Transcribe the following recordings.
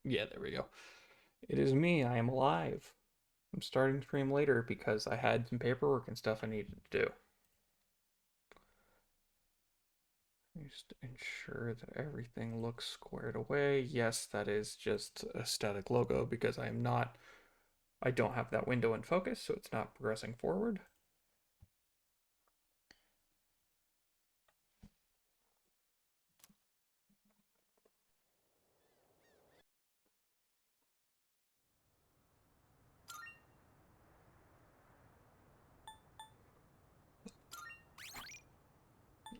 Yeah, there we go. It is me. I am alive. I'm starting to stream later because I had some paperwork and stuff I needed to do. Just ensure that everything looks squared away. Yes, that is just a static logo because I don't have that window in focus, so it's not progressing forward.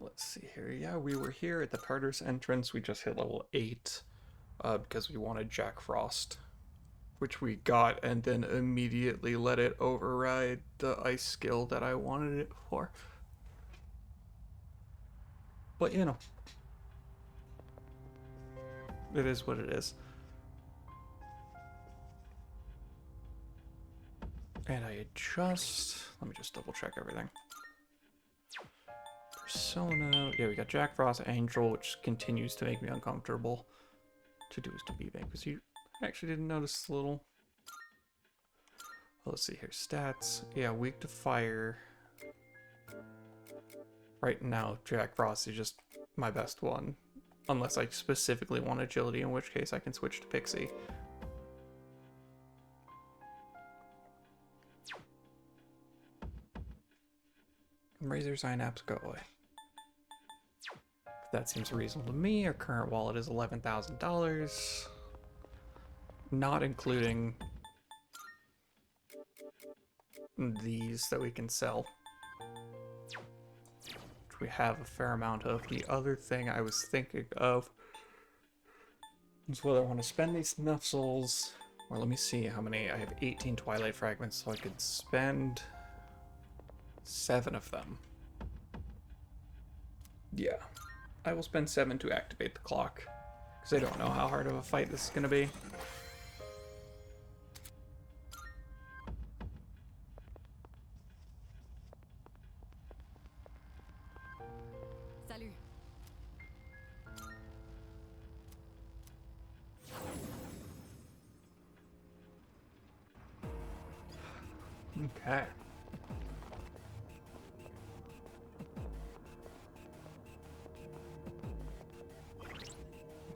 Let's see here. Yeah, we were here at the Tartar's entrance. We just hit level 8 because we wanted Jack Frost, which we got, and then immediately let it override the ice skill that I wanted it for. But you know, it is what it is. And let me just double check everything. Persona, yeah, we got Jack Frost, Angel, which continues to make me uncomfortable. To do is to be because you actually didn't notice the little. Well, let's see here, stats. Yeah, weak to fire. Right now, Jack Frost is just my best one. Unless I specifically want agility, in which case I can switch to Pixie. Razor Synapse, go away. That seems reasonable to me. Our current wallet is $11,000. Not including these that we can sell. Which we have a fair amount of. The other thing I was thinking of is whether I want to spend these enough souls. Or let me see how many. I have 18 Twilight Fragments, so I could spend 7 of them. Yeah. I will spend 7 to activate the clock. Because I don't know how hard of a fight this is going to be. Salut. Okay.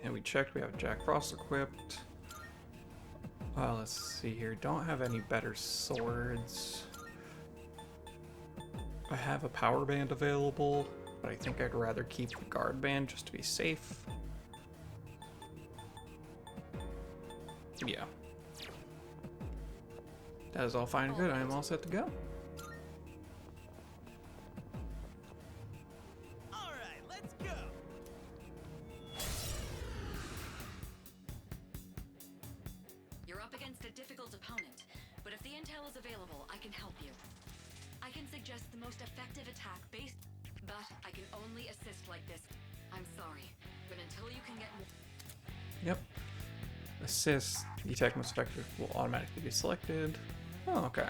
And we checked, we have Jack Frost equipped. Let's see here. Don't have any better swords. I have a power band available, but I think I'd rather keep the guard band just to be safe. Yeah. That is all fine and good. I am all set to go. Alright, let's go! You're up against a difficult opponent, but if the intel is available, I can help you. I can suggest the most effective attack based, but I can only assist like this. I'm sorry, but until you can get more. Yep. Assist. The attack most effective will automatically be selected. Oh, okay.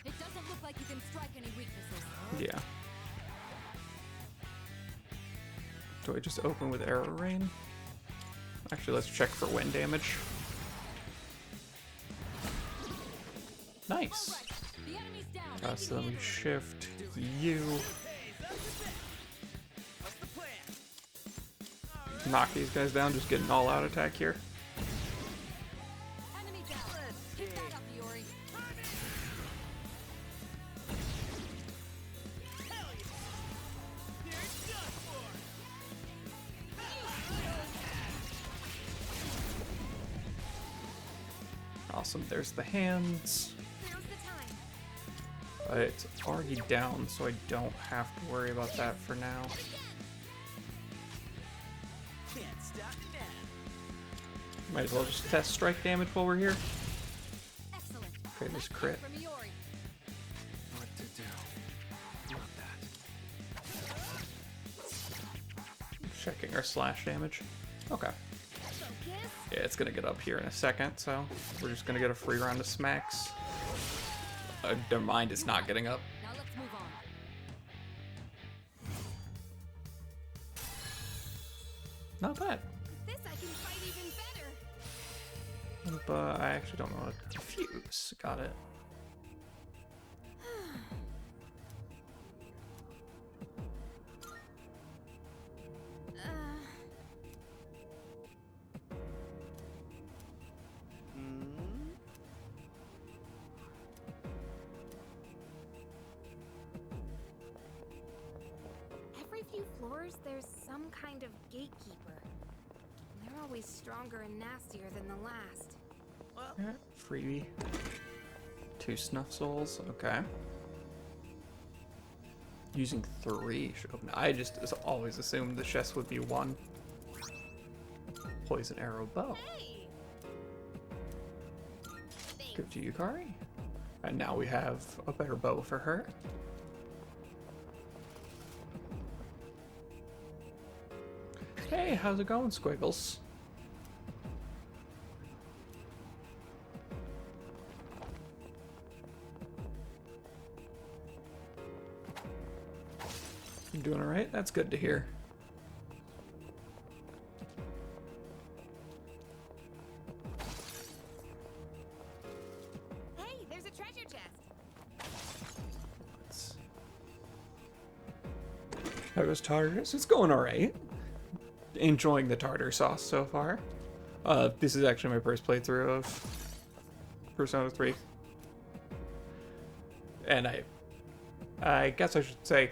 It doesn't look like you can strike any weaknesses. Yeah. Do I just open with arrow rain? Actually, let's check for wind damage. Nice. The enemy's down. So then we shift you. What's the plan? Knock these guys down, just get an all-out attack here. Enemy down. Pick that up, Yori. Hell yeah! Here it's done for! Awesome, there's the hands. Now's the time. It's already down, so I don't have to worry about that for now. Can't stop now! Might as well just test strike damage while we're here. Excellent. Okay, this crit. From Yori. What to do? Not that. Checking our slash damage. Okay. Yeah, it's gonna get up here in a second, so we're just gonna get a free round of smacks. Never mind, it's not getting up. Now let's move on. Not bad. With this, I can fight even better. But I actually don't know what to fuse. Got it. Every few floors, there's some kind of gatekeeper. They're always stronger and nastier than the last. Yeah, freebie. 2 snuff souls. Okay. Using 3 should open. I just always assumed the chest would be 1. Poison arrow bow. Hey! Give it to Yukari. And now we have a better bow for her. Hey, how's it going, Squiggles? You doing alright? That's good to hear. Hey, there's a treasure chest. How goes Tartar? It's going alright. Enjoying the tartar sauce so far. This is actually my first playthrough of Persona 3. And I guess I should say,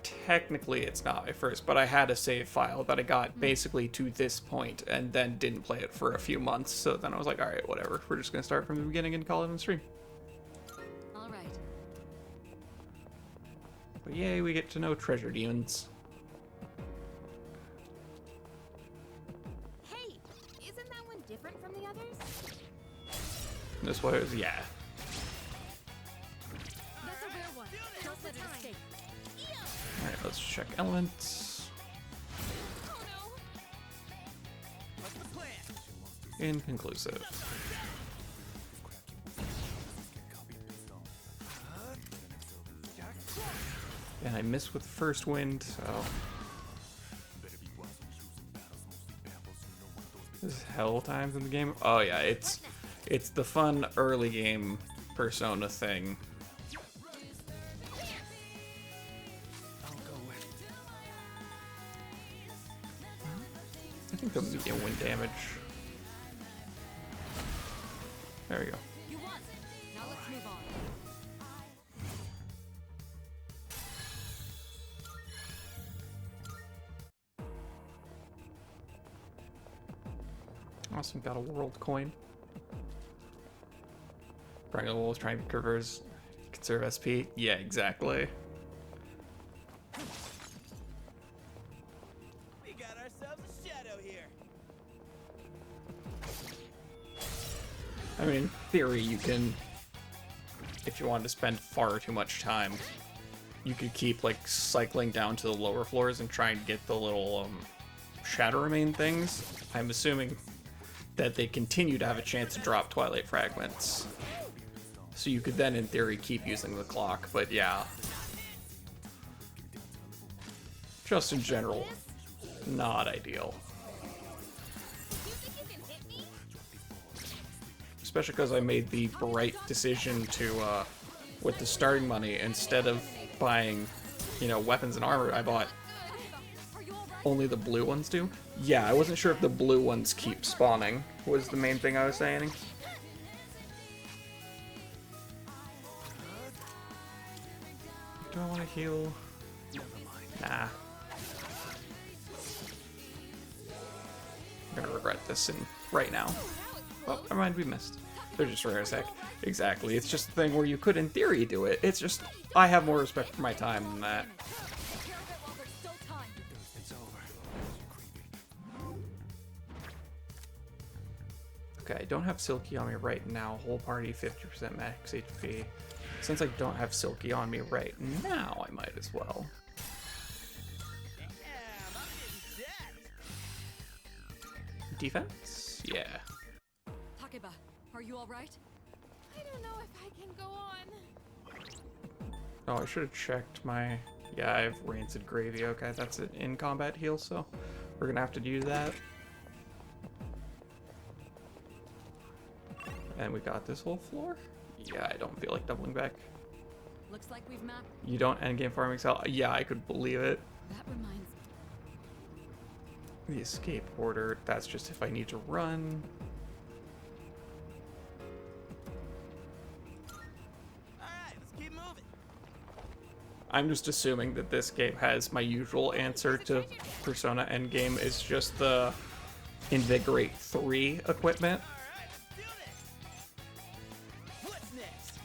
technically it's not my first, but I had a save file that I got basically to this point and then didn't play it for a few months. So then I was like, all right, whatever. We're just going to start from the beginning and call it on stream. All right. But yay, we get to know treasure demons. Hey, isn't that one different from the others? This was, yeah. That's a rare one. Don't let it escape. All right, let's check elements. Oh no! What's the plan? Inconclusive. And I missed with the first wind, so. There's hell times in the game. Oh yeah, it's the fun early game Persona thing. I think the medium wind damage. There we go. You won. Now let's move on. Awesome, got a world coin. Triangle was trying to conserve SP. Yeah, exactly. We got ourselves a shadow here. I mean, in theory, you can, if you wanted to spend far too much time, you could keep like cycling down to the lower floors and try and get the little shadow remain things. I'm assuming that they continue to have a chance to drop Twilight Fragments. So you could then, in theory, keep using the clock, but yeah. Just in general, not ideal. You think you can hit me? Especially because I made the bright decision to, with the starting money, instead of buying, you know, weapons and armor, I bought Are you all right? only the blue ones do. Yeah, I wasn't sure if the blue ones keep spawning, was the main thing I was saying. Do I want to heal? Nah. I'm gonna regret this right now. Oh, never mind, we missed. They're just rare as heck. Exactly, it's just a thing where you could in theory do it. It's just, I have more respect for my time than that. Take care of it while there's still time. Okay, I don't have Silky on me right now. Whole party 50% max HP. Since I don't have Silky on me right now, I might as well. Damn, I'm getting jacked. Defense? Yeah. Takeba, are you all right? I don't know if I can go on. Oh, I should have checked my... Yeah, I have Rancid Gravy. Okay, that's an in-combat heal, so we're gonna have to do that. And we got this whole floor? Yeah, I don't feel like doubling back. Looks like we've mapped. You don't endgame farming cell? Yeah, I could believe it. That reminds me. The escape order, that's just if I need to run. Alright, let's keep moving. I'm just assuming that this game has my usual answer to Persona Endgame is just the Invigorate 3 equipment. Alright, let's do this. What's next?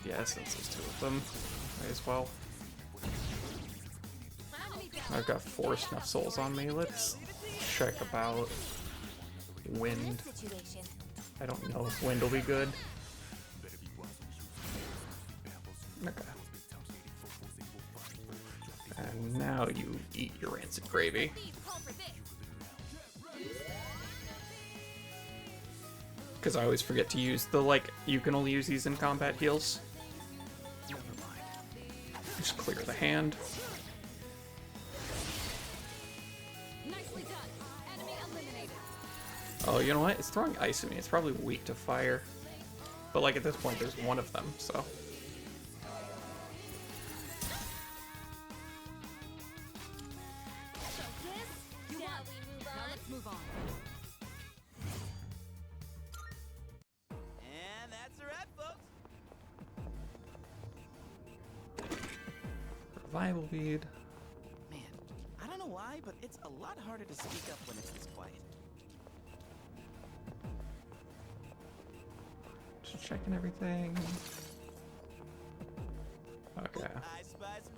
Yeah, since there's 2 of them, might as well. I've got 4 snuff souls on me. Let's check about wind. I don't know if wind will be good. Okay. And now you eat your rancid gravy. Because I always forget to use the, like, you can only use these in combat heals. Just clear the hand. Nicely done. Enemy eliminated. Oh, you know what? It's throwing ice at me. It's probably weak to fire. But, like, at this point, there's one of them, so. You won. Now let's move on. And that's a wrap, folks. Revival bead. Man, I don't know why, but it's a lot harder to speak up when it's this quiet. Just checking everything. Okay. I spy some.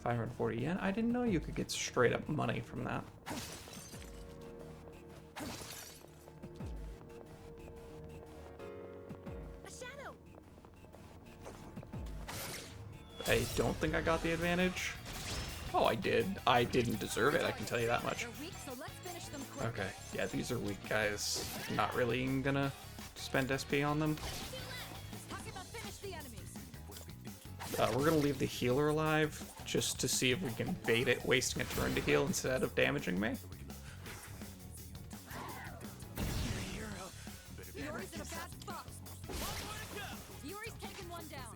540 yen. I didn't know you could get straight up money from that. A shadow. I don't think I got the advantage. Oh, I did. I didn't deserve it, I can tell you that much. They're weak, so let's finish them quick. Okay, yeah, these are weak guys. Not really even gonna spend SP on them. Talk about finish the enemies. We're gonna leave the healer alive just to see if we can bait it, wasting a turn to heal instead of damaging me. Yuri's in a bad spot. Yuri's taken one down.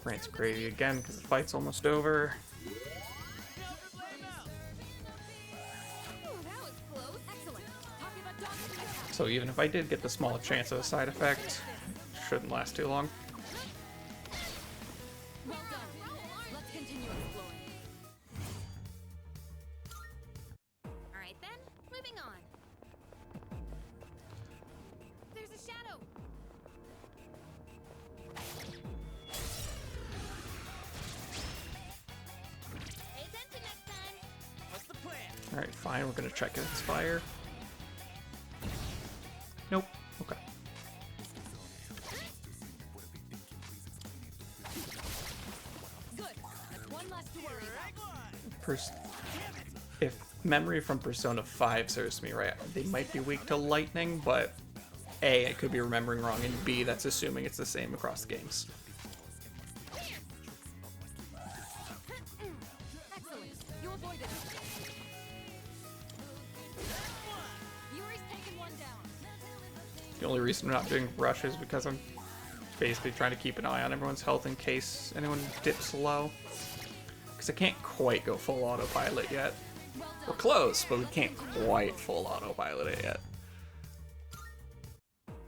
Rance gravy again because the fight's almost over. Ooh, that was close. Excellent. Talking about dodging the attack. So even if I did get the small chance of a side effect, shouldn't last too long. Well done. Let's continue exploring. Alright then, moving on. There's a shadow. Pay attention next time. What's the plan? Alright, fine, we're gonna check its fire. Nope. Okay. Good. That's one less to worry about. If memory from Persona 5 serves me right, they might be weak to lightning, but A, I could be remembering wrong, and B, that's assuming it's the same across the games. Excellent. You avoided it. Yuri's taken one down. The only reason I'm not doing rush is because I'm basically trying to keep an eye on everyone's health in case anyone dips low. Because I can't quite go full autopilot yet. Well We're done. close, but we can't quite full autopilot it yet.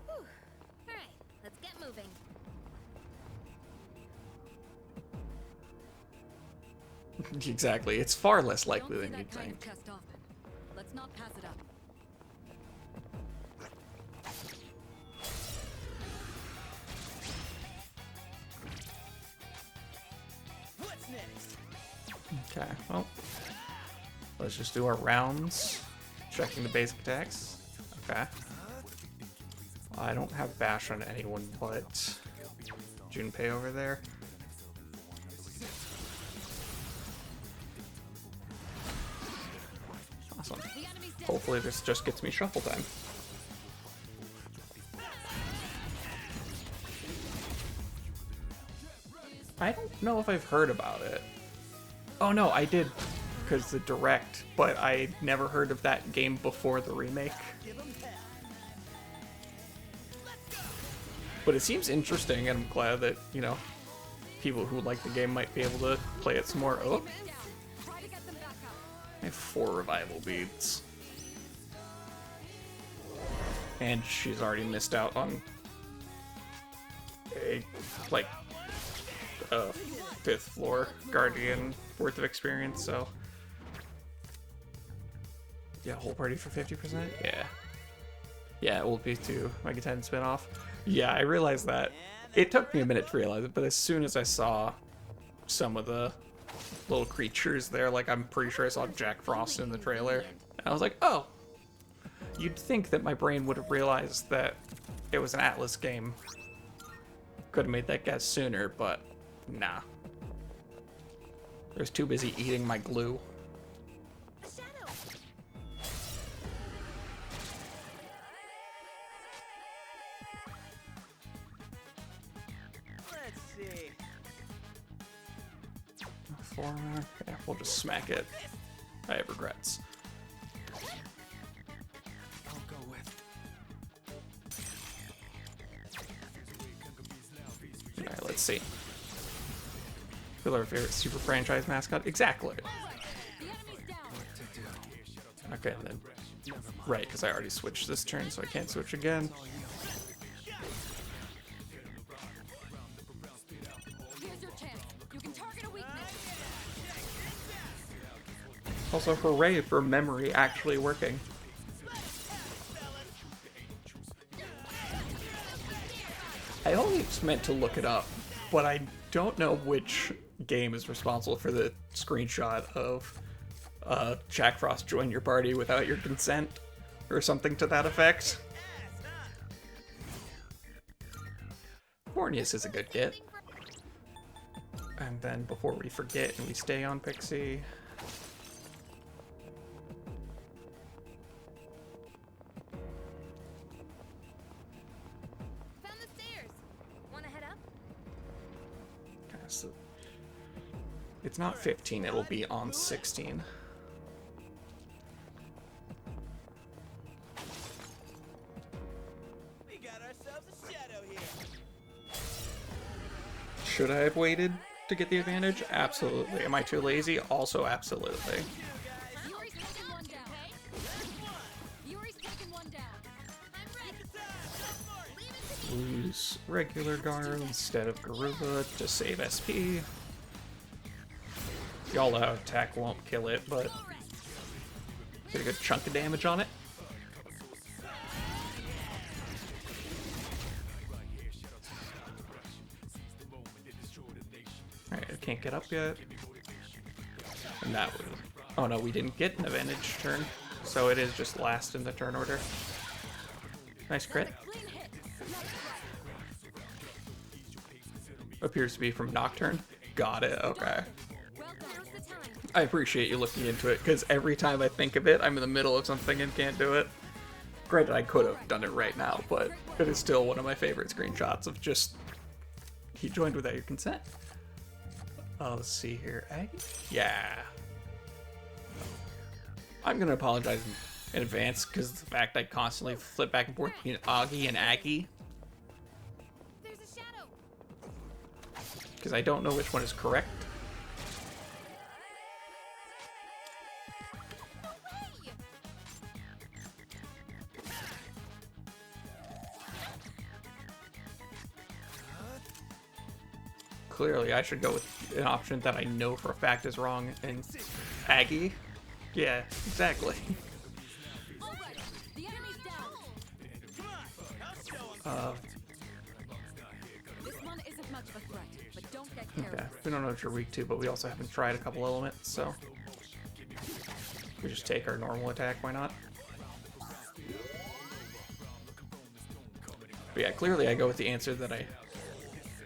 Whew. Alright, let's get moving. Exactly, it's far less Don't likely see than that you'd kind of think. test often. Let's not pass it up. What's next? Okay, well, let's just do our rounds, checking the basic attacks. Okay. I don't have bash on anyone but Junpei over there. Awesome. The enemy's dead. Hopefully this just gets me shuffle time. I don't know if I've heard about it. Oh no, I did, because the direct, but I never heard of that game before the remake. But it seems interesting, and I'm glad that, you know, people who like the game might be able to play it some more. Oh, I have 4 revival beads. And she's already missed out on a, like, 5th floor Guardian worth of experience, so... Yeah, whole party for 50%? Yeah. Yeah, it will be too. Mega 10 spinoff. Yeah, I realized that. It took me a minute to realize it, but as soon as I saw some of the little creatures there, like I'm pretty sure I saw Jack Frost in the trailer, and I was like, oh! You'd think that my brain would have realized that it was an Atlas game. Could have made that guess sooner, but nah. I was too busy eating my glue. Let's see. 4, okay, we'll just smack it. I have regrets. I'll go with. Alright, let's see. Who's our favorite super franchise mascot? Exactly. Okay, and then... Right, because I already switched this turn, so I can't switch again. Also, hooray for memory actually working. I only meant to look it up, but I don't know which game is responsible for the screenshot of Jack Frost join your party without your consent, or something to that effect. Mornius is a good get. And then before we forget and we stay on Pixie... Found the stairs. Wanna head up? Okay, so it's not 15, it'll be on 16. We got ourselves a shadow here. Should I have waited to get the advantage? Absolutely. Am I too lazy? Also absolutely. Yuri's taking one down. Yuri's taking one down. Use regular guard instead of Garuba to save SP. Y'all out attack won't kill it, but get a good chunk of damage on it. Alright, I can't get up yet. And that was... Oh no, we didn't get an advantage turn, so it is just last in the turn order. Nice crit. Appears to be from Nocturne. Got it, okay. I appreciate you looking into it, because every time I think of it, I'm in the middle of something and can't do it. Granted, I could have done it right now, but it is still one of my favorite screenshots of just... He joined without your consent. Let's see here. Aggie? Yeah. I'm going to apologize in advance, because the fact I constantly flip back and forth between Augie and Aggie. There's a shadow. Because I don't know which one is correct. Clearly, I should go with an option that I know for a fact is wrong, and Aggie? Yeah, exactly. The enemy's down. This one isn't much of a threat, but don't get carried. Okay, we don't know what you're weak to, but we also haven't tried a couple elements, so... We just take our normal attack, why not? But yeah, clearly I go with the answer that I...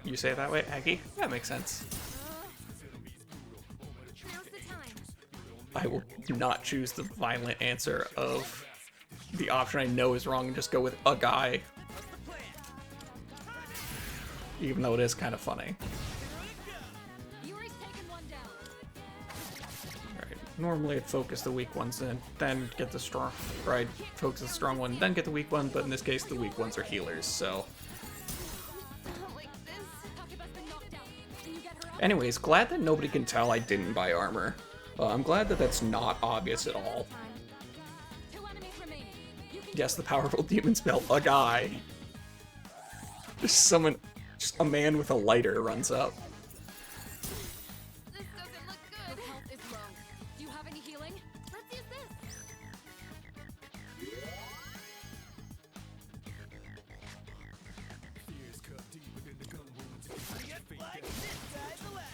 You say it that way, Aggie? That makes sense. Now's the time. I will not choose the violent answer of the option I know is wrong and just go with a guy. Even though it is kind of funny. Normally I'd focus the weak ones and then get the strong, or I'd focus the strong one, then get the weak one, but in this case the weak ones are healers, so. Anyways, glad that nobody can tell I didn't buy armor. I'm glad that that's not obvious at all. Yes, the powerful demon spell, a guy. Just a man with a lighter runs up. This doesn't look good. Health is low. Do you have any healing? Let's use this.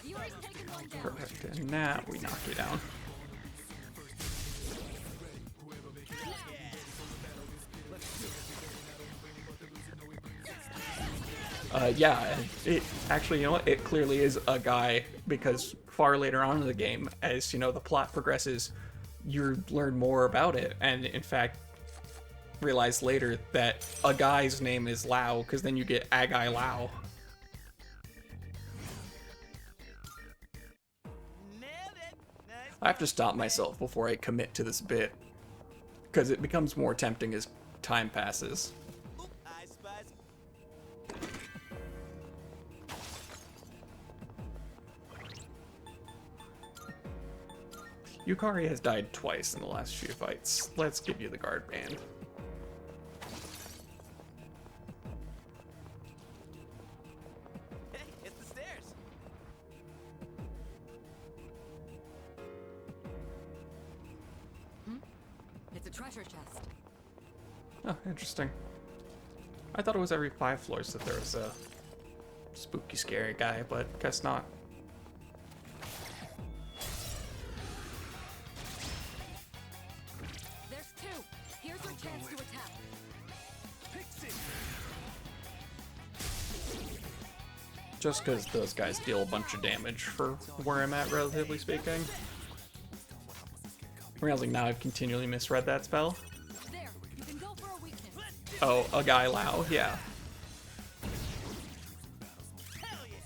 Yuri's taken one down. Perfect, and now we knock you down. Yeah, it actually, you know what, it clearly is a guy, because far later on in the game, as, you know, the plot progresses, you learn more about it, and in fact, realize later that a guy's name is Lao, because then you get Agai Lao. Nailed it. Nice. I have to stop myself before I commit to this bit, because it becomes more tempting as time passes. Oop, I spies. Yukari has died twice in the last few fights. Let's give you the guard band. Hey, it's the stairs. It's a treasure chest. Oh, interesting. I thought it was every 5 floors that there was a spooky, scary guy, but guess not. There's 2. Here's your chance to attack. Just because those guys deal a bunch of damage for where I'm at, relatively speaking. I'm realizing now I've continually misread that spell. There, you can go for a weakness. Oh, a guy Lao, yeah. Hell yeah.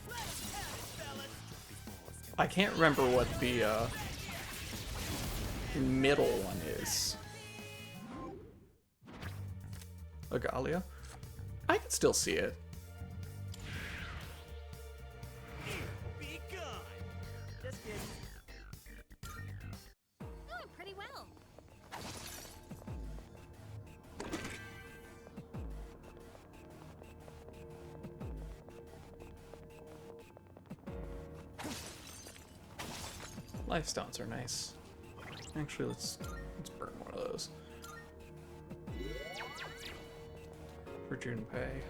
Let's have it, fellas. I can't remember what the middle one is. Agalia? I can still see it. Be gone. Just kidding. Doing pretty well. Life stones are nice. Actually, let's burn one of those. For Junpei.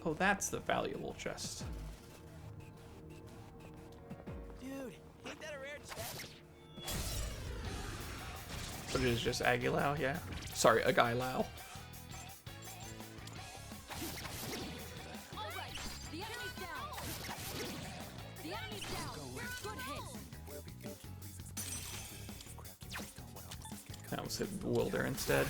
Oh, that's the valuable chest. Dude, ain't that a rare chest? But it is just Agilao, yeah. Sorry, a guy Lao. All right, the enemy's down. The enemy's down. Good hit. I almost hit Bewilder instead.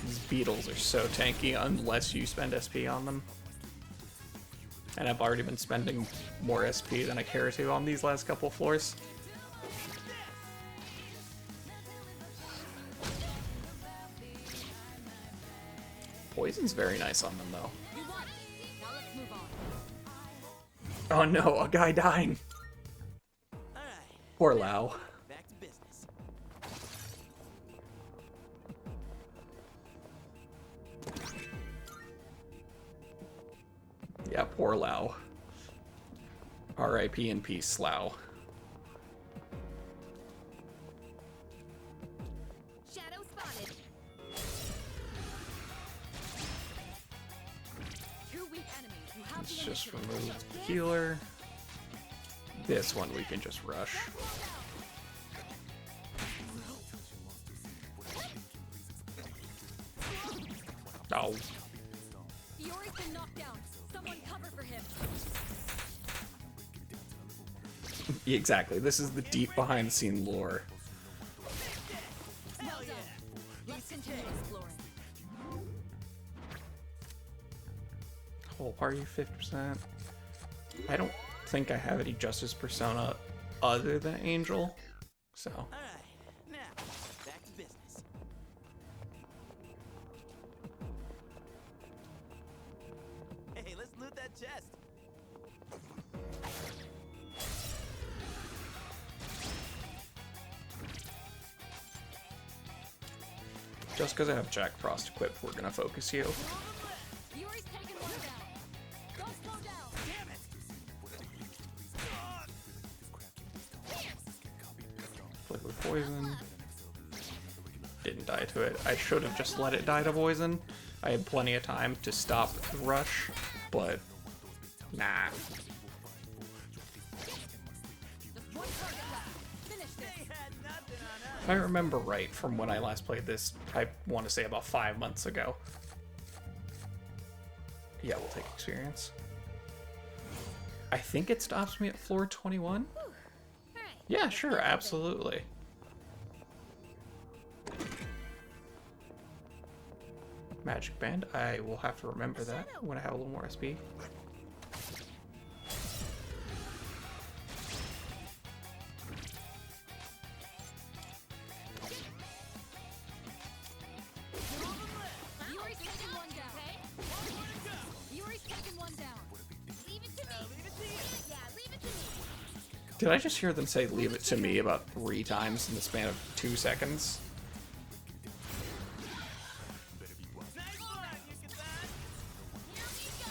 These beetles are so tanky unless you spend SP on them. And I've already been spending more SP than I care to on these last couple floors. Poison's very nice on them though. You won. Now let's move on. Oh no, a guy dying. All right, Poor Lao. back to business. Yeah, poor Lao. R.I.P. in peace, Lao. Shadow spotted. Two weak enemies. You have Let's the just initiative. remove the healer. This one we can just rush. Oh, Yuri's been knocked down. Someone cover for him. exactly. This is the deep behind the scene lore. Well done. Let's continue exploring. Whole party 50%. I don't think I have any Justice Persona other than Angel, so. All right, now back to business. Hey, let's loot that chest. Just because I have Jack Frost equipped, we're gonna focus you. Yuri's taking one down. Go slow down. Damn it! Flick with poison. Didn't die to it. I should have just let it die to poison. I had plenty of time to stop the rush, but nah. One target left. Finish this. They had nothing on us. If I remember right from when I last played this, I want to say about 5 months ago. Yeah, we'll take experience. I think it stops me at floor 21. Alright. Yeah, sure, absolutely. Magic Band, I will have to remember that when I have a little more SP. Yuri's taking one down. Yuri's taking one down. Leave it to me. Leave it to you. Yeah, leave it to me. Did I just hear them say leave it to me about 3 times in the span of 2 seconds? Nice one, Yuka-san. Here we go.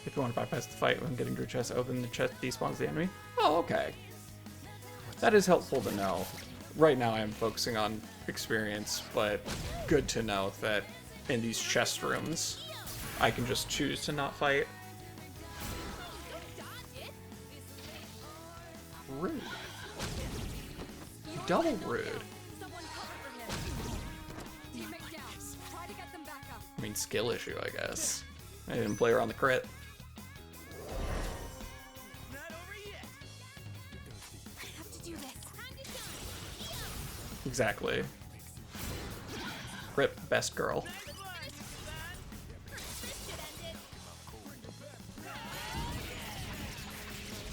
If you want to bypass the fight when getting your chest open, the chest despawns the enemy. Oh, okay. That is helpful to know. Right now I am focusing on experience, but good to know that in these chest rooms, I can just choose to not fight. Rude. Double rude. Someone cover for him. Teammate down. Try to get them back up. I mean, skill issue, I guess. I didn't play her on the crit. Not over yet. I have to do this. Time to shine. Exactly. Rip, best girl. Nice one, Yuka-san. This should end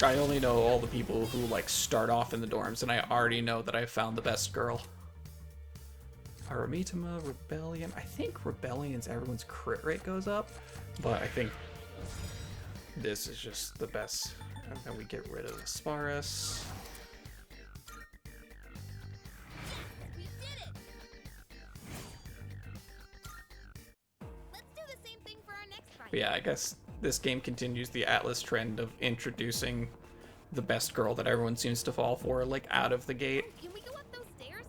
it. I only know all the people who like start off in the dorms, and I already know that I found the best girl. Aramitama, Rebellion. I think Rebellion's everyone's crit rate goes up, but I think this is just the best. And then we get rid of the Sparus. We did it. Let's do the same thing for our next fight. But yeah, I guess this game continues the Atlas trend of introducing the best girl that everyone seems to fall for, like out of the gate. Can we go up those stairs?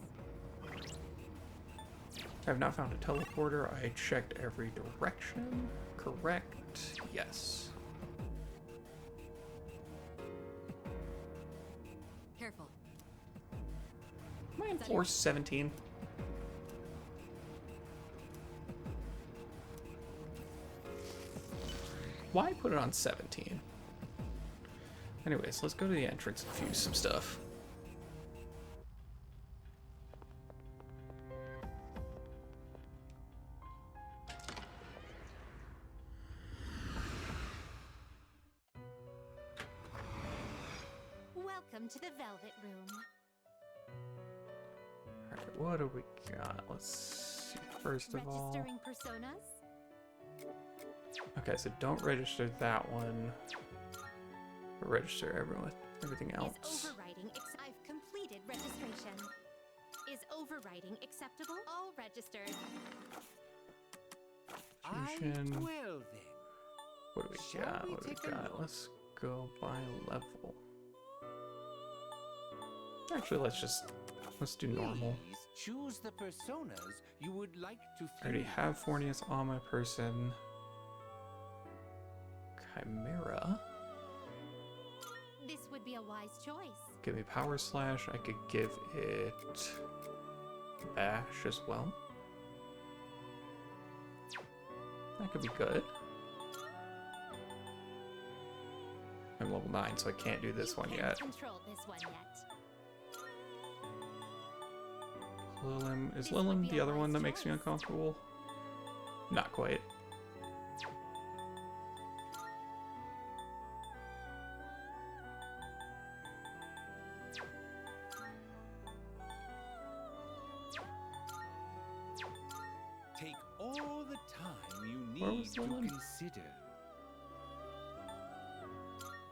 I have not found a teleporter. I checked every direction. Correct. Yes. Careful. Am I in floor 17? Why put it on 17? Anyways, let's go to the entrance and fuse some stuff. Welcome to the Velvet Room. Alright, what do we got? Let's see. First of all, Registering personas? okay, so don't register that one. Register everyone with everything Is else. overwriting I've completed registration. Is overwriting acceptable? All registered. Fusion. Well then, What do we Shall got? we What do we take a got? look? Let's go by level. Actually, let's do normal. please choose the personas you would like to I already fuse. have Fornius on my person. Chimera. This would be a wise choice. Give me Power Slash. I could give it Bash as well. That could be good. I'm level 9, so I can't do this You one can't yet. control this one yet. Lilim. Is This would Lilim be the a other one wise that makes me choice. uncomfortable? Not quite. Take all the time you Where need was to Lilin? consider.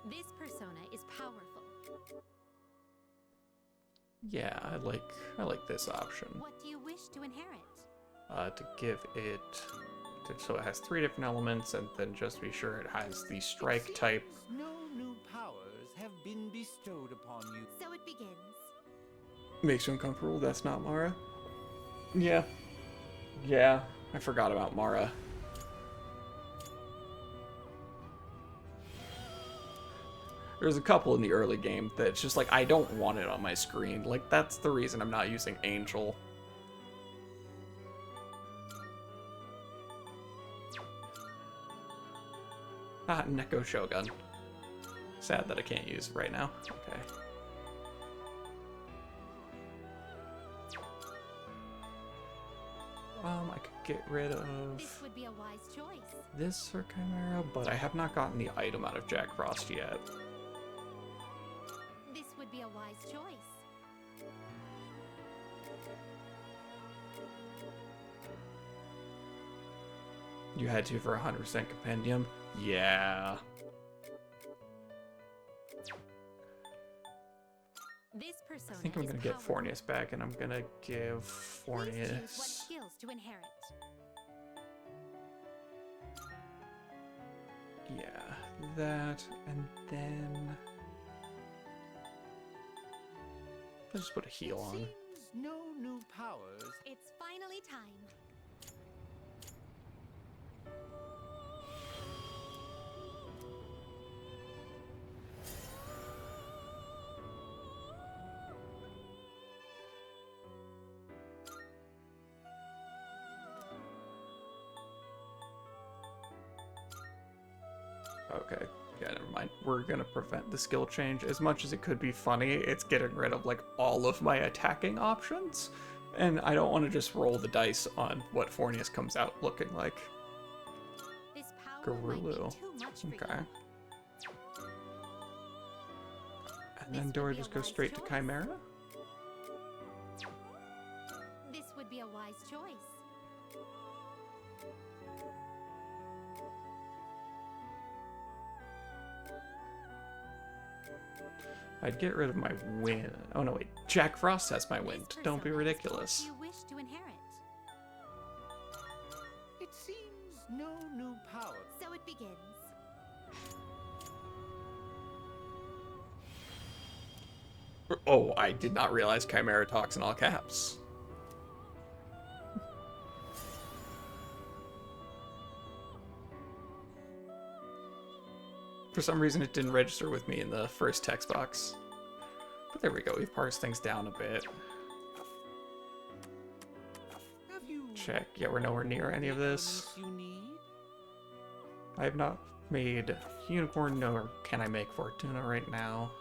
This persona is powerful. Yeah, I like this option. What do you wish to inherit? To give it, so it has 3 different elements, and then just be sure it has the strike It type. seems no new powers have been bestowed upon you. So it begins. Makes you uncomfortable. That's not Mara. Yeah. Yeah, I forgot about Mara. There's a couple in the early game that's just like, I don't want it on my screen. Like, that's the reason I'm not using Angel. Ah, Neko Shogun. Sad that I can't use it right now. Okay. I could get rid of This would be a wise choice. this or Chimera, but I have not gotten the item out of Jack Frost yet. This would be a wise choice. You had to for 100% compendium? Yeah. This persona I think I'm is gonna get powerful. Fornius back, and I'm gonna give Please choose what Fornius. skills to inherit. Yeah, that, and then let's just put a heal on. Seems no new powers. It's finally time. Okay, yeah, never mind. We're gonna prevent the skill change. As much as it could be funny, it's getting rid of like all of my attacking options, and I don't want to just roll the dice on what Fornius comes out looking like. This power might be Garulu. too much for Okay. you. And then This do I would be just a go wise straight to choice. Chimera? This would be a wise choice. I'd get rid of my wind. Oh no, wait. Jack Frost has my This wind. Don't be persona is ridiculous. what you wish to inherit. It seems no new power. So it begins. Oh, I did not realize Chimera talks in all caps. For some reason, it didn't register with me in the first text box. But there we go, we've parsed things down a bit. Have you Check, yeah, we're nowhere near any of this. elements you need? I have not made Unicorn, nor can I make Fortuna right now.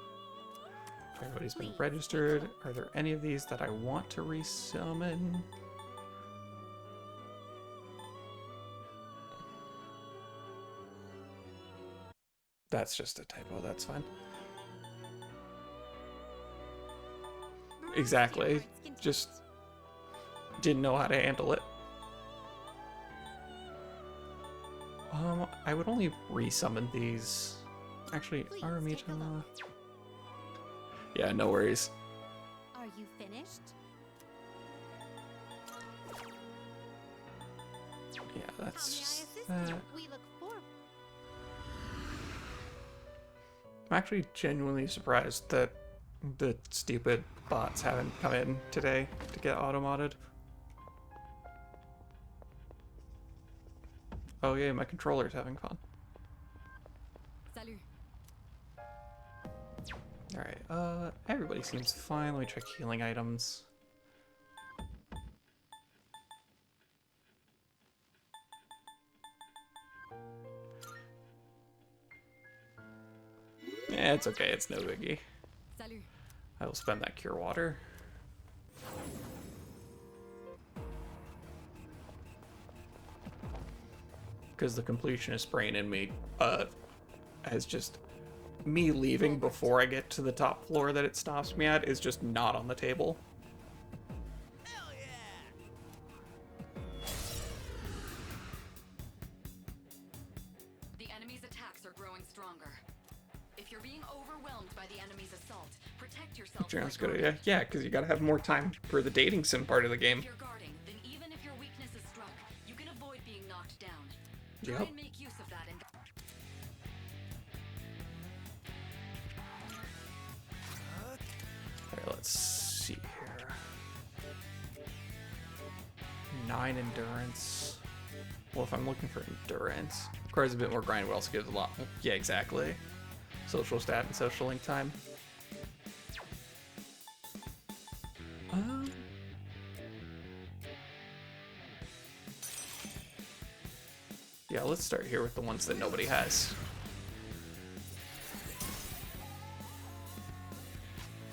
Everybody's been registered. Are there any of these that I want to resummon? That's just a typo, that's fine. Exactly. Just didn't know how to handle it. I would only resummon these. Actually, Please Aramita. take a look. Yeah, no worries. Are you finished? Yeah, How that's may I just assist that. you? We look forward. I'm actually genuinely surprised that the stupid bots haven't come in today to get auto-modded. Oh yeah, my controller's having fun. Salut. Alright, everybody seems fine. Let me check healing items. Yeah, it's okay, it's no biggie. Salut. I will spend that cure water. because the completionist brain in me has just me leaving before I get to the top floor that it stops me at is just not on the table. Hell yeah! The enemy's attacks are growing stronger. If you're being overwhelmed by the enemy's assault, protect yourself. That's good idea. Yeah, because you gotta have more time for the dating sim part of the game. If you're guarding, then even if your weakness is struck, you can avoid being knocked down. Try Yep. and make use of that and Alright, let's see here. 9 endurance. Well, if I'm looking for endurance, requires a bit more grind, but also gives a lot. Yeah, exactly. Social stat and social link time. Yeah, let's start here with the ones that nobody has.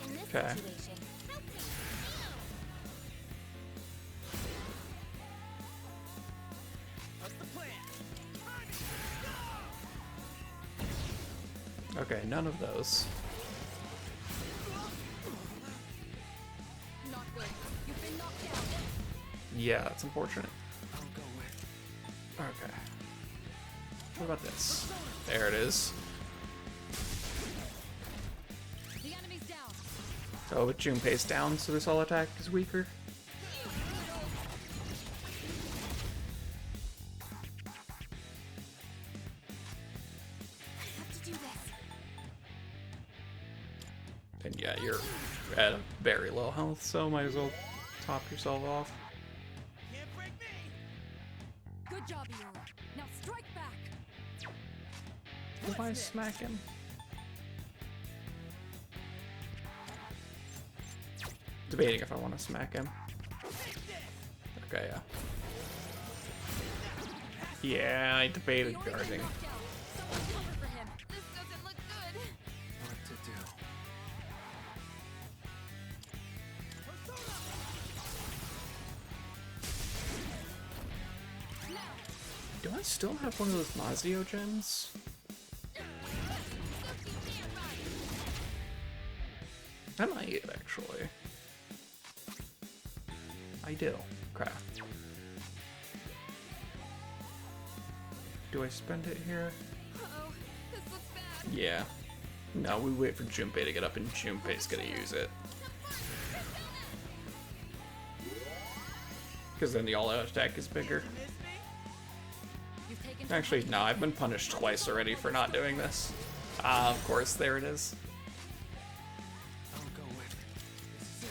In this Okay. situation, help me. What's the plan? Okay, none of those. not good. You've been knocked down. Yeah, that's unfortunate. I'll go with. Okay. What about this? There it is. The enemy's down. Oh, but Junpei's down, so this all attack is weaker. I have to do this. And yeah, you're at a very low health, so might as well top yourself off. Can't break me! Good job, Eora. Now strike back. Why smack him? Debating if I want to smack him. Okay, yeah. Yeah, I debated Eora's been guarding. knocked down. Someone cover for him. This doesn't look good. What to do? Do I still have one of those Mazio gems? I might, actually. I do. Crap. Do I spend it here? Uh-oh, this looks bad. Yeah. No, we wait for Junpei to get up, and Junpei's gonna use it. Because then the all-out attack is bigger. You've taken Actually, no, I've been punished twice already for not doing this. Ah, of course, there it is. I'll go with. This is it.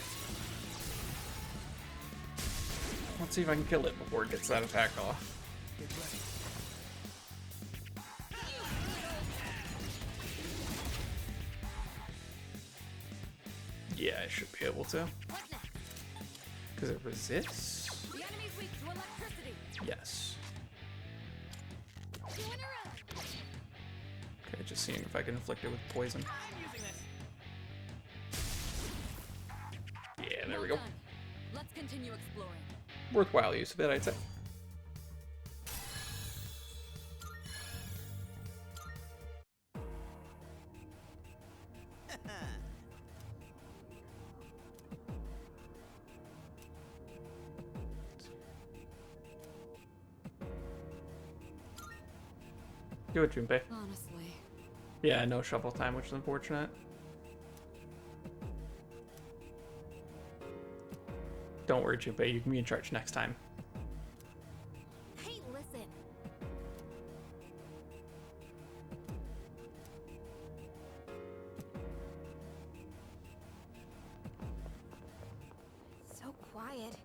Let's see if I can kill it before it gets that attack off. Get ready. Yeah, I should be able to. What next? Because it resists? The enemy's weak to electricity. Yes. Two in a row. Okay, just seeing if I can inflict it with poison. I'm using this. Yeah, there Well we go. done. Let's continue exploring. Worthwhile use of it, I'd say. Do it, Junpei. Honestly. Yeah, no shovel time, which is unfortunate. Don't worry, Junpei, you can be in charge next time. Hey, listen. So quiet.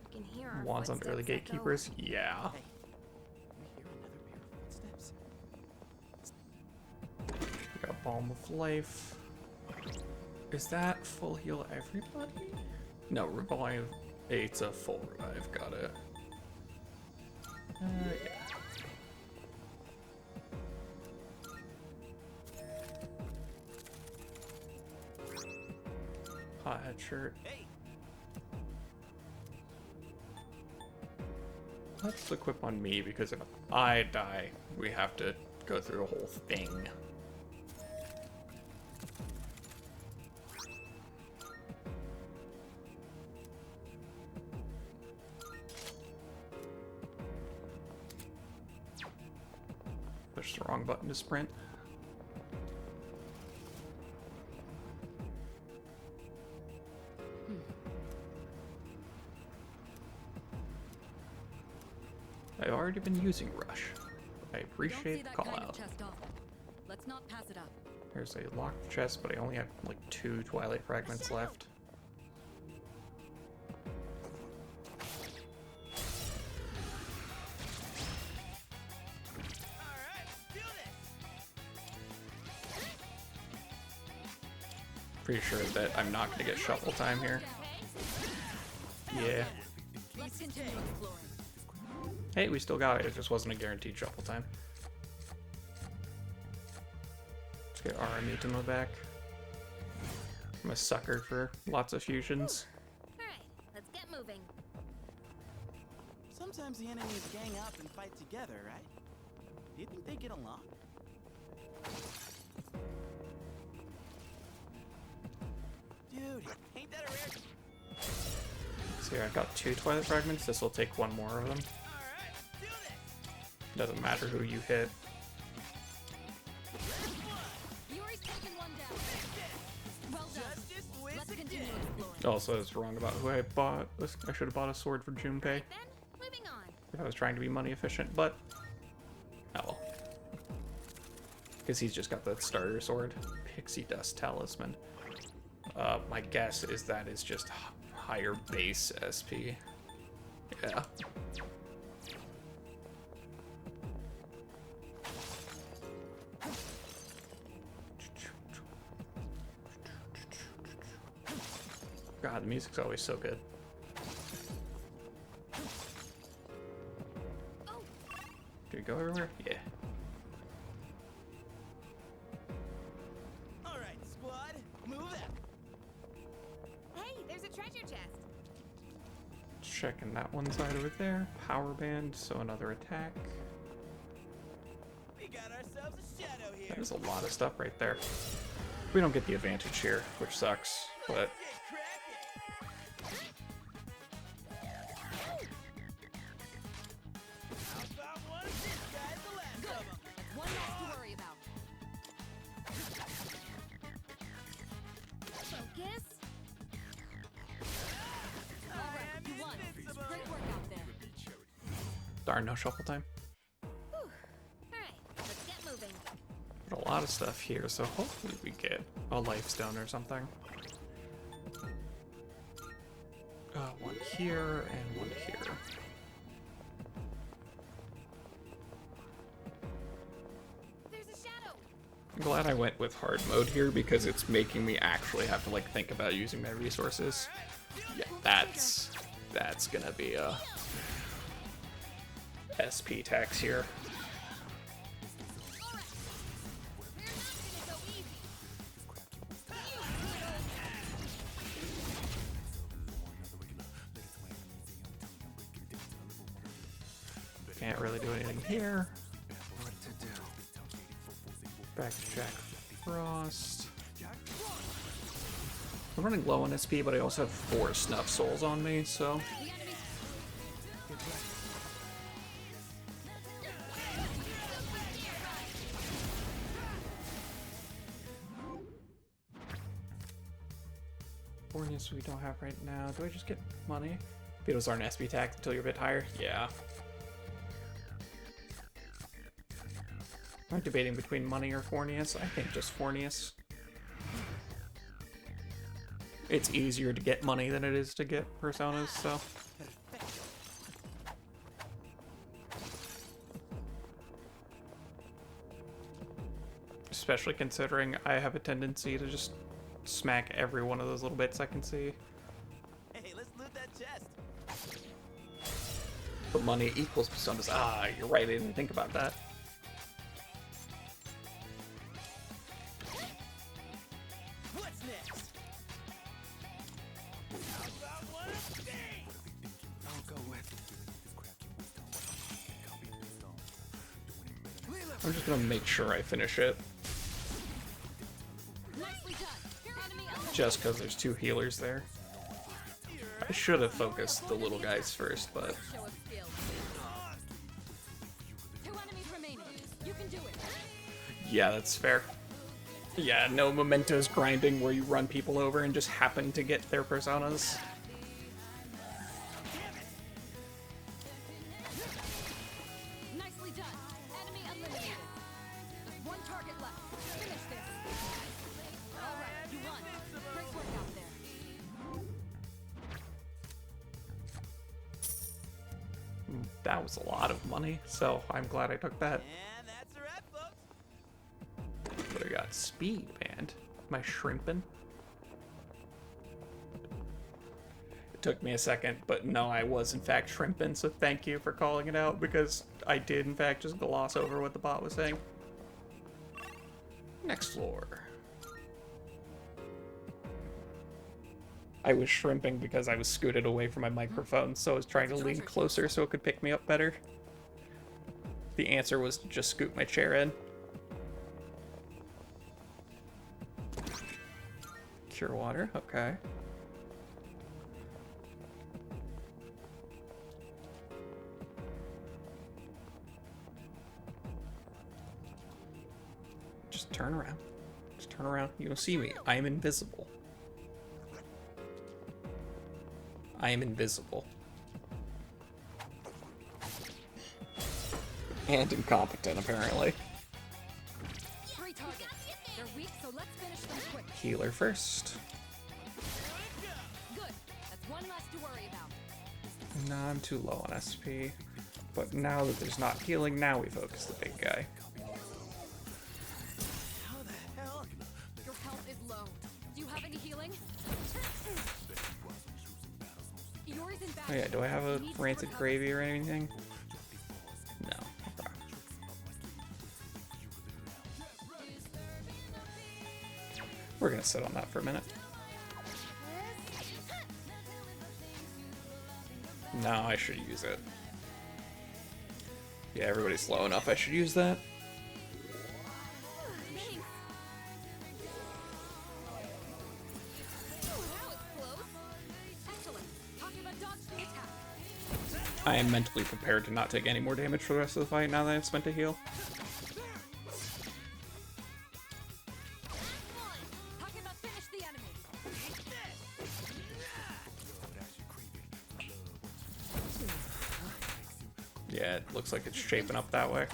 I can hear our Wands under the footsteps echo. gatekeepers? Yeah. Hey, we hear another pair of footsteps. We got Balm of Life. Is that full heal everybody? No, revive. It's a full revive. Got it. Yeah. Hot head shirt. Hey, let's equip on me, because if I die, we have to go through the whole thing. Push the wrong button to sprint. I've already been using Rush. I appreciate the call out. Let's not pass it up. There's a locked chest, but I only have like 2 Twilight Fragments left. Pretty sure that I'm not gonna get shuffle time here. Yeah. Let's continue exploring. Hey, we still got it. It just wasn't a guaranteed shuffle time. Let's get Aramutama back. I'm a sucker for lots of fusions. Alright, let's get moving. Sometimes the enemies gang up and fight together, right? Do you think they get along? Dude, ain't that a rare? So here, I've got 2 Twilight Fragments. This will take 1 more of them. Alright, do this! Doesn't matter who you hit. Yuri's taken one down. Well done. Justice wins Let's continue again. exploring. Also, I was wrong about who I bought. I should have bought a sword for Junpei Then, moving on. if I was trying to be money efficient, but oh well. Because he's just got the starter sword. Pixie Dust Talisman. My guess is that is just higher base SP. Yeah. God, the music's always so good. Do we go everywhere? Yeah. Alright, squad, move out. Hey, there's a treasure chest. Checking that one side over there. Power band, so another attack. We got ourselves a shadow here. There's a lot of stuff right there. We don't get the advantage here, which sucks, but Get cracking. How about one of these guys, the last of them? One less to worry about. Focus. Alright, you won. invincible. Great work out there. darn, no shuffle time. Alright, let's get moving. But a lot of stuff here, so hopefully we get a life stone or something. One here and one here. There's a shadow. I'm glad I went with hard mode here because it's making me actually have to like think about using my resources. Yeah, that's gonna be a SP tax here. We're not gonna go easy. Can't really do anything here. Back to Jack Frost. I'm running low on SP, but I also have 4 Snuff Souls on me, so... Fornius we don't have right now. Do I just get money? Beetles aren't SP tax until you're a bit higher? Yeah. I'm debating between money or Fornius. I think just Fornius. It's easier to get money than it is to get personas, so. Especially considering I have a tendency to just smack every one of those little bits I can see. Hey, let's loot that chest. But money equals personas. Ah, you're right, I didn't think about that. What's next? How about one of these? I'll go with. I'm just gonna make sure I finish it. Nicely done. Enemy Just because there's 2 healers there. I should have focused the little guys first, but show of skill. 2 enemies remaining. You can do it. yeah, that's fair. Yeah, no mementos grinding where you run people over and just happen to get their personas. Nicely done. Enemy eliminated. Just 1 target left. Finish this. All right, you won. Great work out there. That was a lot of money, so I'm glad I took that. And that's a wrap, folks. But I got speed band. Am I shrimping? It took me a second, but no, I was in fact shrimping, so thank you for calling it out, because I did in fact just gloss over what the bot was saying. Next floor. I was shrimping because I was scooted away from my microphone, so I was trying to lean closer so it could pick me up better. The answer was to just scoot my chair in. Cure water, okay. Just turn around. Just turn around. You don't see me. I am invisible. I am invisible. And incompetent, apparently. 3 targets. They're weak, so let's finish them quick. Healer first. Good. That's 1 less to worry about. No, I'm too low on SP. But now that there's not healing, now we focus the big guy. How the hell? Your health is low. Do you have any healing? Yours in back. Oh yeah, do I have a rancid gravy or anything? No. Okay. We're gonna sit on that for a minute. No, I should use it. Yeah, everybody's low enough. I should use that. I am mentally prepared to not take any more damage for the rest of the fight now that I've spent a heal. Yeah, it looks like it's shaping up that way.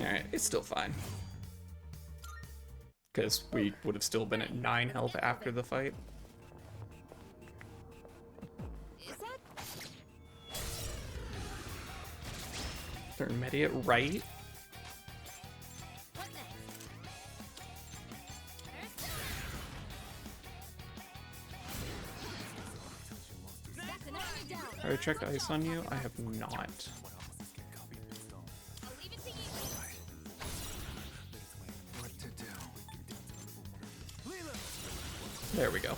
Alright, it's still fine. Because we would have still been at 9 health after the fight. Turn Mediate right. Have I checked ice on you? I have not. There we go.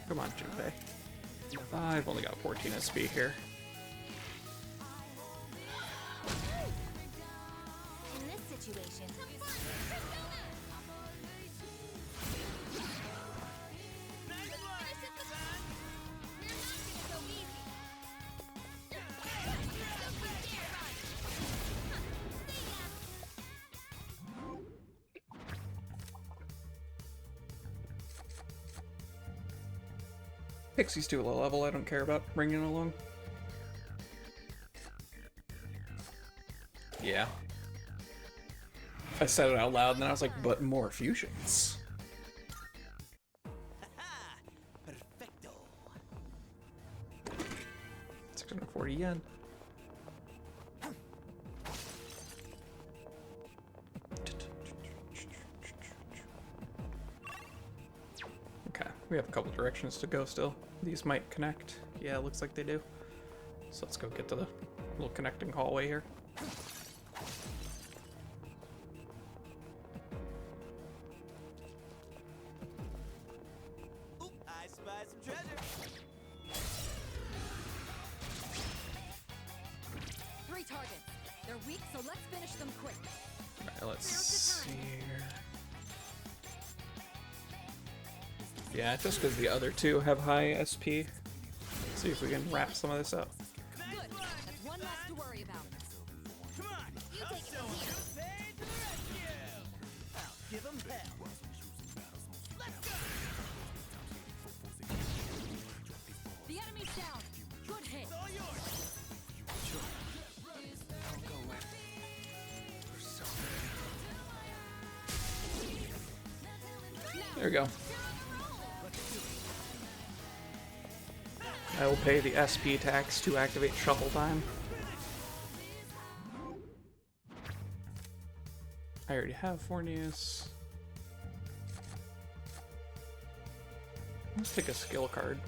Come on, Junpei. I've only got 14 SP here. In this situation, Pixie's too low level, I don't care about bringing it along. Yeah. I said it out loud and then I was like, but more fusions. Perfecto. 640 yen. Okay, We have a couple directions to go still. These might connect. Yeah, it looks like they do. So let's go get to the little connecting hallway here. Oop, I spy some treasure. 3 targets. They're weak, so let's finish them quick. Alright, let's see here. Yeah, just because the other two have high SP. Let's see if we can wrap some of this up. Good. That's one less to worry about. Come on, I'll show 'em. Fade to the rescue. I'll give 'em hell. Let's go. The enemy's down. Good hit. It's all yours. There we go. I will pay the SP tax to activate shuffle time. I already have Fornius. Let's take a skill card.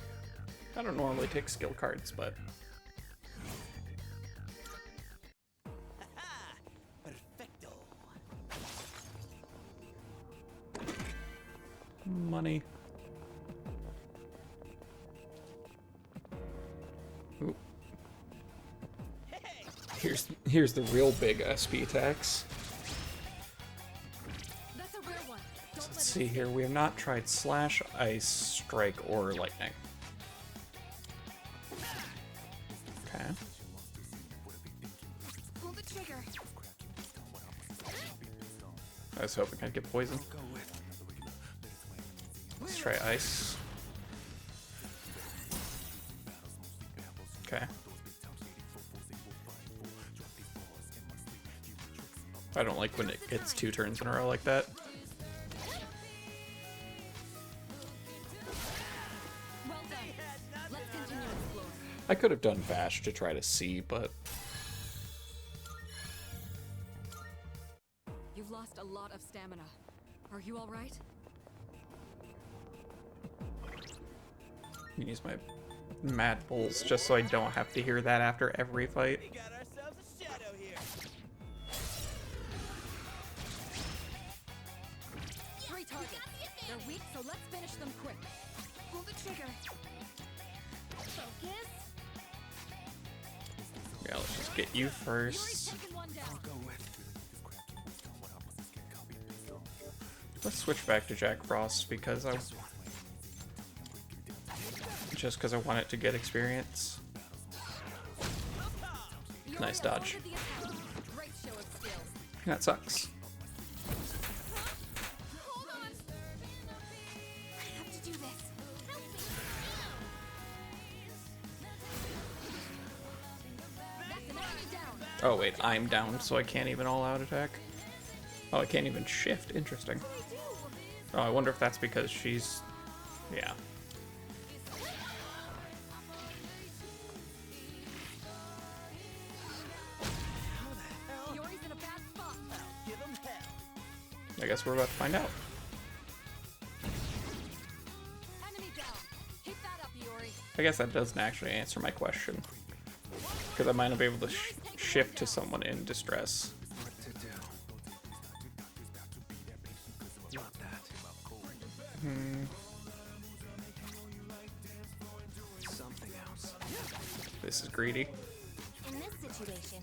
I don't normally take skill cards, but Ha-ha. Perfecto. money. Ooh. Hey. Here's the real big SP tax. That's a rare one. Don't Let's let see here. We have not tried Slash, Ice, Strike, or Lightning. Okay. Pull the trigger. I was hoping I'd get poison. Let's try Ice. Okay. I don't like when it gets 2 turns in a row like that. Well done. Let's continue exploring. I could have done Vash to try to see, but You've lost a lot of stamina. Are you all right? I can use my Mad Bulls just so I don't have to hear that after every fight. We got ourselves a shadow here. 3 targets. They're weak, so let's finish them quick. Pull the trigger. Focus. Yeah, let's just get you Yuri's first. taken one down. Let's switch back to Jack Frost because I want it to get experience. Yuri Nice has dodge. landed the attack. Great show of skills. That sucks. Hold on. I have to do this. Help me. That's an enemy down. Oh wait, I'm down, so I can't even all-out attack. Oh, I can't even shift. Interesting. Oh, I wonder if that's because she's... Yeah. Yuri's in a bad spot. Give 'em hell. I guess we're about to find out. Enemy down. Keep that up, Yuri. I guess that doesn't actually answer my question. Because I might not be able to shift to someone in distress. What to do? Not that. Something else. This is greedy. In this situation,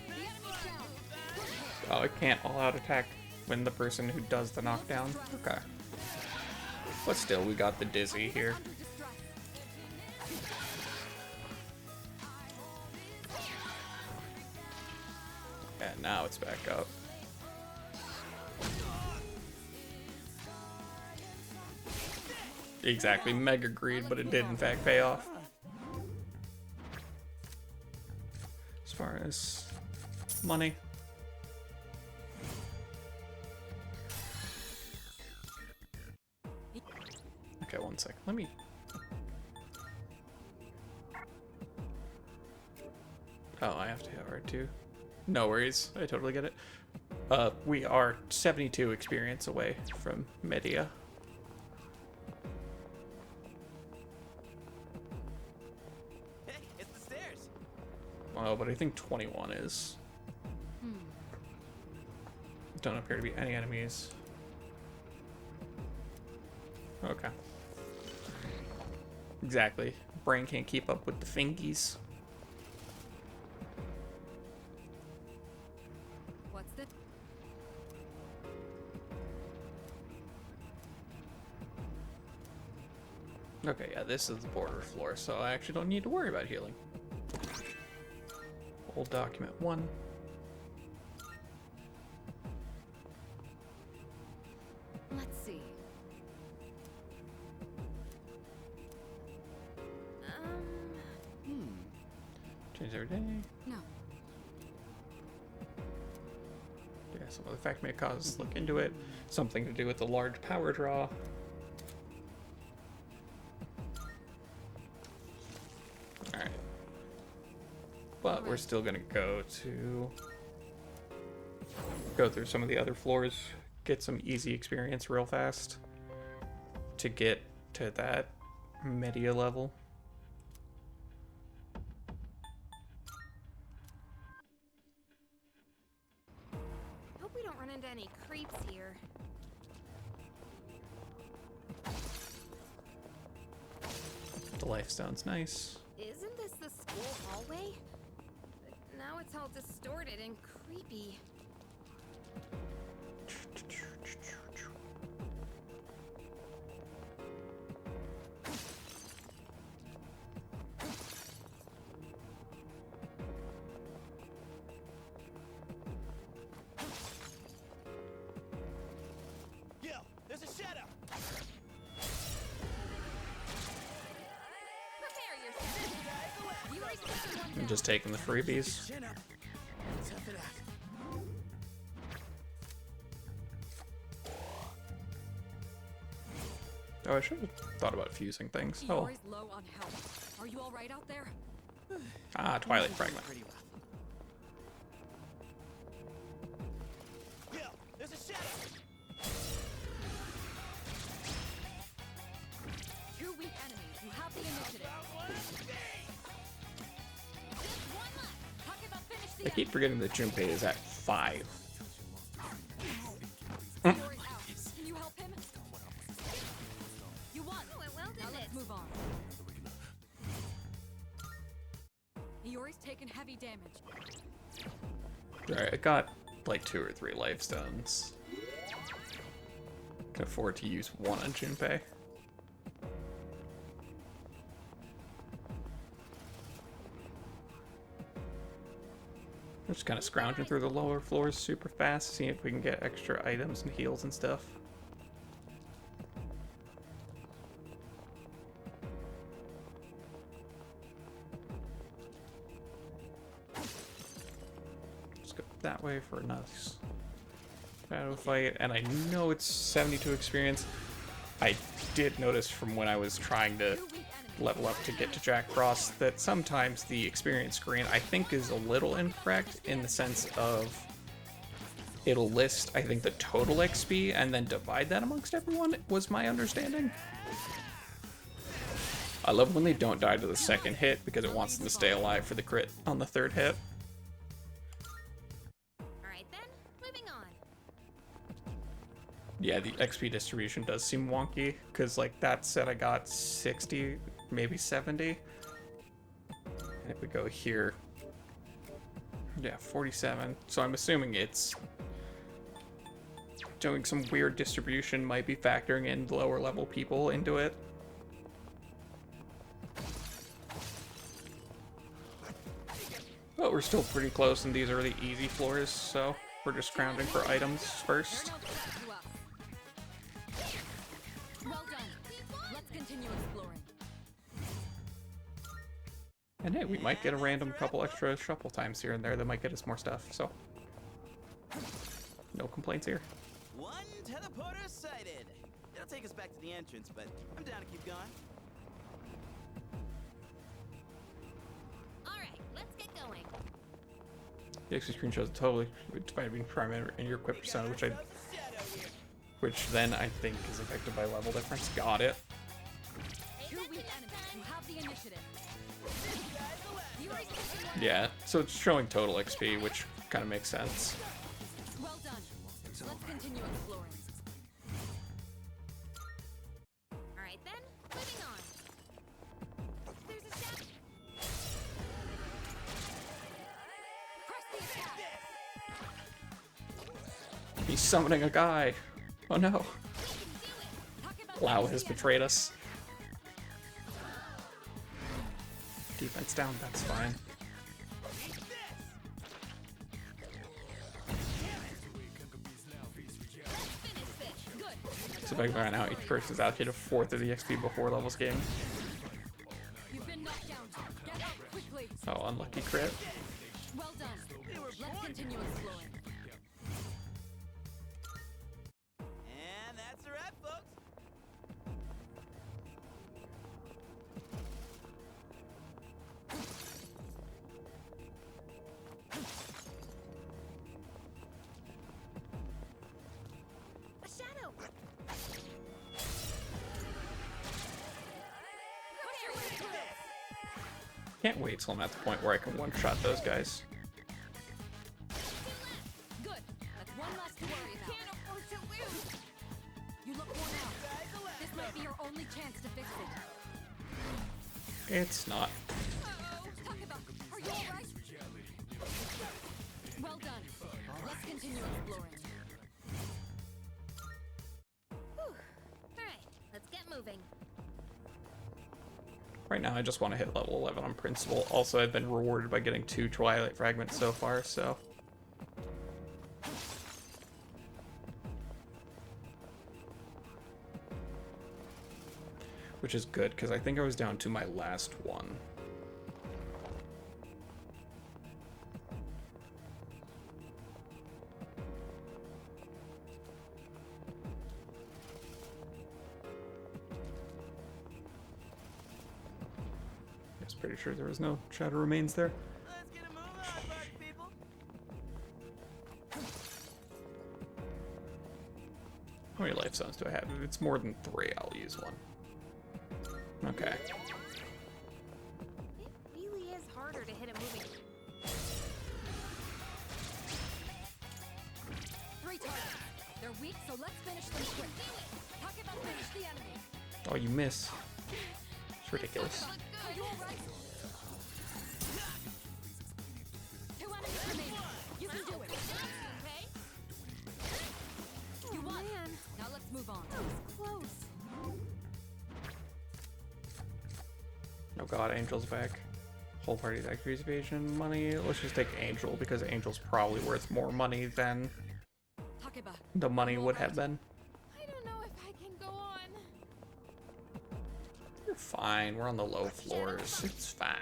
The enemy's down. Good hit. Oh, I can't all-out attack when the person who does the knockdown? Okay. But still, we got the dizzy here. Under distress. And now it's back up. Exactly, mega greed, but it did in fact pay off. As far as money. Okay, one sec. Let me... Oh, I have to hit R2. No worries. I totally get it. We are 72 experience away from Media. Hey, it's the stairs. Oh, but I think 21 is. Don't appear to be any enemies. Okay. Exactly. Brain can't keep up with the fingies. What's the... Okay, yeah, this is the border floor, so I actually don't need to worry about healing. Old document 1. Let's see. Change every day. No. Yeah, some other fact may cause us to look into it. Something to do with the large power draw. Alright. But we're still gonna go through some of the other floors, get some easy experience real fast to get to that media level. Hope we don't run into any creeps here. The life stone's nice. Isn't this the school hallway? But now it's all distorted and creepy. Yo, there's a shadow. Prepare yourself. You already took one I'm down. just taking the freebies. Chin up. Tough it out. Oh, I should have thought about fusing things. Oh, Eeyore's low on health. Are you all right out there? Twilight Fragment. Pretty well. Yo, there's a shadow. Two weak enemies. You have the initiative. Just one left. Talk about finish the I keep forgetting that Junpei is at 5. Eeyore's out. Can you help him? You won. Oh, well Now done let's it. move on. Eeyore's taken heavy damage. Alright, I got like 2 or 3 life stones. Can afford to use one on Junpei. I'm just kind of scrounging through the lower floors super fast, seeing if we can get extra items and heals and stuff. Let's go that way for a nice shadow fight, and I know it's 72 experience. I did notice from when I was trying to Two weak enemies. level up to get to Jack Frost that sometimes the experience screen I think is a little incorrect in the sense of it'll list I think the total XP and then divide that amongst everyone was my understanding. I love when they don't die to the second hit because it wants them to stay alive for the crit on the third hit. Alright then, moving on. Yeah, the XP distribution does seem wonky because like that said I got 60, maybe 70. And if we go here, yeah, 47. So I'm assuming it's doing some weird distribution, might be factoring in lower level people into it. But we're still pretty close, and these are the easy floors, so we're just scrounging for items first. They're no threat to us. Well done. Let's continue exploring. And hey, we might get a random couple extra shuffle times here and there that might get us more stuff, so no complaints here. One teleporter sighted. It'll take us back to the entrance, but I'm down to keep going. Alright, let's get going. The XP screen shows totally divided between primary and your equip persona, which then I think is affected by level difference. Got it. Two weak enemies. You have the initiative. Yeah, so it's showing total XP, which kind of makes sense. Well done. Let's continue exploring. Alright then, moving on. There's a shadow. Press the attack. He's summoning a guy. Oh no. Talk about Lao has betrayed us. Defense down, that's fine. So if I find out each person is allocated a fourth of the XP before levels game. You've been knocked down. Get up quickly. Oh, unlucky crit. Well done. Let's continue exploring. And that's a wrap, folks. A shadow. Push your way through. Can't wait till I'm at the point where I can one-shot those guys. Good. That's one less to worry about. Can't afford to lose. You look worn out. This might be your only chance to fix it. It's not. Takeba, are you alright? Well done. Let's continue exploring. Alright, let's get moving. Right now I just want to hit level 11 on principle. Also, I've been rewarded by getting 2 Twilight Fragments so far, so... Which is good, because I think I was down to my last one. I was pretty sure there was no shadow remains there. Let's get a move on, bug people. How many life zones do I have? If it's more than 3, I'll use one. Okay. It really is harder to hit a moving. 3 targets. They're weak, so let's finish them quick. Takeba, finish the enemy. Oh, you miss. It's ridiculous. Are you alright? 2 enemies remaining. You can do it. Okay? You won. Man, Now let's move on. that was close. Oh god, Angel's back. Whole party decrease evasion money. Let's just take Angel because Angel's probably worth more money than Takeba, the money would have been. I don't know if I can go on. You're fine. We're on the low floors. It's fine.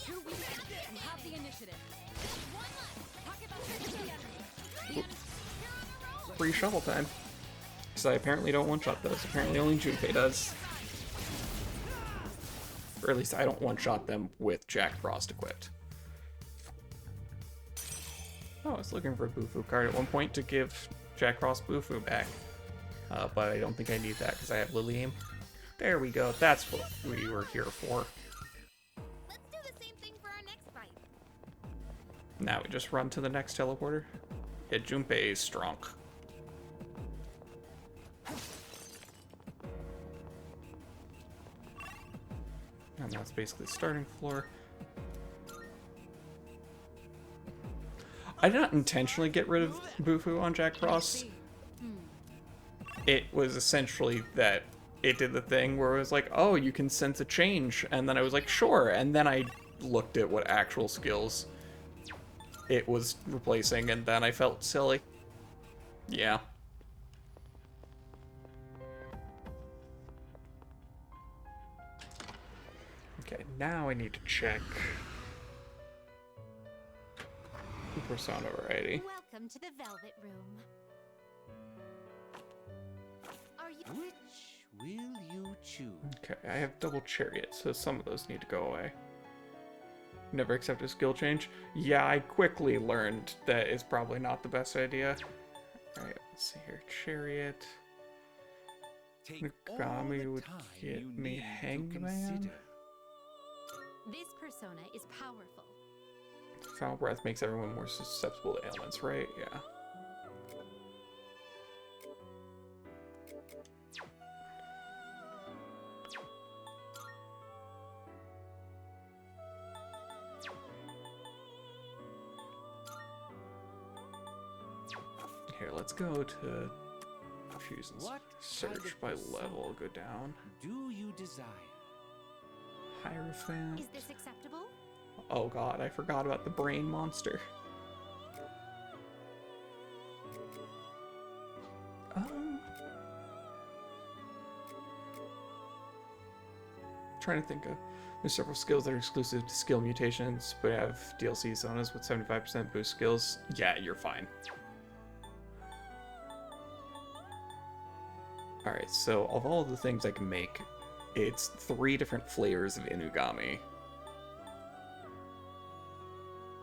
2 weak enemies. You have the initiative. Takeba, finish the enemy. The enemy. Free shovel time. Because I apparently don't one-shot those. Apparently only Junpei does. Or at least I don't one-shot them with Jack Frost equipped. Oh, I was looking for a Bufu card at one point to give Jack Frost Bufu back. But I don't think I need that because I have Lily Aim. There we go. That's what we were here for. Let's do the same thing for our next fight. Now we just run to the next teleporter. Yeah, Junpei is strong. And that's basically the starting floor. I did not intentionally get rid of Bufu on Jack Frost. It was essentially that it did the thing where it was like, oh, you can sense a change. And then I was like, sure. And then I looked at what actual skills it was replacing, and then I felt silly. Yeah. Okay, now I need to check the persona variety. Welcome to the Velvet Room. Are you? Which will you choose? Okay, I have double chariot, so some of those need to go away. Never accept a skill change. Yeah, I quickly learned that is probably not the best idea. Alright, let's see here. Chariot. Take all Nagami the would time get you me need to Hangman. consider. This persona is powerful. Foul Breath makes everyone more susceptible to ailments, right? Yeah. Here, let's go to choose and What search kind of by persona level. Go down. Do you desire? Hierophant. Is this acceptable? Oh god, I forgot about the brain monster. Trying to think of. There's several skills that are exclusive to skill mutations, but have DLC zonas with 75% boost skills. Yeah, you're fine. Alright, so of all the things I can make, it's 3 different flavors of Inugami.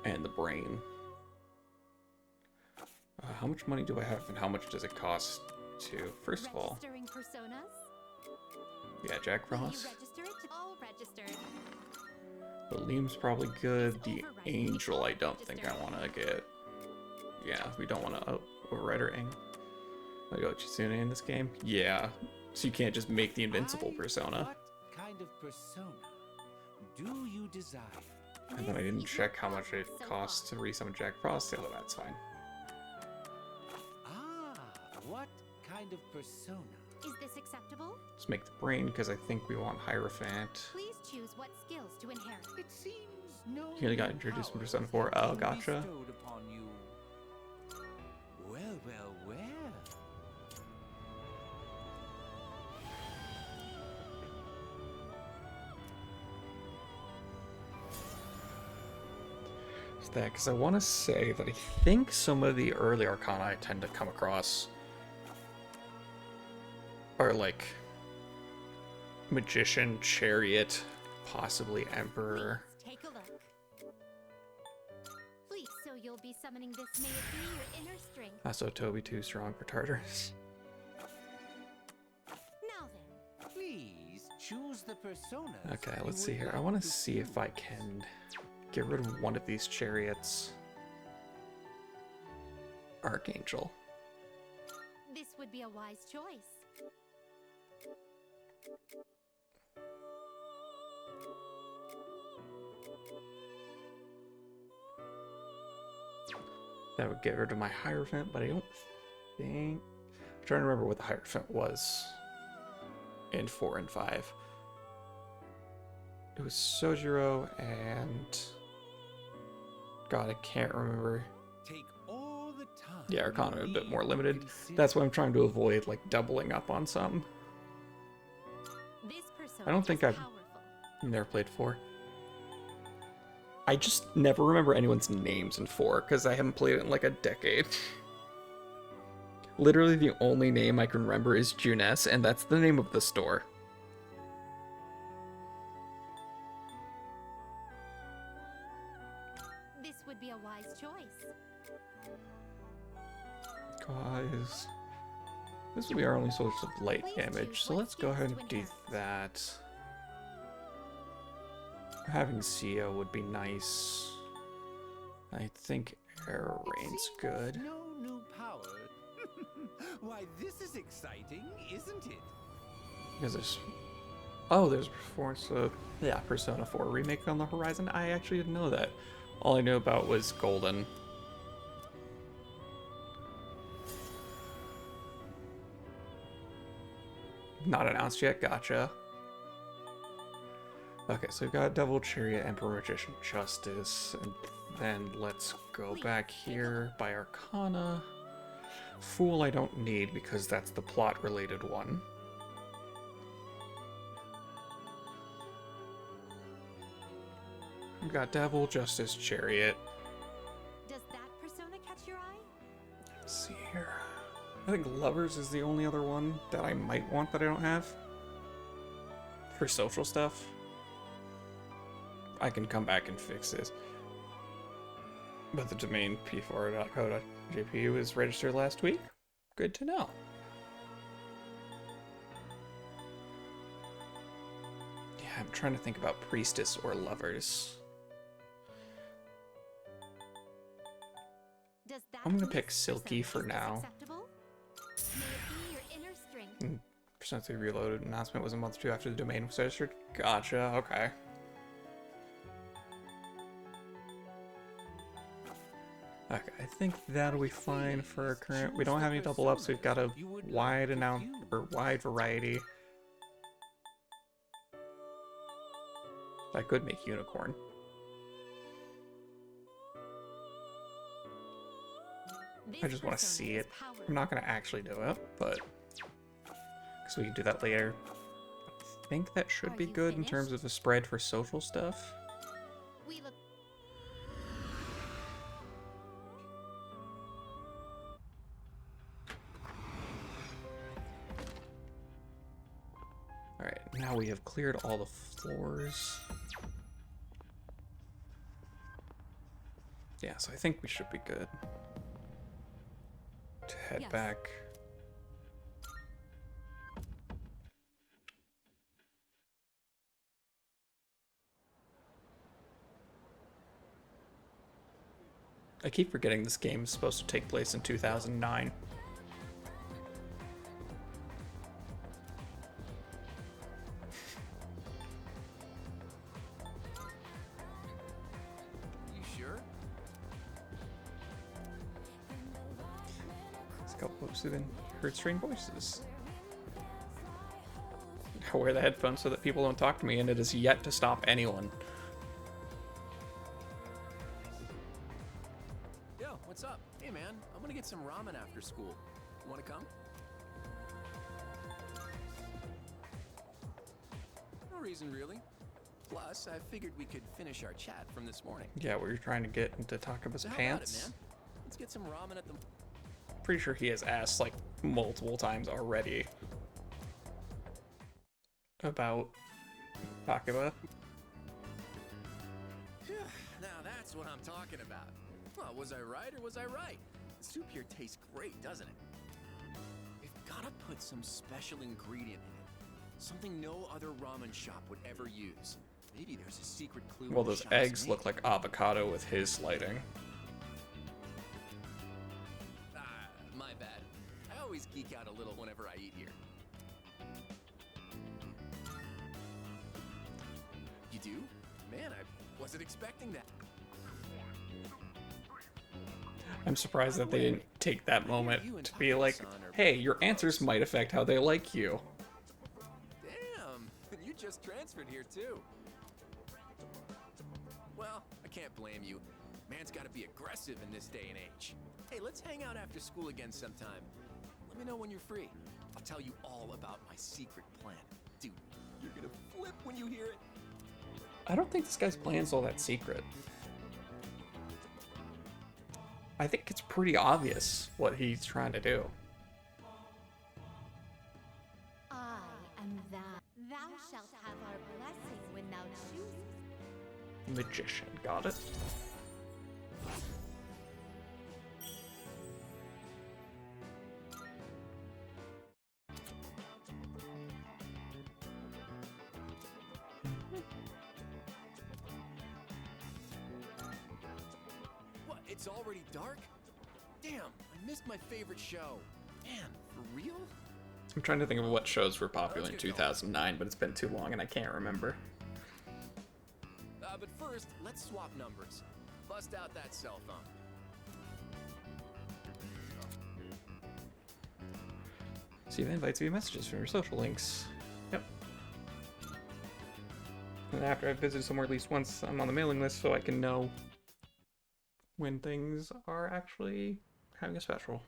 And the brain. How much money do I have and how much does it cost to? First of all, Registering personas? yeah, Jack Will you Frost. register it? All registered. The Liam's probably good. The Angel I don't think I want to get. Yeah, we don't want to override her Ang. I go Chitsune in this game? Yeah. So you can't just make the invincible persona. What kind of persona do you desire? And then I didn't check how much it costs to resummon Jack Frost, so that's fine. Ah, what kind of persona? Is this acceptable? Let's make the brain, because I think we want Hierophant. Please choose what skills to inherit. It seems no. He only got introduced in powers Persona 4. have Oh, been gotcha. bestowed upon you. Well, well, well. It's that, because I want to say that I think some of the early Arcana I tend to come across are like Magician, Chariot, possibly Emperor. Please take a look. Please, so you'll be summoning this. May it be your inner strength. Also, Toby too strong for Tartar. Now then, Please choose the persona. Okay, let's see here. I want to see if I can get rid of one of these chariots. Archangel. this would be a wise choice. That would get rid of my Hierophant, but I don't think... I'm trying to remember what the Hierophant was in 4 and 5. It was Sojiro and... God, I can't remember. Take all the time. Yeah, Arcana a you bit more need limited. to consider. That's why I'm trying to avoid, like, doubling up on some. This persona I don't think is I've powerful. never played 4. I just never remember anyone's names in 4, because I haven't played it in, like, a decade. Literally the only name I can remember is Junes, and that's the name of the store. This would be a wise choice. Guys, this will be our only source of light Please damage, choose so what let's go skills ahead to and do inherit. that. Having Sia would be nice. I think Air It Rain's seems good. No new power. Why, this is exciting, isn't it? Because there's... Oh, there's Performance of... Yeah, Persona 4 Remake on the horizon. I actually didn't know that. All I knew about was Golden. Not announced yet, gotcha. Okay, so we've got Devil, Chariot, Emperor, Magician, Justice, and then let's go back here by Arcana. Fool I don't need because that's the plot-related one. We've got Devil, Justice, Chariot. Does that persona catch your eye? Let's see here. I think Lovers is the only other one that I might want that I don't have. For social stuff. I can come back and fix this. But the domain p4r.co.jp was registered last week. Good to know. Yeah, I'm trying to think about priestess or lovers. Does that I'm gonna boost pick Silky for percentage now. acceptable? May it be your inner strength. Percent reloaded. Announcement was a month or two after the domain was registered. Gotcha. Okay. Okay, I think that'll be fine for our current. We don't have any double ups. We've got a wide wide variety. I could make unicorn. I just want to see it. I'm not going to actually do it, but because we can do that later. I think that should be good in terms of a spread for social stuff. We look Alright, now we have cleared all the floors. Yeah, so I think we should be good to head Yes. back. I keep forgetting this game is supposed to take place in 2009. You sure? It's a couple of soothing, heart-string voices. I wear the headphones so that people don't talk to me, and it is yet to stop anyone. Yo, what's up? Hey man, I'm gonna get some ramen after school. You wanna come? No reason really. Plus, I figured we could finish our chat from this morning. Yeah, where you're trying to get into Takaba's So how about it, pants. man? Let's get some ramen at the. Pretty sure he has asked like multiple times already about Takaba. Now that's what I'm talking about. Well, was I right or was I right? The soup here tastes great, doesn't it? We've gotta put some special ingredient in it. Something no other ramen shop would ever use. Maybe there's a secret clue. Well, in the those shop's eggs menu. look like avocado with his lighting. Ah, my bad. I always geek out a little whenever I eat here. You do? Man, I wasn't expecting that. I'm surprised that they didn't take that moment to be like, hey, your answers might affect how they like you. Damn, you just transferred here too. Well, I can't blame you. Man's gotta be aggressive in this day and age. Hey, let's hang out after school again sometime. Let me know when you're free. I'll tell you all about my secret plan. Dude, you're gonna flip when you hear it. I don't think this guy's plan's all that secret. I think it's pretty obvious what he's trying to do. I am that. Thou shalt have our blessing when thou choosest. Magician, got it? What, it's already dark? Damn, I missed my favorite show. Man, for real? I'm trying to think of what shows were popular in 2009, but it's been too long and I can't remember. But first, let's swap numbers. Bust out that cell phone. See the invites via messages from your social links. Yep. And after I've visited somewhere at least once, I'm on the mailing list so I can know when things are actually having a special.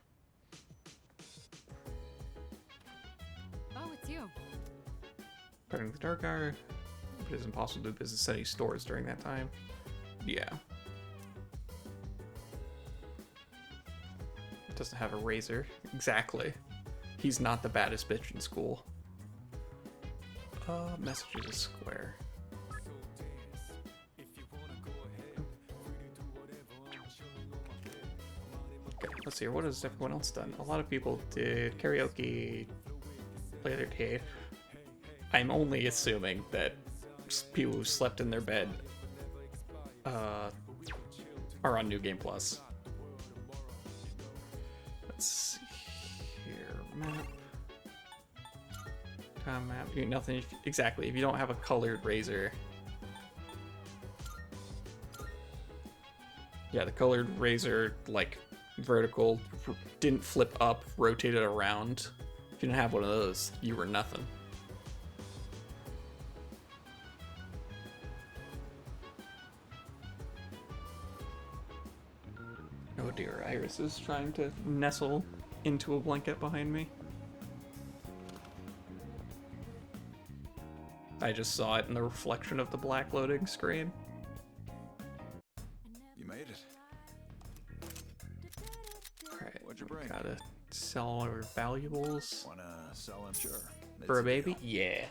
Oh, it's you. According to the Dark Hour, it is impossible to do business at any stores during that time. Yeah. It doesn't have a razor. Exactly. He's not the baddest bitch in school. Messages square. So dance. If let's see, what has everyone else done? A lot of people did karaoke, play the arcade. I'm only assuming that people who slept in their bed are on New Game Plus. Let's see here, map. Time map, nothing, exactly, if you don't have a colored razor. Yeah, the colored razor, like, vertical, didn't flip up, rotated around. If you didn't have one of those, you were nothing. Oh dear, Iris is trying to nestle into a blanket behind me. I just saw it in the reflection of the black loading screen. You made it. Alright, What'd you bring? gotta sell our valuables. Wanna sell them? Sure. For a baby? Yeah.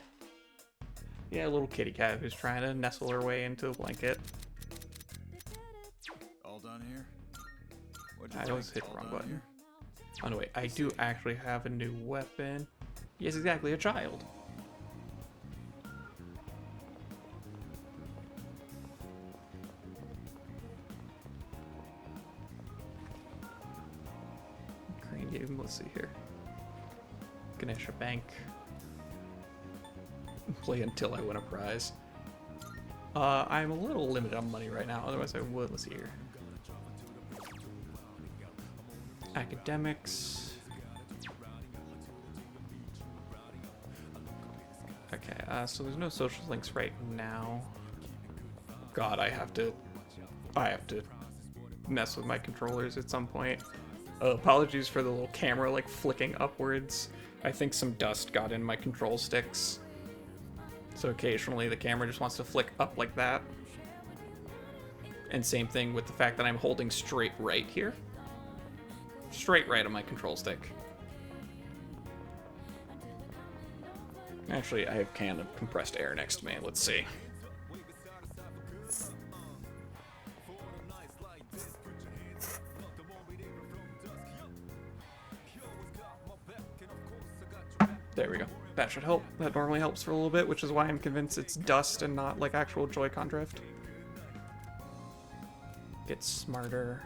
Yeah, a little kitty cat who's trying to nestle her way into a blanket. All done here? What'd I you always think? hit the All wrong done button. here? Oh no, wait, I do actually have a new weapon. Yes, exactly, a child. Green game, let's see here. Ganesha Bank. Play until I win a prize. I'm a little limited on money right now, otherwise I would. Let's see here. Academics. Okay, so there's no social links right now. God, I have to mess with my controllers at some point. Apologies for the little camera like flicking upwards. I think some dust got in my control sticks. So occasionally the camera just wants to flick up like that. And same thing with the fact that I'm holding straight right here. Straight right on my control stick. Actually, I have a can of compressed air next to me. Let's see. There we go. That should help. That normally helps for a little bit, which is why I'm convinced it's dust and not like actual Joy-Con drift. Get smarter.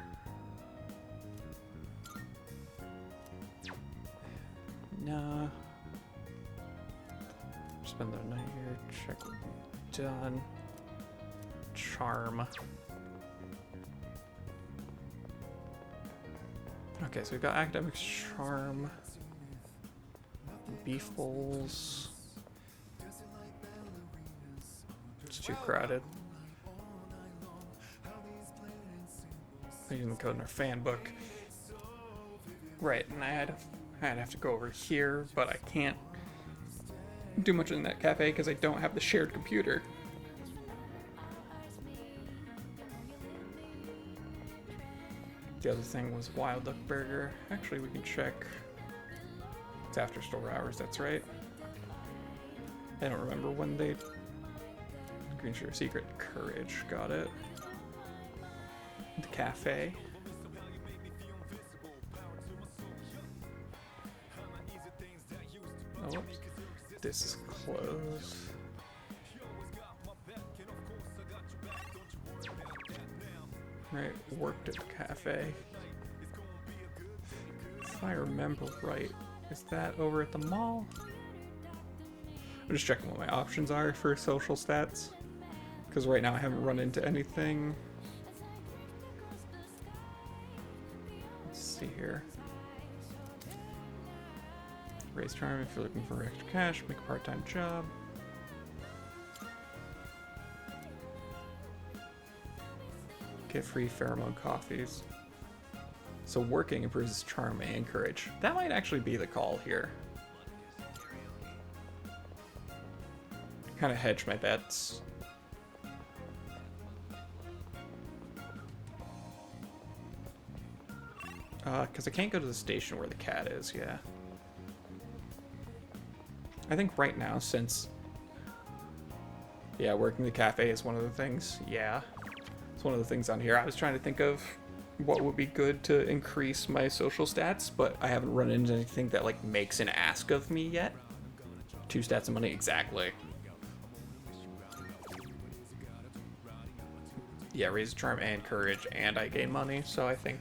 Nah. Spend the night here. Check. Done. Charm. Okay, so we've got academics, charm, beef bowls. It's too crowded. Using the code in our fan book. Right, and I'd have to go over here, but I can't do much in that cafe because I don't have the shared computer. The other thing was Wild Duck Burger. Actually, we can check. It's after store hours, that's right. I don't remember when they... Green Share Secret. Courage, got it. The cafe. Oh, whoops. This is closed. Right, worked at the cafe. If I remember right, is that over at the mall? I'm just checking what my options are for social stats. Because right now I haven't run into anything. Let's see here. Raise charm if you're looking for extra cash, make a part-time job. Get free pheromone coffees. So working improves charm and courage. That might actually be the call here. Kind of hedge my bets. Because I can't go to the station where the cat is, yeah. I think right now, since... Yeah, working the cafe is one of the things. Yeah. It's one of the things on here. I was trying to think of what would be good to increase my social stats, but I haven't run into anything that like makes an ask of me yet. 2 stats of money exactly. Yeah, raise charm and courage, and I gain money, so I think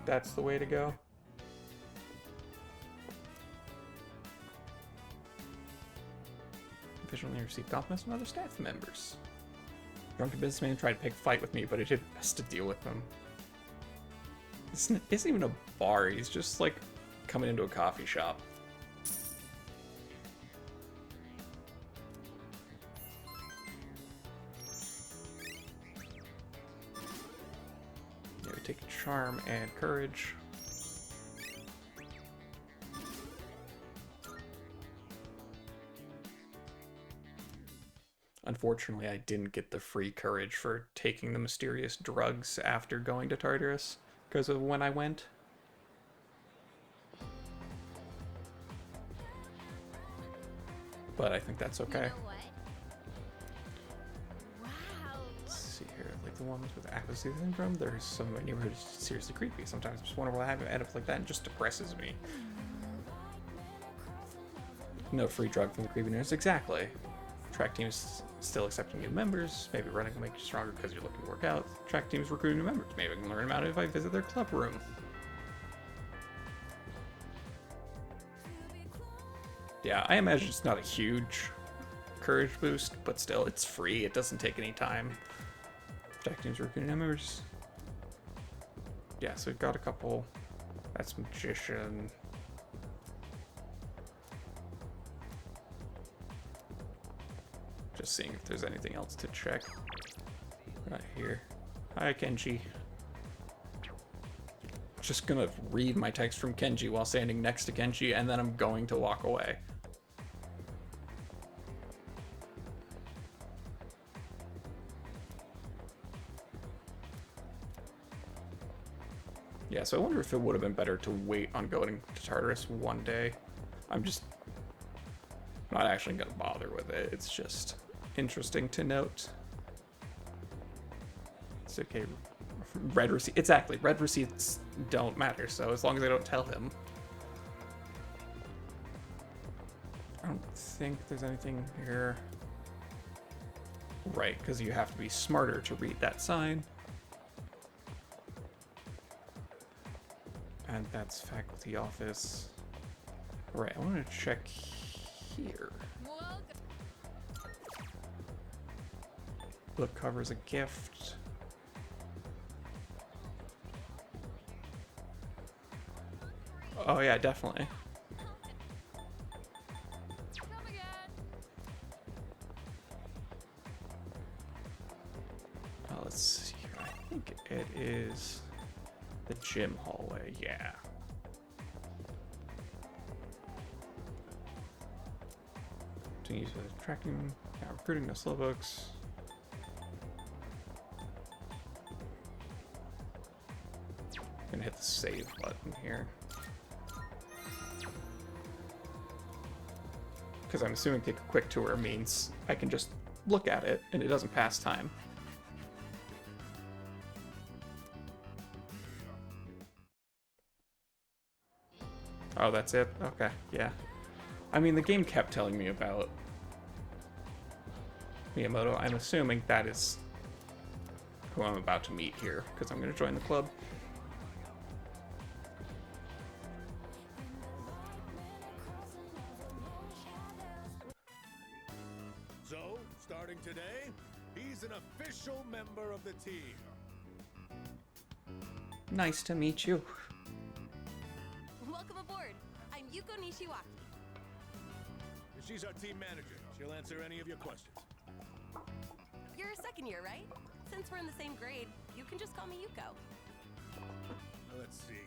that's the way to go. Officially received compliments from other staff members. Drunken businessman tried to pick a fight with me, but I did best to deal with him. This isn't even a bar, he's just like coming into a coffee shop. Yeah, we take charm and courage. Unfortunately, I didn't get the free courage for taking the mysterious drugs after going to Tartarus because of when I went. But I think that's okay. You know what? Wow. Let's see here, like the ones with Apathy Syndrome, there's some neighborhoods seriously creepy. Sometimes I just wonder why I haven't ended up like that and it just depresses me. No free drug from the creepiness, exactly. Track teams still accepting new members. Maybe running will make you stronger because you're looking to work out. Track teams recruiting new members. Maybe I can learn about it if I visit their club room. Yeah, I imagine it's not a huge courage boost, but still, it's free. It doesn't take any time. Track teams recruiting new members. Yeah, so we've got a couple. That's Magician. Just seeing if there's anything else to check. Right here. Hi, Kenji. Just gonna read my text from Kenji while standing next to Kenji, and then I'm going to walk away. Yeah, so I wonder if it would have been better to wait on going to Tartarus one day. I'm just not actually gonna bother with it. It's just interesting to note. It's okay. Red receipt. Exactly. Red receipts don't matter. So as long as I don't tell him. I don't think there's anything here. Right, because you have to be smarter to read that sign. And that's faculty office. Right, I want to check here. Book covers a gift. Oh yeah, definitely. Let's see here. I think it is the gym hallway, yeah. To use with tracking, yeah, recruiting, no slow books. Gonna hit the save button here. Because I'm assuming take a quick tour means I can just look at it and it doesn't pass time. Oh, that's it? Okay, yeah. I mean, the game kept telling me about Miyamoto. I'm assuming that is who I'm about to meet here, because I'm going to join the club. So, starting today, he's an official member of the team. Nice to meet you. Welcome aboard. I'm Yuko Nishiwaki. She's our team manager. She'll answer any of your questions. You're a second year, right? Since we're in the same grade, you can just call me Yuko. Let's see.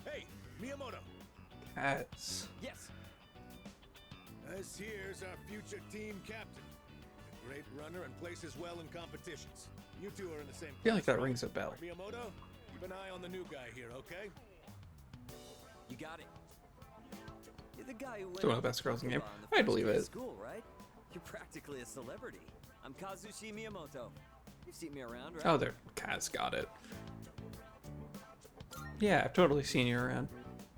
Hey, Miyamoto. Cats. Yes. This here's our future team captain. A great runner and places well in competitions. You two are in the same I feel like that class, rings a bell. right? Miyamoto, keep an eye on the new guy here, okay? You got it. You're the guy who went Still one of the best girls in the game. on the I first believe day of it. School, right? You're practically a celebrity. I'm Kazushi Miyamoto. You've seen me around, right? Oh, there. Kaz got it. Yeah, I've totally seen you around.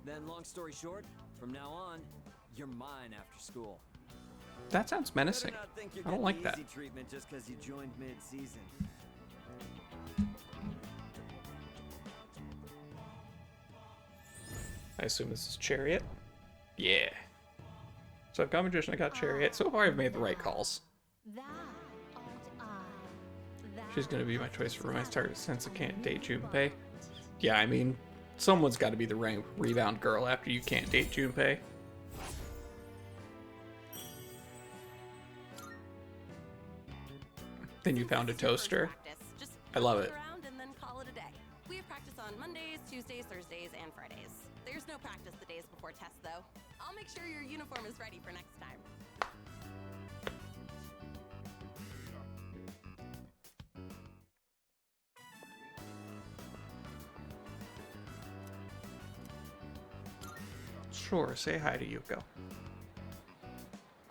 Then, long story short, from now on, you're mine after school. That sounds menacing. Better not think you're I don't getting like easy that. treatment just because you joined mid-season. I assume this is Chariot. Yeah. So I've got Magician, I got Chariot. So far I've made the right calls. Thou art I. Thou She's gonna be my choice for romance target since I can't date Junpei. Yeah, I mean, someone's got to be the rebound girl after you can't date Junpei. Then you found a toaster. Just I love it. around and then call it a day. We have practice on Mondays, Tuesdays, Thursdays, and Fridays. There's no practice the days before tests, though. I'll make sure your uniform is ready for next time. Sure, say hi to Yuko.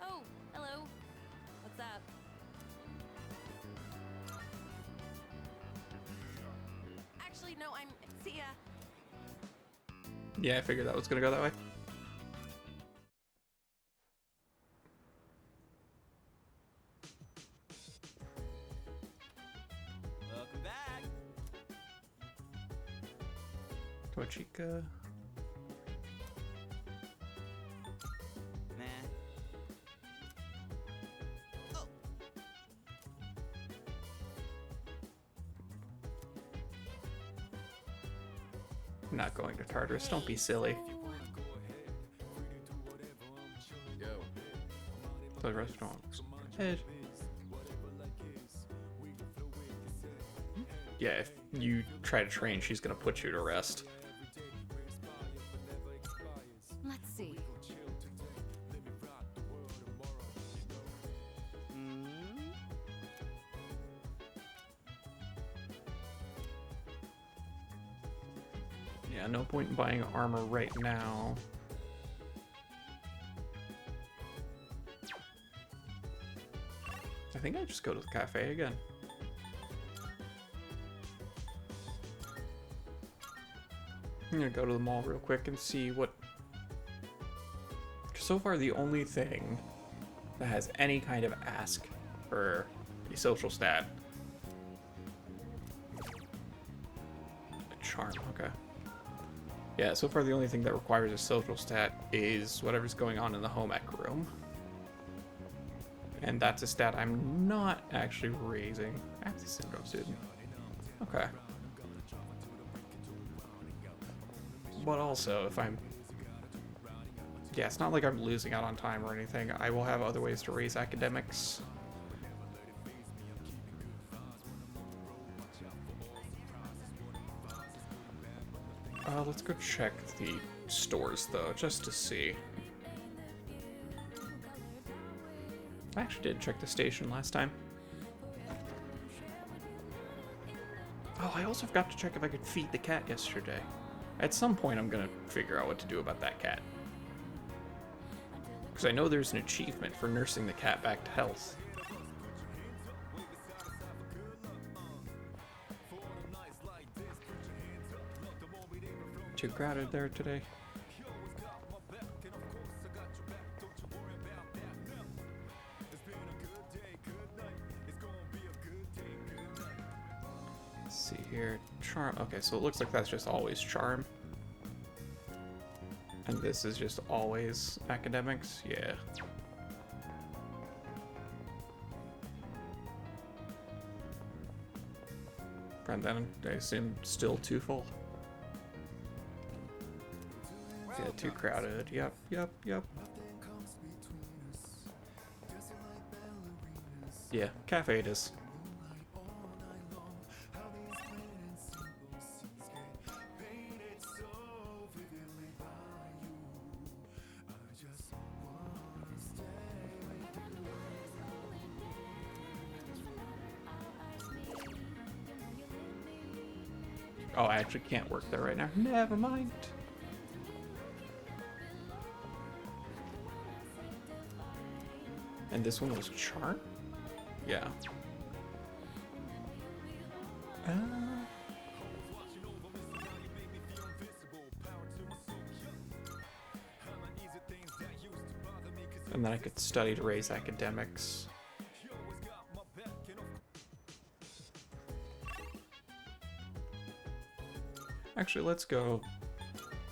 Oh, hello. What's up? Actually, no, see ya. Yeah, I figured that was gonna go that way. Welcome back. Tochika. Nah. I'm not going to Tartarus, don't be silly. Yo. The restaurant. Head. Yeah, if you try to train, she's gonna put you to rest. Let's see. Yeah, no point in buying armor right now. I think I just go to the cafe again. I'm gonna go to the mall real quick and see what... So far, the only thing that has any kind of ask for a social stat. A charm, okay. Yeah, so far the only thing that requires a social stat is whatever's going on in the home ec room. And that's a stat I'm not actually raising. That's a syndrome student. Okay. But also, if I'm... Yeah, it's not like I'm losing out on time or anything. I will have other ways to raise academics. Let's go check the stores, though, just to see. I actually did check the station last time. Oh, I also forgot to check if I could feed the cat yesterday. At some point, I'm gonna figure out what to do about that cat. Because I know there's an achievement for nursing the cat back to health. Too crowded there today. Let's see here. Charm. Okay, so it looks like that's just always charm. And this is just always academics. Yeah. And then I assume still too full. Yeah, too crowded. Yep, yep, yep. Yeah, cafe it is. Oh, I actually can't work there right now. Never mind. And this one was charm? Yeah. And then I could study to raise academics. Actually, let's go.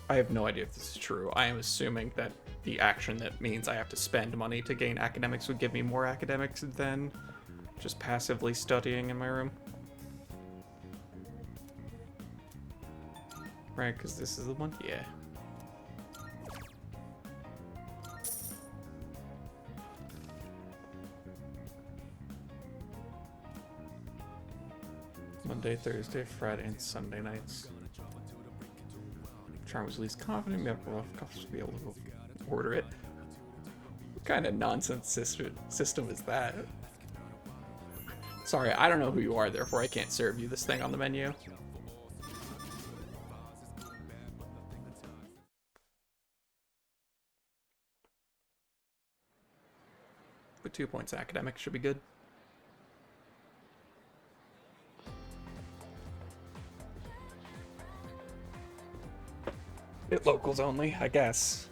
I have no idea if this is true. I am assuming that the action that means I have to spend money to gain academics would give me more academics than just passively studying in my room. Right, because this is the one? Yeah. Monday, Thursday, Friday, and Sunday nights. Charm was least confident, maybe rough cuffs to be able to order it. What kind of nonsense system is that? Sorry, I don't know who you are, therefore I can't serve you this thing on the menu. But 2 points academic should be good. It locals only, I guess.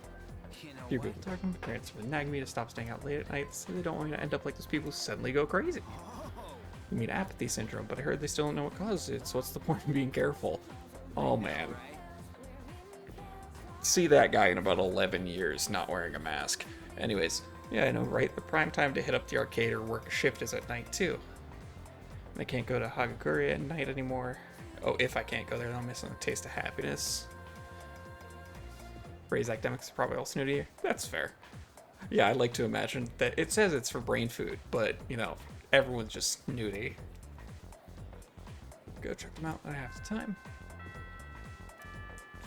Few people talking, but parents really nag me to stop staying out late at night, so they don't want me to end up like those people who suddenly go crazy. You mean apathy syndrome, but I heard they still don't know what causes it, so what's the point of being careful? Oh man. See that guy in about 11 years not wearing a mask. Anyways, yeah, I know, right? The prime time to hit up the arcade or work a shift is at night too. And I can't go to Hagakure at night anymore. Oh, if I can't go there, then I'm missing the taste of happiness. Raise academics is probably all snooty. That's fair. Yeah, I'd like to imagine that it says it's for brain food, but, you know, everyone's just snooty. Go check them out when I have the time.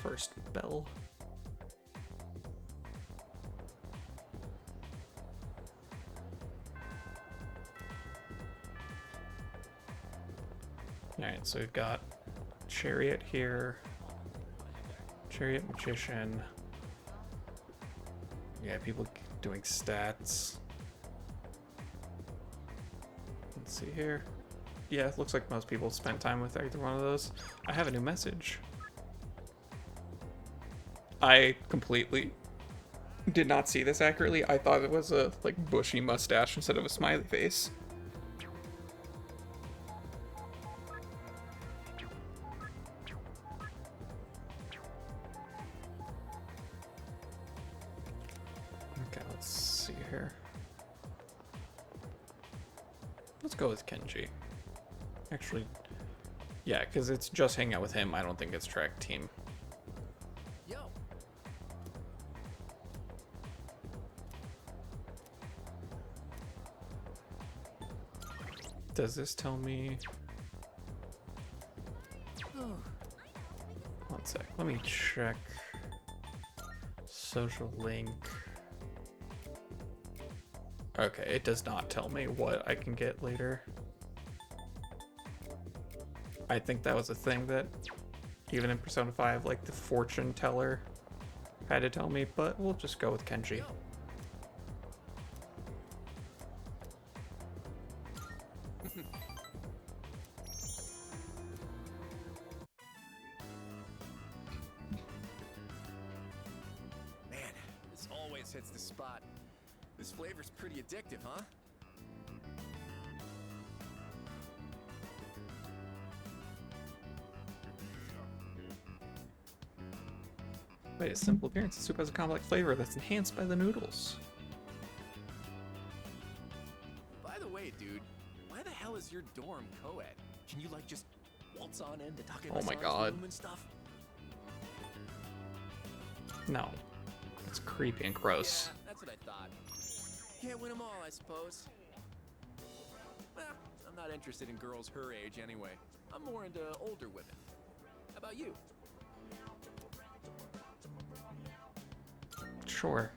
First bell. Alright, so we've got Chariot here. Chariot Magician. Yeah, people doing stats. Let's see here. Yeah, it looks like most people spent time with either one of those. I have a new message. I completely did not see this accurately. I thought it was a like bushy mustache instead of a smiley face. Okay, let's see here. Let's go with Kenji. Actually, yeah, because it's just hanging out with him. I don't think it's track team. Yo. Does this tell me? One sec. Let me check. Social link. Okay, it does not tell me what I can get later. I think that was a thing that even in Persona 5, like the fortune teller had to tell me, but we'll just go with Kenji. Man, this always hits the spot. This flavor's pretty addictive, huh? Wait, a simple appearance, the soup has a complex flavor that's enhanced by the noodles. By the way, dude, why the hell is your dorm co-ed? Can you, like, just waltz on in to talk about Oh my God. and stuff? No. It's creepy and gross. Yeah, that's what I thought. Can't win them all, I suppose. Well, I'm not interested in girls her age anyway. I'm more into older women. How about you? Sure.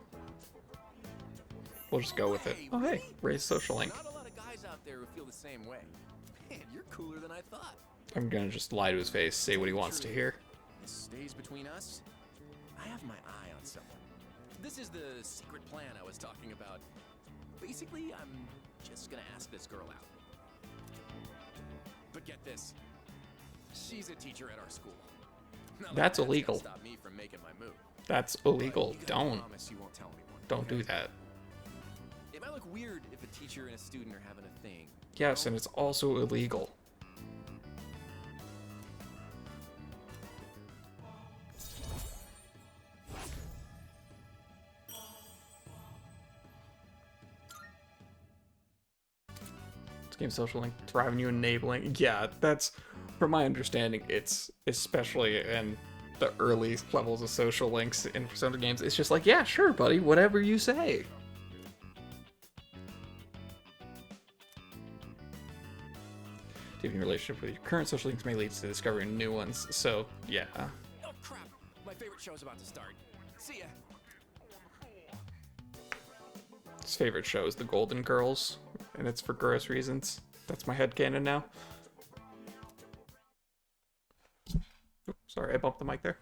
We'll just go with it. Hey, Oh, hey, really? raise social link. Not a lot of guys out there who feel the same way. Man, you're cooler than I thought. I'm gonna just lie to his face, say what he wants to hear. This stays between us. I have my eye on someone. This is the secret plan I was talking about. Basically, I'm just gonna ask this girl out. But get this. She's a teacher at our school. Not That's like illegal. Stop me from making my move. That's But illegal. you gotta Don't. promise you won't tell anyone. Don't do that. It might look weird if a teacher and a student are having a thing. Yes, and it's also illegal. This game's social link, revenue enabling. Yeah, that's, from my understanding, it's especially in the early levels of social links in Persona games, it's just like, yeah, sure, buddy, whatever you say. Deepening relationship with your current social links may lead to discovering new ones, so yeah. Oh crap! My favorite show's about to start. See ya. His favorite show is The Golden Girls, and it's for gross reasons. That's my headcanon now. Oops, sorry, I bumped the mic there.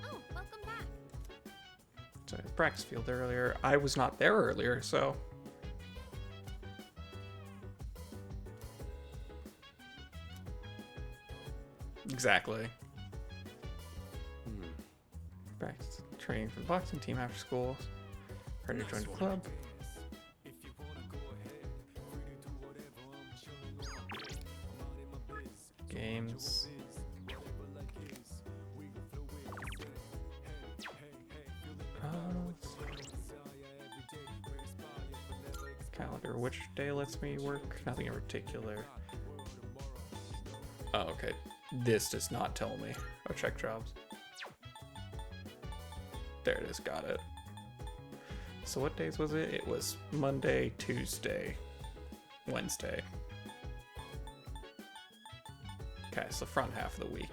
Oh, welcome back. So the practice field earlier. I was not there earlier, so. Exactly. Practice training for the boxing team after school. Ready to join the club. Games. Calendar. Which day lets me work? Nothing in particular. Oh, okay. This does not tell me. Oh, check jobs. There it is, got it. So what days was it? It was Monday, Tuesday, Wednesday. Okay, so front half of the week.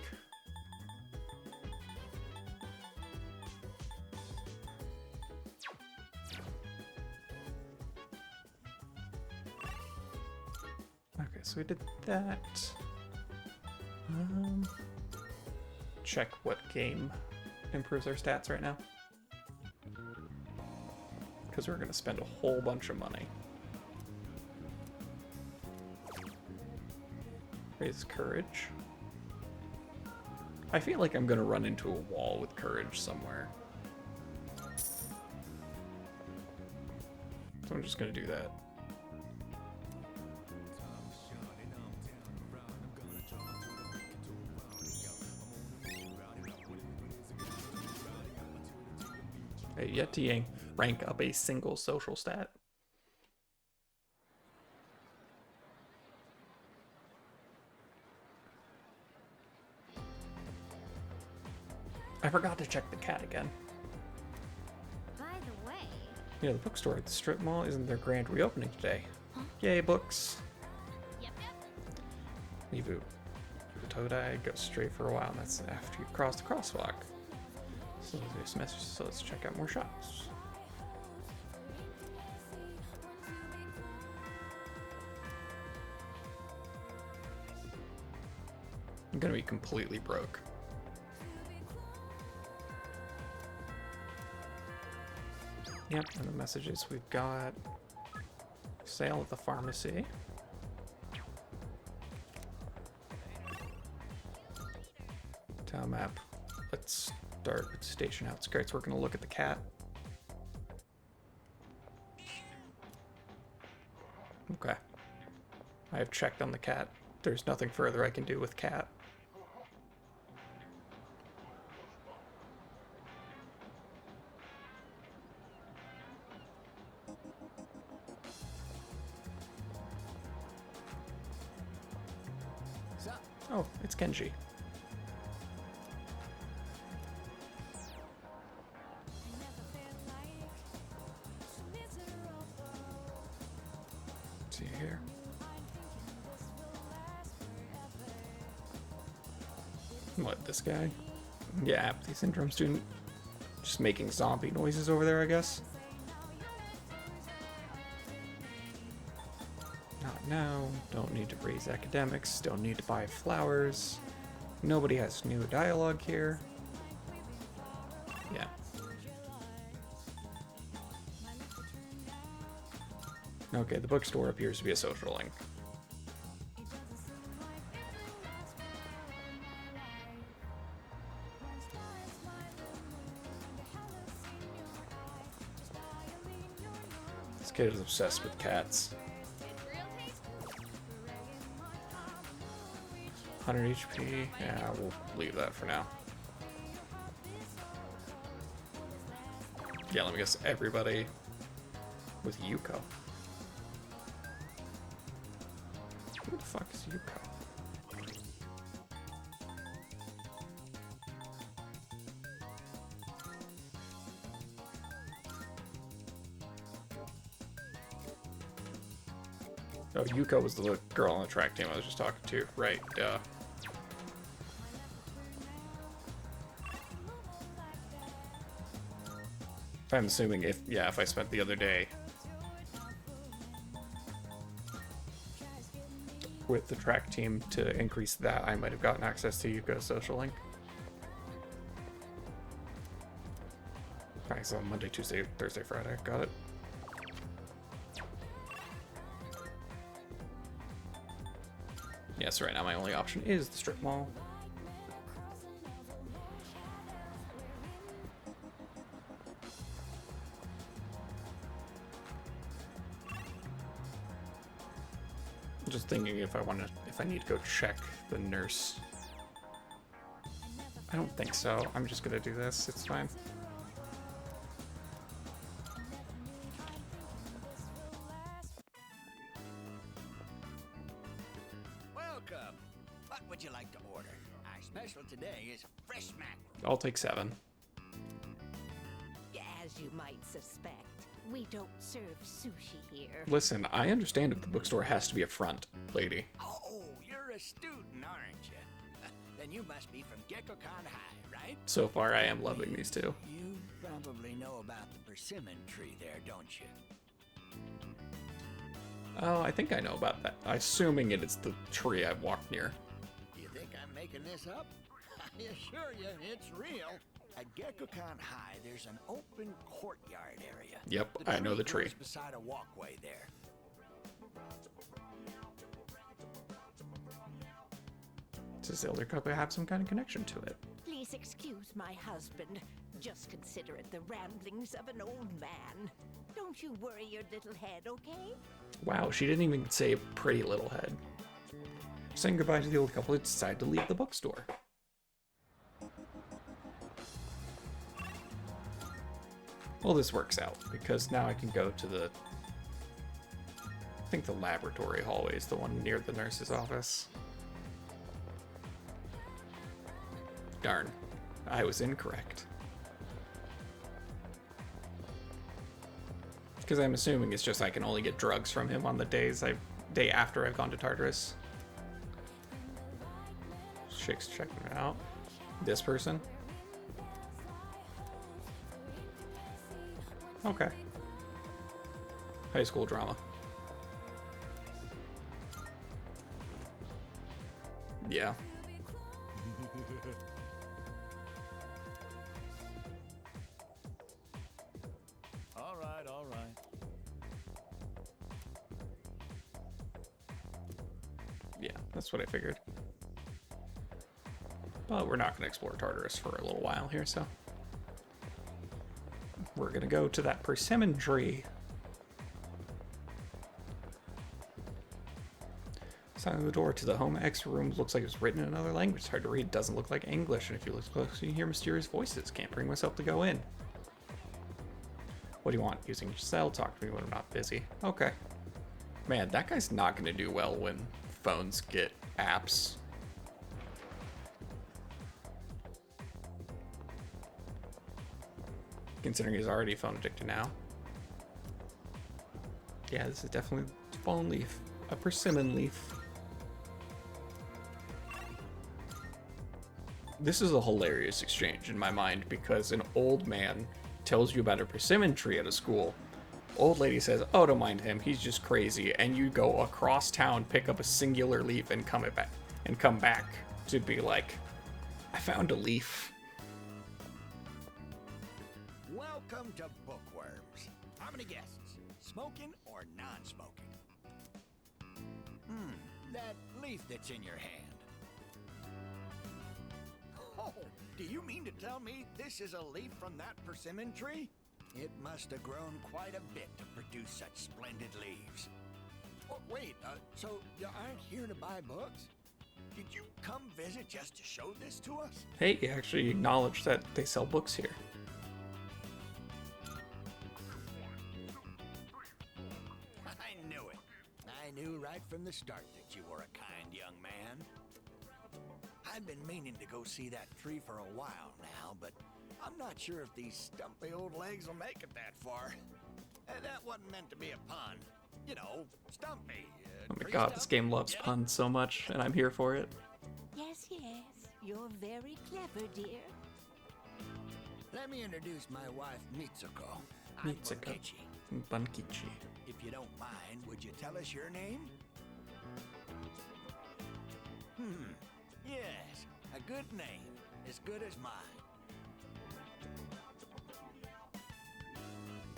Okay, so we did that. Check what game improves our stats right now. Because we're going to spend a whole bunch of money. Raise courage. I feel like I'm going to run into a wall with courage somewhere. So I'm just going to do that. Yet to rank up a single social stat. I forgot to check the cat again. By the way... Yeah, the bookstore at the strip mall isn't their grand reopening today. Huh? Yay, books. Yep. Leave it. Todai, go straight for a while, and that's after you cross the crosswalk. So let's check out more shops. I'm gonna be completely broke. Yep, and the messages we've got. Sale at the pharmacy. Town map. Let's start with station outskirts. We're gonna look at the cat. Okay. I have checked on the cat. There's nothing further I can do with cat. Oh, it's Kenji. See here. What, this guy? Yeah, apathy syndrome student. Just making zombie noises over there, I guess. Not now. Don't need to raise academics. Don't need to buy flowers. Nobody has new dialogue here. Yeah. Okay, the bookstore appears to be a social link. This kid is obsessed with cats. 100 HP. Yeah, we'll leave that for now. Yeah, let me guess. Everybody with Yuko. Who the fuck is Yuko? Oh, Yuko was the girl on the track team I was just talking to. Right, duh. I'm assuming if I spent the other day with the track team to increase that, I might have gotten access to Yuko's social link. Alright, so Monday, Tuesday, Thursday, Friday. Got it. Yes, right now my only option is the strip mall. Just thinking if I need to go check the nurse. I don't think so. I'm just gonna do this. It's fine. Welcome. What would you like to order? Our special today is fresh mackerel. I'll take 7. As you might suspect, we don't serve sushi here. Listen, I understand if the bookstore has to be a front, lady. Oh, you're a student, aren't you? Then you must be from Gekkoukan High, right? So far, I am loving these two. You probably know about the persimmon tree there, don't you? Oh, I think I know about that. Assuming it is the tree I've walked near. You think I'm making this up? I assure you, it's real. At Gekkoukan High, there's an open courtyard area. Yep, I know the tree. Grows beside a walkway there. Does the elder couple have some kind of connection to it? Please excuse my husband. Just consider it the ramblings of an old man. Don't you worry your little head, okay? Wow, she didn't even say pretty little head. Saying goodbye to the old couple, they decide to leave the bookstore. Well, this works out, because now I can go to the... I think the laboratory hallway is the one near the nurse's office. Darn, I was incorrect. Because I'm assuming it's just I can only get drugs from him on the day after I've gone to Tartarus. Chick's checking it out. This person? Okay. High school drama. Yeah. All right. Yeah, that's what I figured. But we're not going to explore Tartarus for a little while here, so... We're going to go to that persimmon tree. Sign on the door to the home X room looks like it's written in another language. It's hard to read, doesn't look like English, and if you look close, you can hear mysterious voices. Can't bring myself to go in. What do you want? Using your cell, talk to me when I'm not busy. Okay. Man, that guy's not going to do well when phones get apps. Considering he's already phone addicted now. Yeah, this is definitely a fallen leaf. A persimmon leaf. This is a hilarious exchange in my mind because an old man tells you about a persimmon tree at a school. Old lady says, oh, don't mind him, he's just crazy. And you go across town, pick up a singular leaf and come back to be like, I found a leaf. Welcome to Bookworms. How many guests? Smoking or non-smoking? That leaf that's in your hand. Oh, do you mean to tell me this is a leaf from that persimmon tree? It must have grown quite a bit to produce such splendid leaves. Oh, wait, so you aren't here to buy books? Did you come visit just to show this to us? Hey, he actually acknowledged that they sell books here. I knew it. I knew right from the start that you were a kind young man. I've been meaning to go see that tree for a while now, but I'm not sure if these stumpy old legs will make it that far. That wasn't meant to be a pun. You know, stumpy. Oh my tree god, stump. this game loves puns so much, and I'm here for it. Yes, yes. You're very clever, dear. Let me introduce my wife, Mitsuko. I'm Mitsuko. Bunkichi. Bunkichi. If you don't mind, would you tell us your name? Yes, a good name. As good as mine.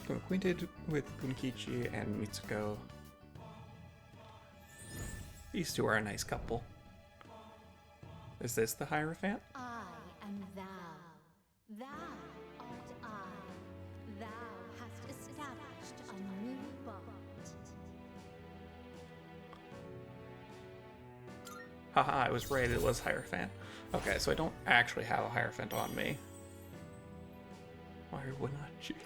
I'm acquainted with Bunkichi and Mitsuko. These two are a nice couple. Is this the Hierophant? I am thou. Thou art I. Thou hast established a new bond. Haha, I was right, it was Hierophant. Okay, so I don't actually have a Hierophant on me. Why would not you?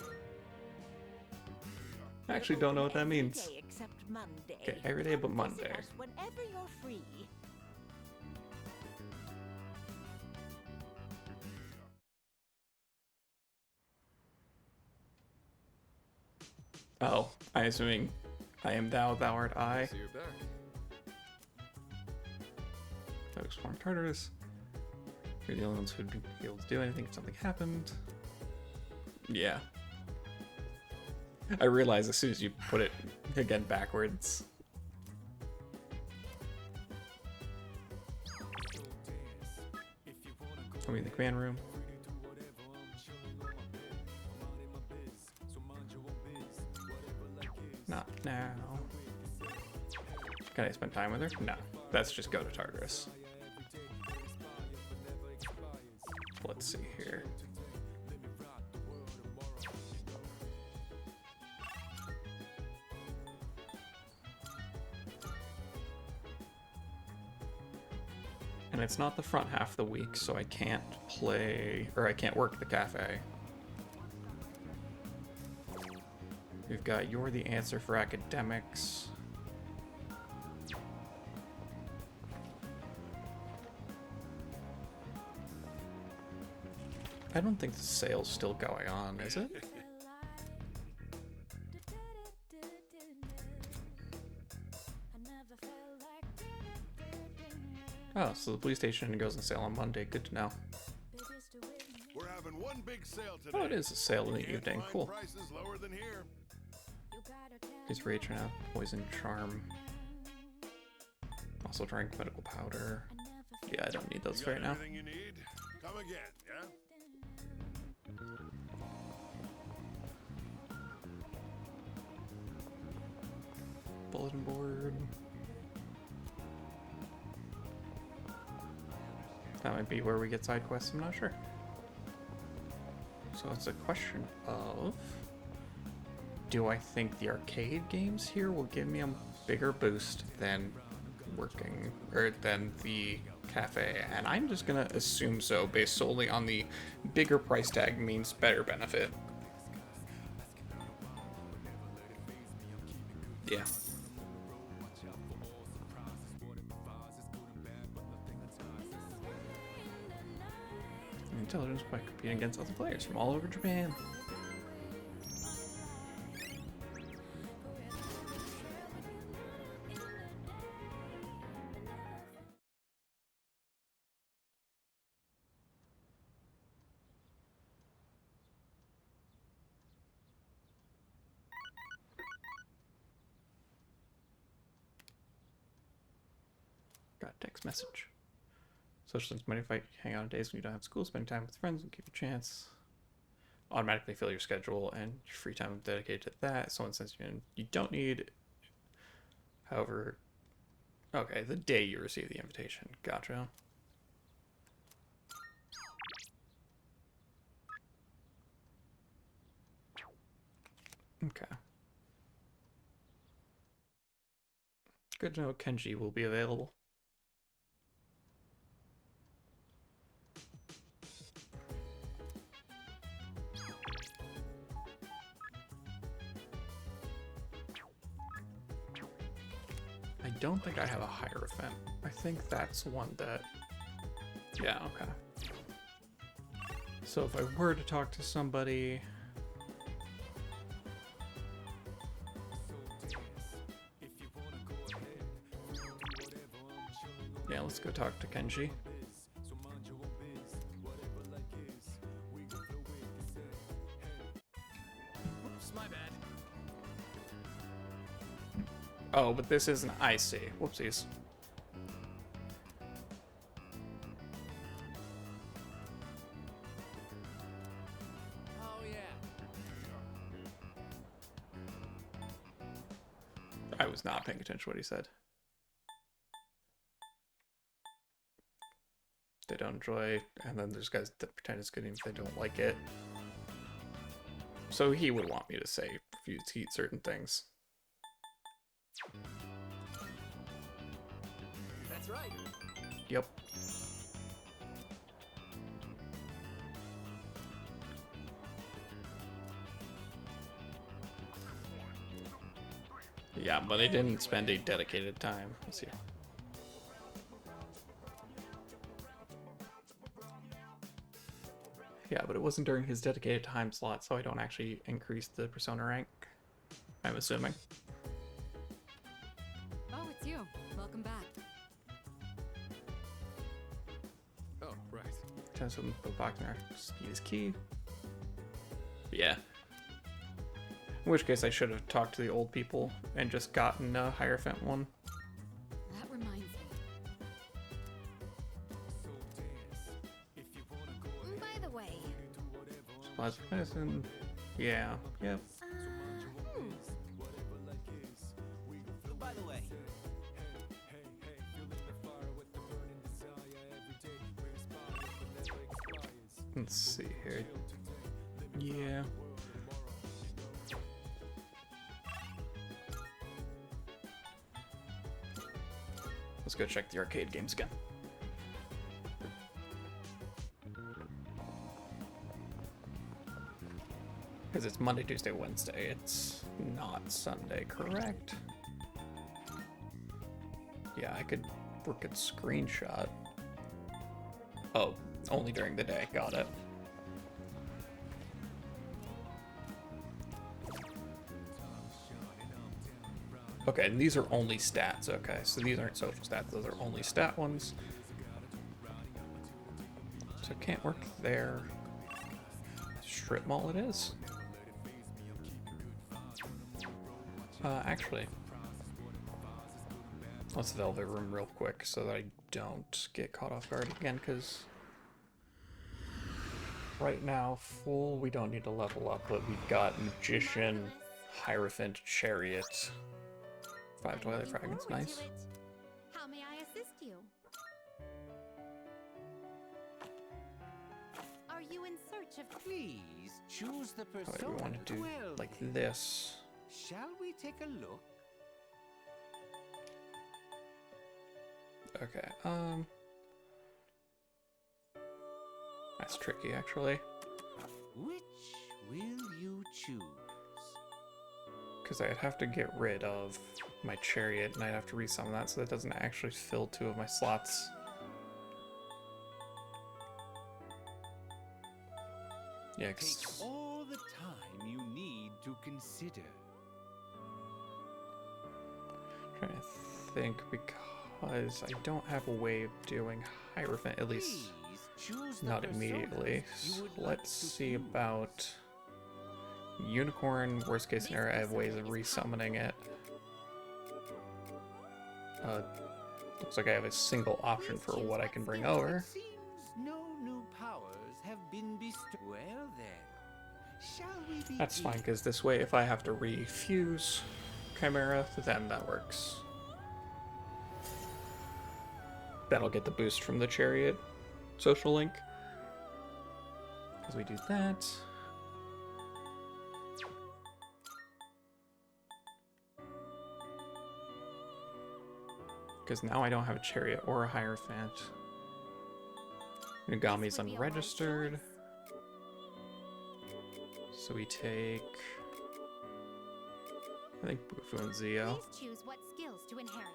I actually don't know what that means. Every day except Monday. Okay, every day but Come visit Monday. us whenever you're free. Oh, I'm assuming I am thou, thou art I. So you're back. To explore Tartarus. You're the only ones who'd be able to do anything if something happened. Yeah. I realize as soon as you put it again backwards. Are we in the command room? Not now. Can I spend time with her? No. Let's just go to Tartarus. Let's see here. And it's not the front half of the week, so I can't play, or I can't work the cafe. We've got You're the Answer for Academics. I don't think the sale's still going on, is it? Oh, so the police station goes on sale on Monday. Good to know. We're having one big sale today. Oh, it is a sale in the Can't evening. find Cool. Prices lower than here. He's rage now. Poison charm. Also drink medical powder. Yeah, I don't need those You got right now. everything you need? Come again, yeah? Bulletin board. That might be where we get side quests, I'm not sure. So it's a question of, do I think the arcade games here will give me a bigger boost than working, or than the cafe? And I'm just gonna assume so, based solely on the bigger price tag means better benefit. Yeah. Intelligence by competing against other players from all over Japan. Got a text message. Social distance might invite you to hang out on days when you don't have school, spending time with friends will give you a chance. Automatically fill your schedule and your free time dedicated to that. Someone sends you in. You don't need, however, okay, the day you receive the invitation. Gotcha. Okay. Good to know Kenji will be available. I don't think I have a Hierophant. I think that's one that... Yeah, okay. So if I were to talk to somebody... Yeah, let's go talk to Kenji. Oops, my bad. Oh, but this isn't icy. Whoopsies. Oh yeah. I was not paying attention to what he said. They don't enjoy, and then there's guys that pretend it's good even if they don't like it. So he would want me to say refuse to eat certain things. That's right. Yep. Yeah, but I didn't spend a dedicated time. Let's see. Yeah, but it wasn't during his dedicated time slot, so I don't actually increase the persona rank. I'm assuming. Oh, it's you. Welcome back. Oh, right. Turns to Bachner. Speed is key. But yeah. In which case I should have talked to the old people and just gotten a Hierophant one. That reminds me. By the way, Supplies for medicine. Yeah. Yep. By the way. Let's see here. Yeah. Let's go check the arcade games again. Because it's Monday, Tuesday, Wednesday. It's not Sunday, correct? Yeah, I could work at screenshot. Oh, only during the day. Got it. Okay, and these are only stats. Okay, so these aren't social stats. Those are only stat ones. So it can't work there. Strip mall it is. Actually, let's Velvet Room real quick so that I don't get caught off guard again, because right now, full, we don't need to level up, but we've got Magician, Hierophant, Chariot, 5 Twilight Fragments, nice. How may I assist you? Are you in search of... Please choose the However, persona we want to do well like then. this. Shall we take a look? Okay, that's tricky, actually. Which will you choose? Because I'd have to get rid of my Chariot, and I'd have to resummon that, so that doesn't actually fill 2 of my slots. Yeah, Take all the time you need to consider. trying to think, because I don't have a way of doing Hierophant, at least Please choose the not persona immediately. you So would like let's to see choose. about Unicorn. Worst case scenario, I have ways of resummoning it. Looks like I have a single option for what I can bring over. It seems no new powers have been bestowed. Well then, shall we begin? That's fine, because this way, if I have to refuse Chimera, then that works. That'll get the boost from the Chariot social link. As we do that. Because now I don't have a chariot or a hierophant. Nugami's unregistered. So we take, I think, Bufu and Zio. Please choose what skills to inherit.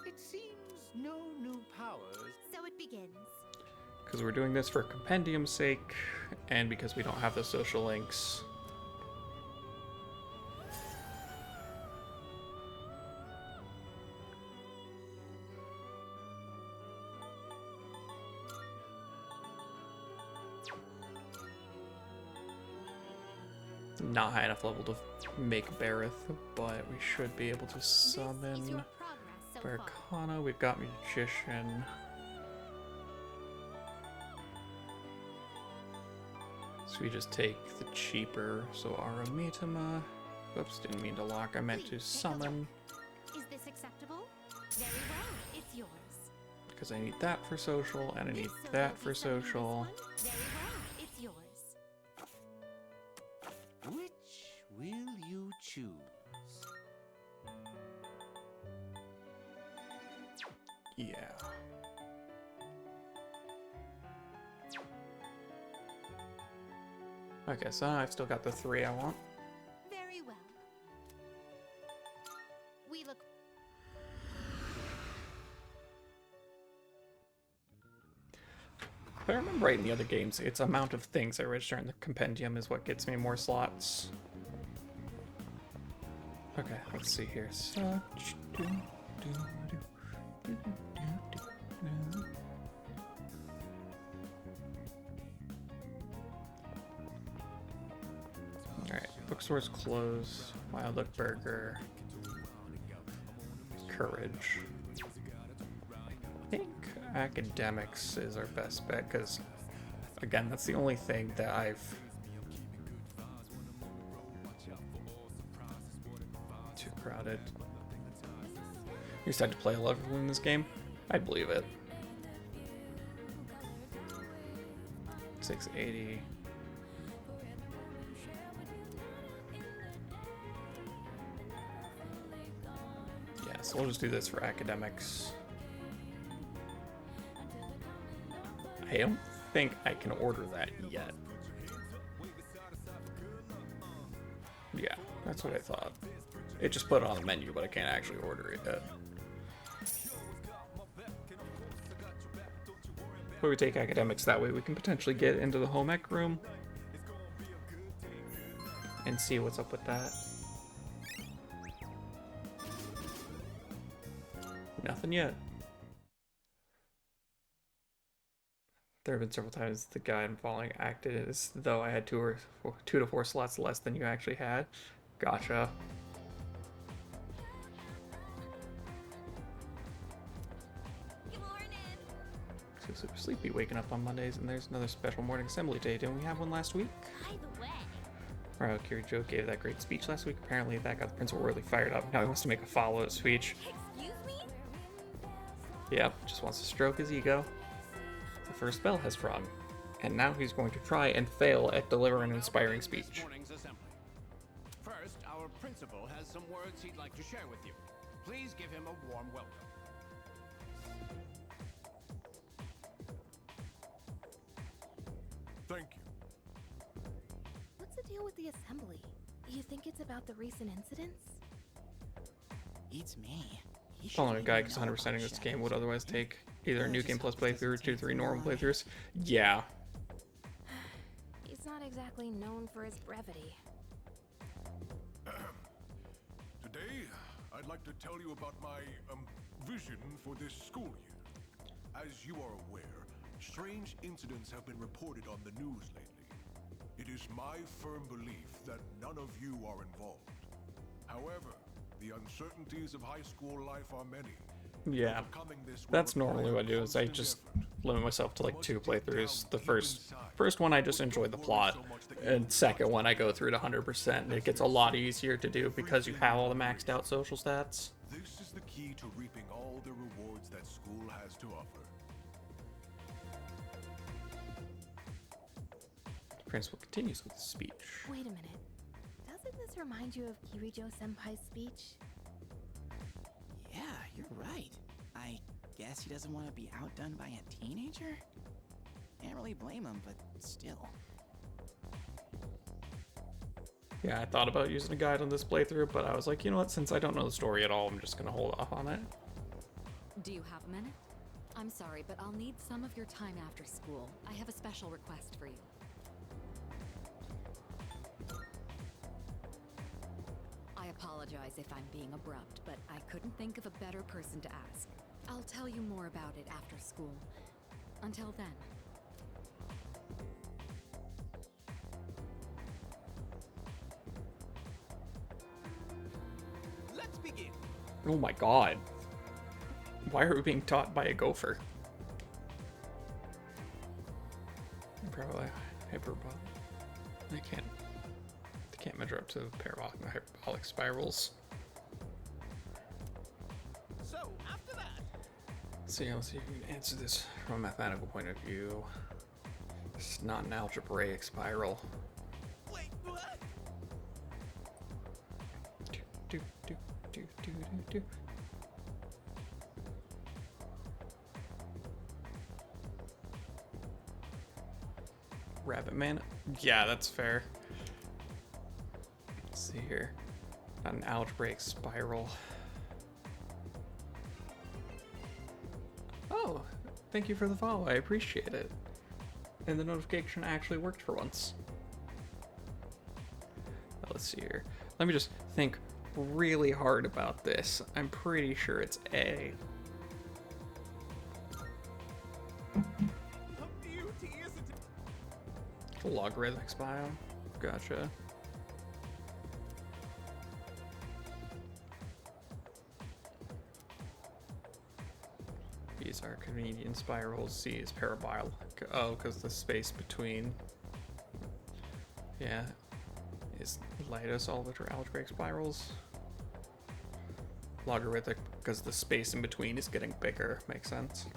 It seems no new powers. So it begins. Because we're doing this for compendium's sake, and because we don't have the social links. Not high enough level to make Barith, but we should be able to summon Baracana. We've got Magician. So we just take the cheaper. So Aramitama. Oops, didn't mean to lock. I meant to summon. Is this acceptable? Very well, it's yours. Because I need that for social, and I need that for social. Very well, it's yours. Which will you choose? Yeah. Okay, so I've still got the 3 I want. Very well. We look. If I remember right in the other games, it's amount of things I register in the compendium is what gets me more slots. Okay, let's see here. Alright, bookstore's closed. Wild Duck Burger. Courage. I think academics is our best bet, because, again, that's the only thing that I've... Too crowded. You said to play a level in this game? I believe it. 680. Yeah, so we'll just do this for academics. I don't think I can order that yet. Yeah, that's what I thought. It just put it on the menu, but I can't actually order it yet. But we take academics, that way we can potentially get into the home ec room and see what's up with that. Nothing yet. There have been several times the guide I'm following acted as though I had 2 to 4 slots less than you actually had. Gotcha. So super sleepy waking up on Mondays, and there's another special morning assembly day. Didn't we have one last week? By the way. Right, Kirijo gave that great speech last week. Apparently that got the principal really fired up. Now he wants to make a follow-up speech. Excuse me? Yep, just wants to stroke his ego. The first bell has rung, and now he's going to try and fail at delivering an inspiring speech. First, our principal has some words he'd like to share with you. Please give him a warm welcome. Thank you. What's the deal with the assembly? You think it's about the recent incidents? It's me. Following a guy, because 100%ing this game would otherwise take either a new game plus playthrough or 2-3 normal playthroughs. Yeah. He's not exactly known for his brevity. Today, I'd like to tell you about my vision for this school year. As you are aware, strange incidents have been reported on the news lately. It is my firm belief that none of you are involved. However, the uncertainties of high school life are many. Yeah, that's normally what I do, is I just limit myself to like 2 playthroughs. The first one I just enjoy the plot, and second one I go through to 100%, and it gets a lot easier to do because you have all the maxed out social stats. This is the key to reaping all the rewards that school has to offer. The principal continues with his speech. Wait a minute. Doesn't this remind you of Kirijo Senpai's speech? Yeah, you're right. I Guess he doesn't want to be outdone by a teenager? Can't really blame him, but still. Yeah, I thought about using a guide on this playthrough, but I was like, you know what, since I don't know the story at all, I'm just gonna hold off on it. Do you have a minute? I'm sorry, but I'll need some of your time after school. I have a special request for you. I apologize if I'm being abrupt, but I couldn't think of a better person to ask. I'll tell you more about it after school. Until then. Let's begin. Oh my god. Why are we being taught by a gopher? Probably hyperbolic. They can't measure up to the parabolic and hyperbolic spirals. So, after that... So yeah, let's see if you can answer this from a mathematical point of view. It's not an algebraic spiral. Wait, what? Do. Rabbit man? Yeah, that's fair. Let's see here. Not an algebraic spiral. Oh, thank you for the follow. I appreciate it. And the notification actually worked for once. Let's see here. Let me just think really hard about this. I'm pretty sure it's A. Logarithmic spiral. Gotcha. These are Archimedean spirals. C is parabolic. Oh, because the space between. Yeah. Is Lidos all which are algebraic spirals. Logarithmic because the space in between is getting bigger. Makes sense.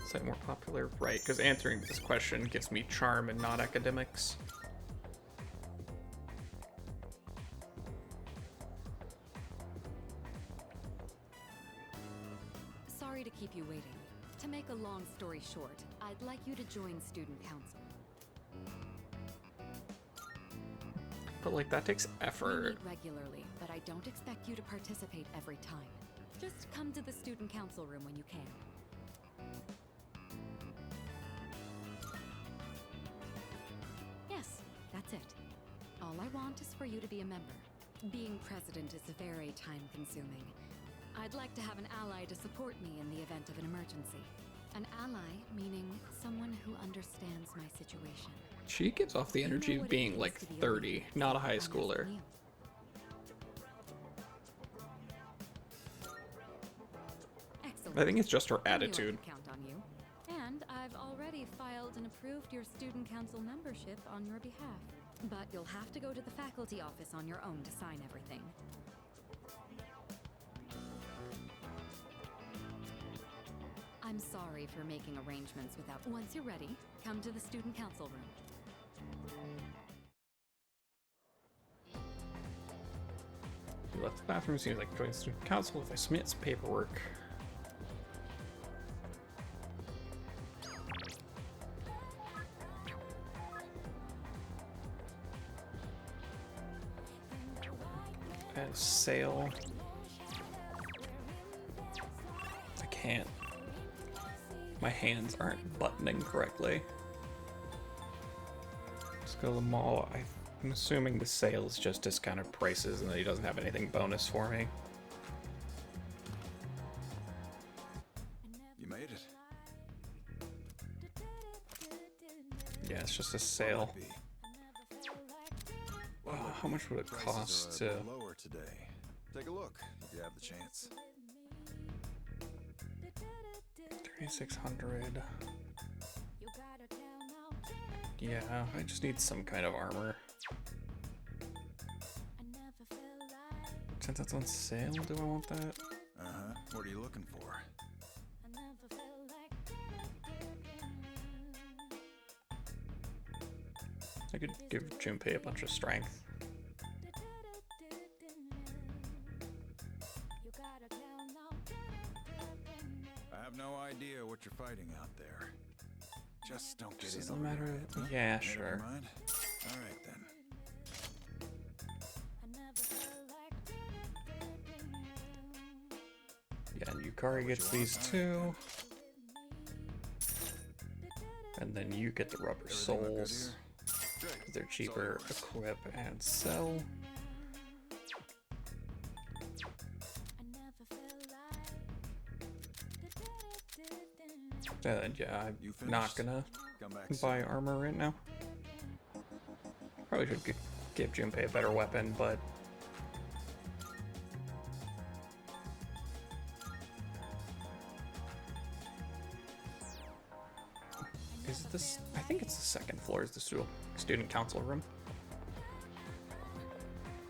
Is that more popular? Right, because answering this question gives me charm and not academics. Sorry to keep you waiting. To make a long story short, I'd like you to join student council. But like that takes We effort. meet regularly, but I don't expect you to participate every time. Just come to the student council room when you can. Yes, that's it. All I want is for you to be a member. Being president is very time-consuming. I'd like to have an ally to support me in the event of an emergency. An ally meaning someone who understands my situation. She gives off the energy of being like 30, not a high schooler. Excellent. I think it's just her I knew I attitude. could count on you. And I've already filed and approved your student council membership on your behalf. But you'll have to go to the faculty office on your own to sign everything. I'm sorry for making arrangements without. Once you're ready, come to the student council room. You left the bathroom, seems like join student council if I submit some paperwork. And sail. I can't. My hands aren't buttoning correctly. Let's go to the mall. I'm assuming the sale is just discounted prices and that he doesn't have anything bonus for me. You made it. Yeah, it's just a sale. How much would it cost to... Lower today. Take a look if you have the chance. 3,600. Yeah, I just need some kind of armor. Since that's on sale, do I want that? Uh-huh. What are you looking for? I could give Junpei a bunch of strength. I have no idea what you're fighting out there. Just don't get Just in a over matter your of... head, huh? Yeah, Made up sure. your mind? All right then. Yeah, and Yukari gets these two. And then you get the rubber Everything look good soles. here? Good. They're That's all cheaper, yours. equip, and sell. And yeah, You I'm not finished? gonna Come back buy soon. armor right now. Probably should give Junpei a better weapon, but... Is this... I think it's the second floor is the student council room.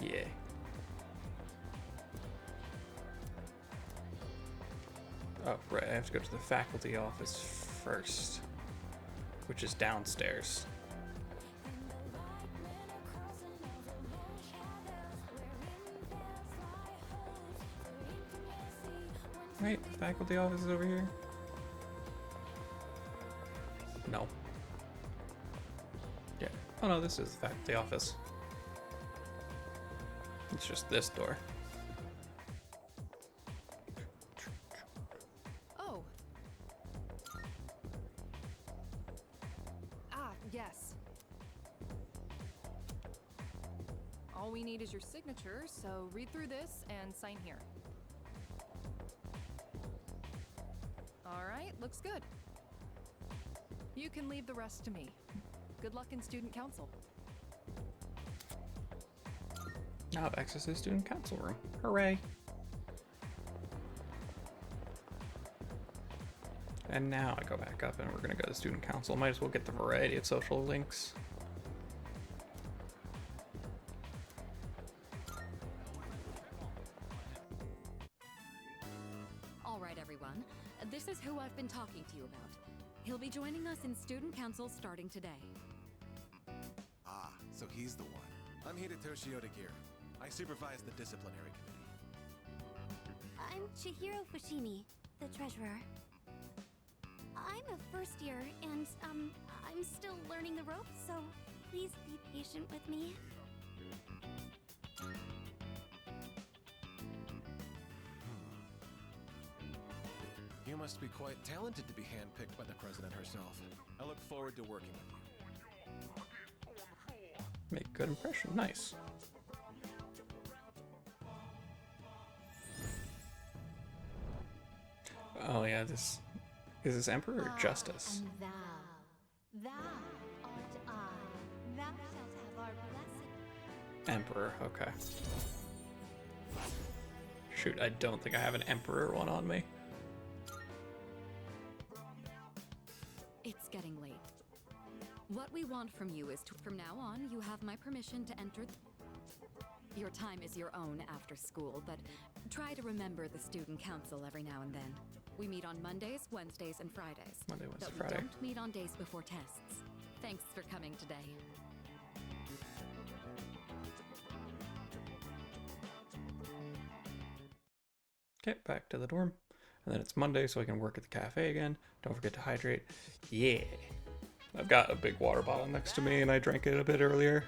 Yeah. Oh, right, I have to go to the faculty office first, which is downstairs. Right, the faculty office is over here? No. Yeah. Oh no, this is the faculty office. It's just this door. Oh. Ah, yes. All we need is your signature, so read through this and sign here. All right, looks good. You can leave the rest to me. Good luck in student council. Now I have access to the student council room. Hooray! And now I go back up and we're gonna go to the student council. Might as well get the variety of social links. All right, everyone. This is who I've been talking to you about. He'll be joining us in student council starting today. Ah, so he's the one. I'm Hidetoshi Odagir. I supervise the disciplinary committee. I'm Chihiro Fushimi, the treasurer. I'm a first year, and, I'm still learning the ropes, so please be patient with me. You must be quite talented to be handpicked by the president herself. I look forward to working with you. Make a good impression. Nice. Oh yeah, this... Is this Emperor or Justice? And thou art I. Thou shalt have our blessing. Emperor, okay. Shoot, I don't think I have an Emperor one on me. It's getting late. What we want from you is to, from now on, you have my permission to enter. Your time is your own after school, but try to remember the student council every now and then. We meet on Mondays, Wednesdays, and Fridays. Monday, Wednesday, but Friday. we don't meet on days before tests. Thanks for coming today. Okay, back to the dorm. And then it's Monday, so I can work at the cafe again. Don't forget to hydrate. Yeah. I've got a big water bottle next to me, and I drank it a bit earlier.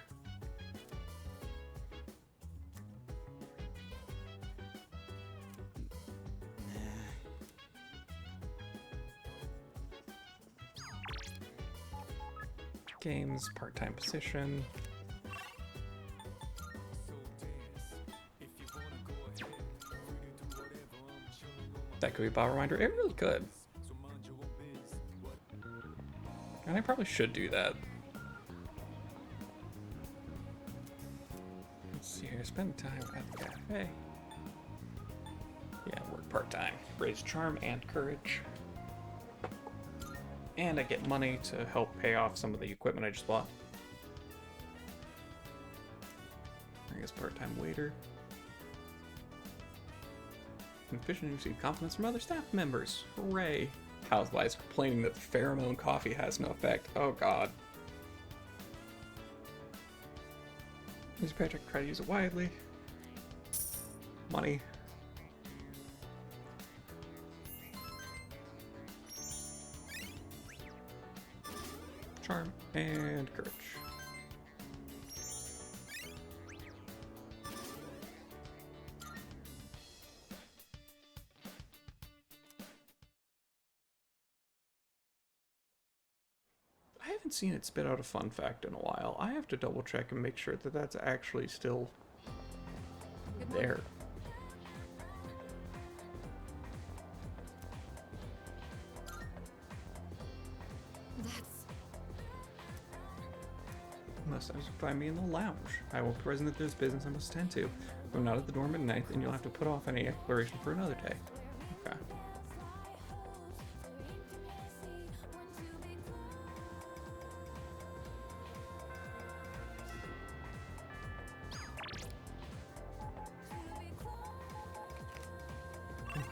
Games, part-time position. That could be a bottle reminder. It really could. And I probably should do that. Let's see here. Spend time at the cafe. Yeah, work part-time. Raise charm and courage. And I get money to help pay off some of the equipment I just bought. I guess part-time waiter. In addition, you receive compliments from other staff members. Hooray! Houseflies complaining that the pheromone coffee has no effect. Oh god. Use Patrick, try to use it widely. Money. Charm and courage. I haven't seen it spit out a fun fact in a while. I have to double check and make sure that that's actually still there. Unless I find me in the lounge. I will be present that there's business I must attend to. If I'm not at the dorm at night, then you'll have to put off any exploration for another day. Okay.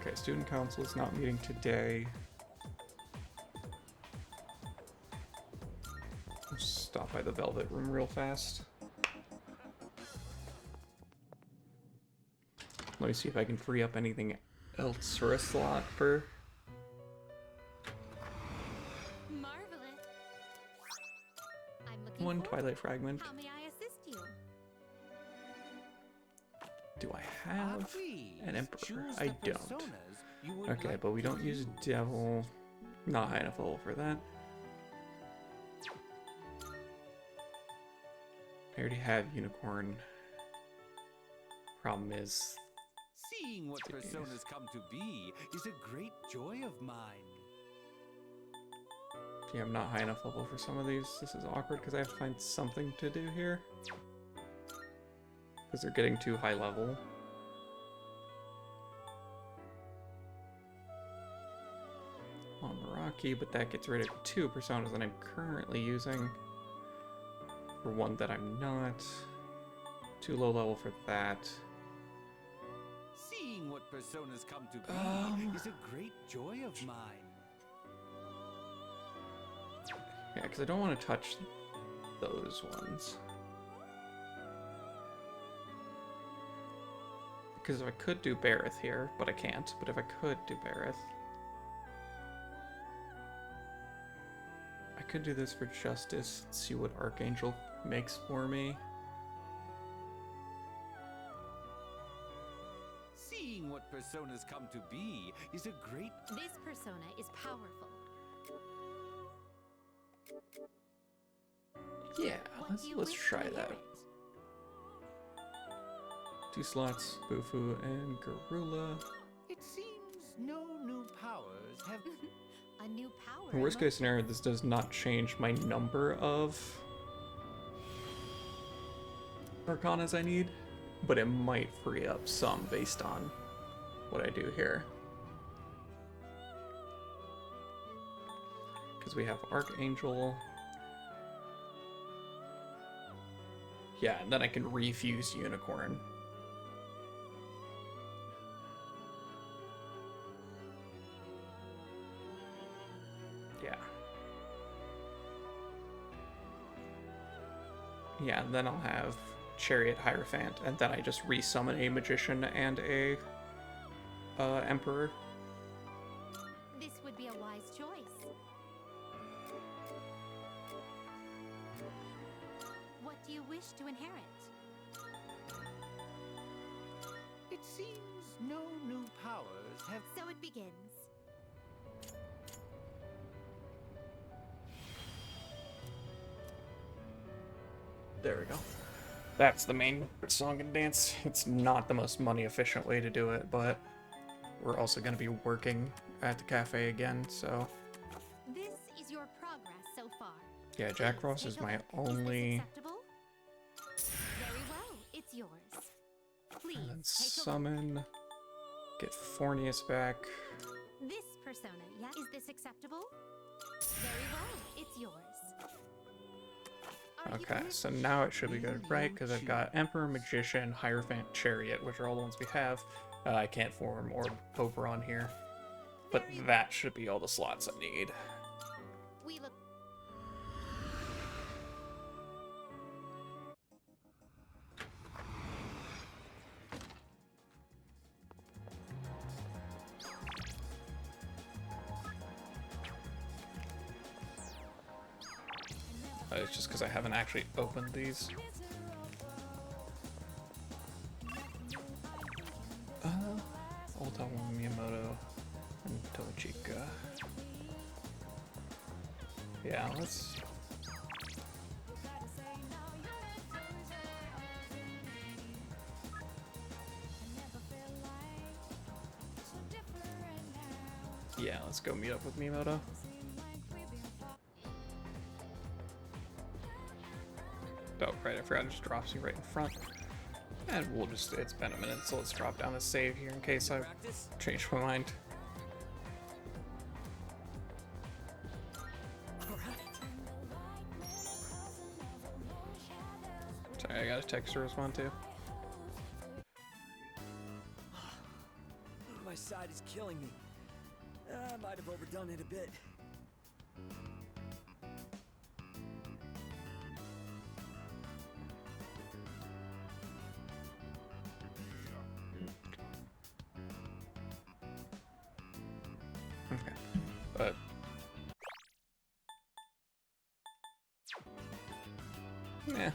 Okay, student council is not meeting today. Stop by the Velvet Room real fast. Let me see if I can free up anything else for a slot for... Marvelous. I'm looking one forward. Twilight Fragment. How may I assist you? Do I have an Emperor? Choose I the don't. personas you would Okay, like but we to don't use use. Devil. Not high enough level for that. I already have Unicorn. Problem is... Seeing what personas come to be is a great joy of mine. Yeah, I'm not high enough level for some of these. This is awkward because I have to find something to do here. Because they're getting too high level. On Meraki, but that gets rid of 2 personas that I'm currently using. For one that I'm not. Too low level for that. Seeing what personas come to be is a great joy of mine. Yeah, because I don't want to touch those ones. Because if I could do Bareth here, but I can't. But if I could do Bareth, I could do this for Justice, see what Archangel makes for me. Seeing what personas come to be is a great... This persona is powerful. Yeah, What do you let's wish try to that. inherit? 2 slots, Bufu and Garula. It seems no new powers have... A new power. In worst case scenario, this does not change my number of Arcanas I need, but it might free up some based on what I do here. Because we have Archangel. Yeah, and then I can refuse Unicorn. Yeah. Yeah, and then I'll have Chariot Hierophant, and then I just resummon a Magician and a Emperor. This would be a wise choice. What do you wish to inherit? It seems no new powers have... So it begins. There we go. That's the main song and dance. It's not the most money efficient way to do it, but we're also going to be working at the cafe again, so... This is your progress so far. Yeah, Jack Frost is my only... Acceptable? Very well, it's yours. Please And then take a look. summon... Get Fornius back. This persona, yeah? Is this acceptable? Very well, it's yours. Are you Okay, so now it should be good, right? Because I've got Emperor, Magician, Hierophant, Chariot, which are all the ones we have. I can't form Orb Poper on here. But that should be all the slots I need. We look. It's just because I haven't actually opened these. Ulta Miyamoto and Tochika. Yeah, let's. Yeah, let's go meet up with Miyamoto. Oh, right, I forgot it just drops you right in front. And we'll just, it's been a minute, so let's drop down a save here in case I change my mind. Sorry, I got a text to respond to. My side is killing me. I might have overdone it a bit. Okay, but yeah,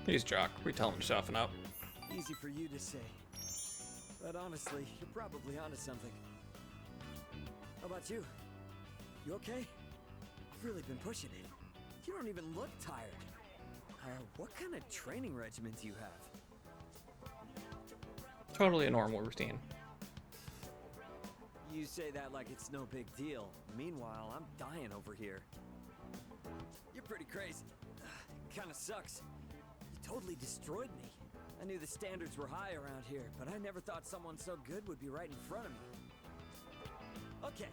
he's Jock. We tell him to soften up. Easy for you to say. But honestly, you're probably onto something. How about you? You okay? You've really been pushing it. You don't even look tired. What kind of training regimen do you have? Totally a normal routine. You say that like it's no big deal. Meanwhile, I'm dying over here. You're pretty crazy. Kinda sucks. You totally destroyed me. I knew the standards were high around here, but I never thought someone so good would be right in front of me. Okay,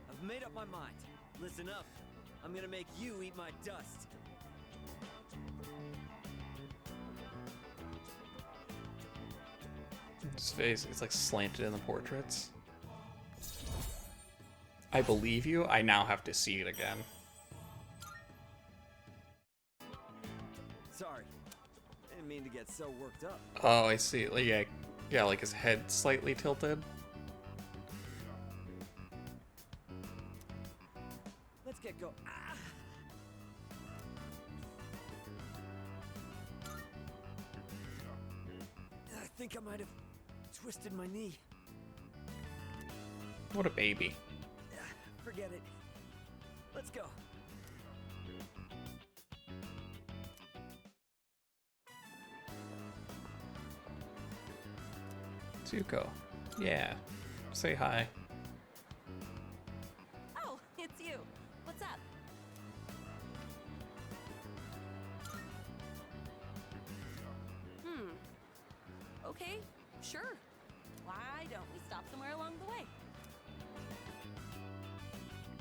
I've made up my mind. Listen up. I'm gonna make you eat my dust. His face is like slanted in the portraits. I believe you. I now have to see it again. Sorry. I didn't mean to get so worked up. Oh, I see. Like, yeah, like his head slightly tilted. Let's get go. Ah! I think I might have twisted my knee. What a baby. Forget it. Let's go. Zuko. Yeah. Say hi. Oh, it's you. What's up? Okay, sure. Why don't we stop somewhere along the way?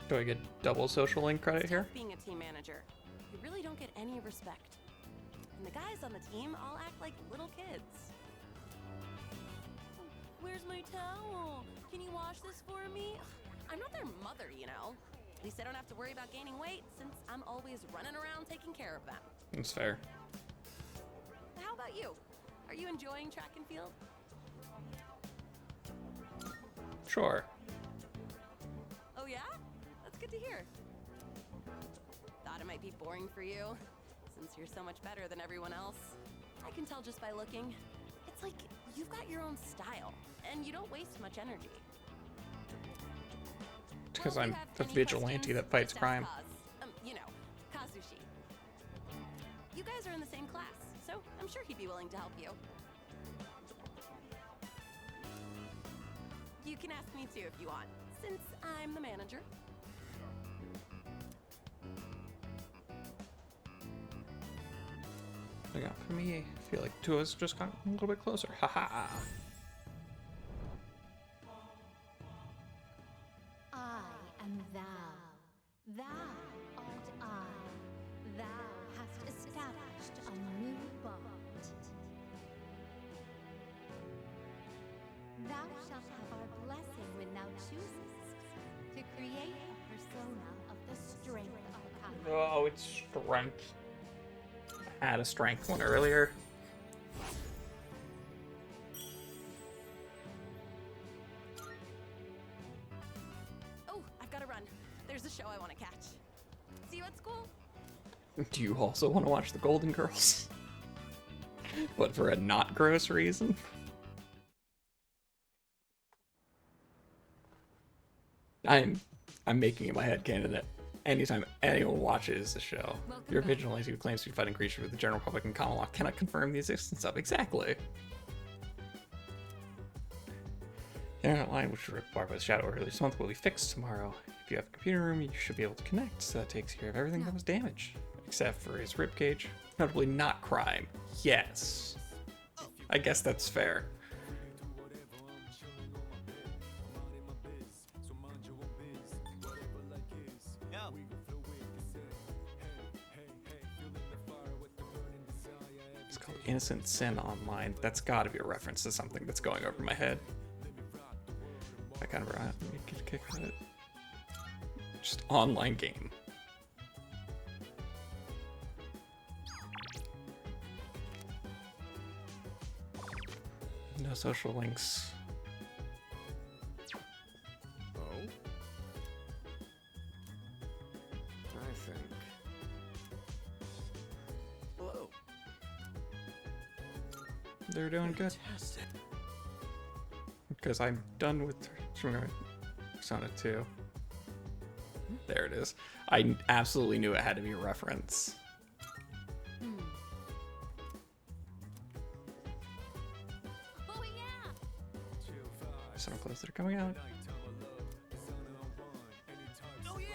Do I get double social link credit here? Being a team manager, you really don't get any respect. And the guys on the team all act like little kids. Where's my towel? Can you wash this for me? I'm not their mother, you know. At least I don't have to worry about gaining weight since I'm always running around taking care of them. That's fair. How about you? Are you enjoying track and field? Sure. Oh yeah? That's good to hear. Thought it might be boring for you, since you're so much better than everyone else. I can tell just by looking. It's like you've got your own style, and you don't waste much energy. Because I'm the vigilante that fights crime. You know, Kazushi. You guys are in the same class, so I'm sure he'd be willing to help you. You can ask me too if you want, since I'm the manager. Look out for me. I feel like two of us just got a little bit closer. Haha. I am thou. Thou art I. Thou hast established a new bond. Thou thou shalt have our blessing when thou choosest to create a persona of the strength of Kai. Oh, it's strength. I had a strength one earlier. Oh, I've got to run. There's a show I want to catch. See you at school. Do you also want to watch the Golden Girls? But for a not gross reason? I'm making in my head canon that anytime anyone watches the show, your vigilante who claims to be fighting creatures with the general public in common law cannot confirm the existence of. Exactly. The internet line, which was required by the Shadow earlier this month, will be fixed tomorrow. If you have a computer room, you should be able to connect, so that takes care of everything that was damaged. Except for his ribcage. Notably not crime. Yes. I guess that's fair. It's called Innocent Sin Online. That's gotta be a reference to something that's going over my head. I kind of get a kick from it. Just online game. No social links. Oh? I think. Hello. They're doing good. Fantastic. Because I'm done with Persona 2. There it is. I absolutely knew it had to be a reference. Oh yeah! Some clothes that are coming out. Oh yeah!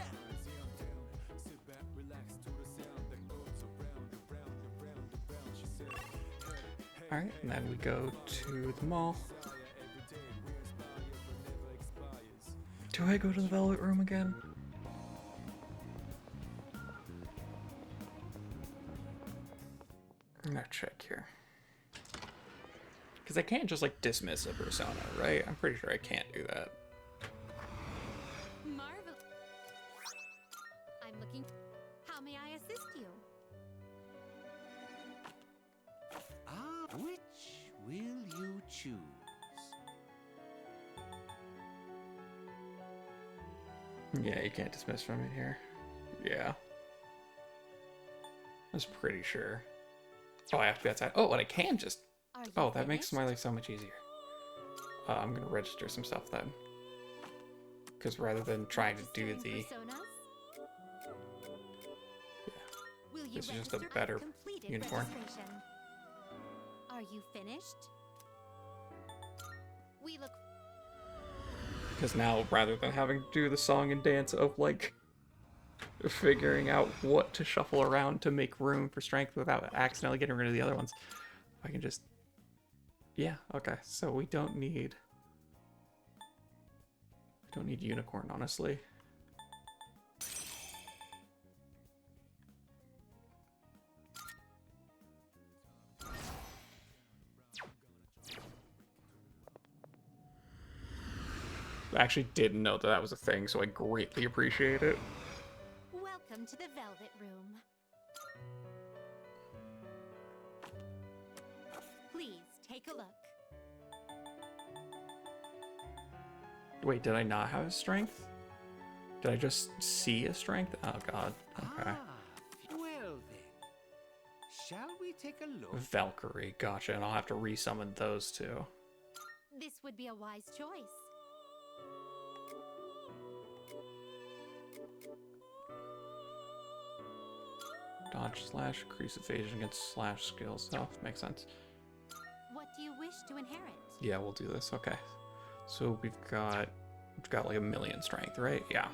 Alright, and then we go to the mall. Do I go to the Velvet Room again? I'm gonna check here. Because I can't just like dismiss a persona, right? I'm pretty sure I can't do that. Marvel. I'm looking. How may I assist you? Ah, which will you choose? Yeah, you can't dismiss from it here. Yeah. I was pretty sure. Oh, I have to be outside. Oh, and I can just... Oh, that makes my life so much easier. I'm gonna register some stuff then. Because rather than trying to do the... Will you This is just a register? better Completed uniform. registration. Are you finished? We look. Because now, rather than having to do the song and dance of, like, figuring out what to shuffle around to make room for strength without accidentally getting rid of the other ones, I can just... Yeah, okay. So we don't need... We don't need unicorn, honestly. I actually didn't know that that was a thing, so I greatly appreciate it. Welcome to the Velvet Room. Please take a look. Wait, did I not have a strength? Did I just see a strength? Oh god. Okay. Ah, well then. Shall we take a look? Valkyrie, gotcha, and I'll have to resummon those two. This would be a wise choice. Dodge slash, increase evasion against slash skills. Oh, makes sense. What do you wish to inherit? Yeah, we'll do this. Okay. So we've got like 1,000,000 strength, right? Yeah.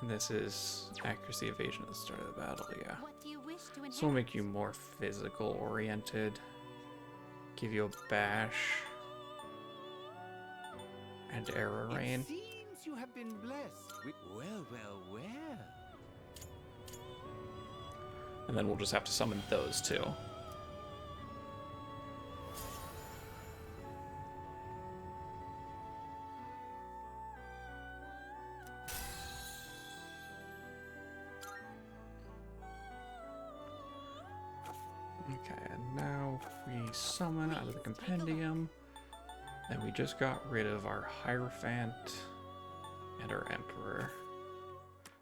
And this is accuracy evasion at the start of the battle, yeah. What do you wish to inherit? So we'll make you more physical oriented. Give you a bash. And arrow rain. It seems you have been blessed with... Well, well, well. And then we'll just have to summon those two. And now we summon out of the compendium. And we just got rid of our Hierophant and our Emperor.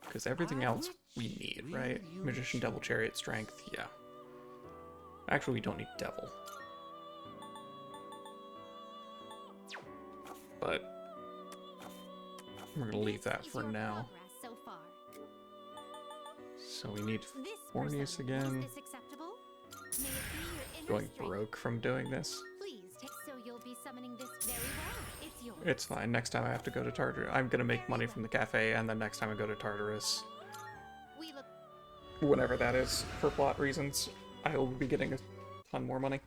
Because everything else we need, right? Magician, Devil, Chariot, Strength, yeah. Actually, we don't need Devil. But we're gonna leave that for now. So we need Fornius again. Going broke from doing this. So you'll be summoning this very well. It's yours. It's fine. Next time I have to go to Tartar, I'm gonna make money from the cafe, and then next time I go to Tartarus, whenever that is, for plot reasons, I will be getting a ton more money.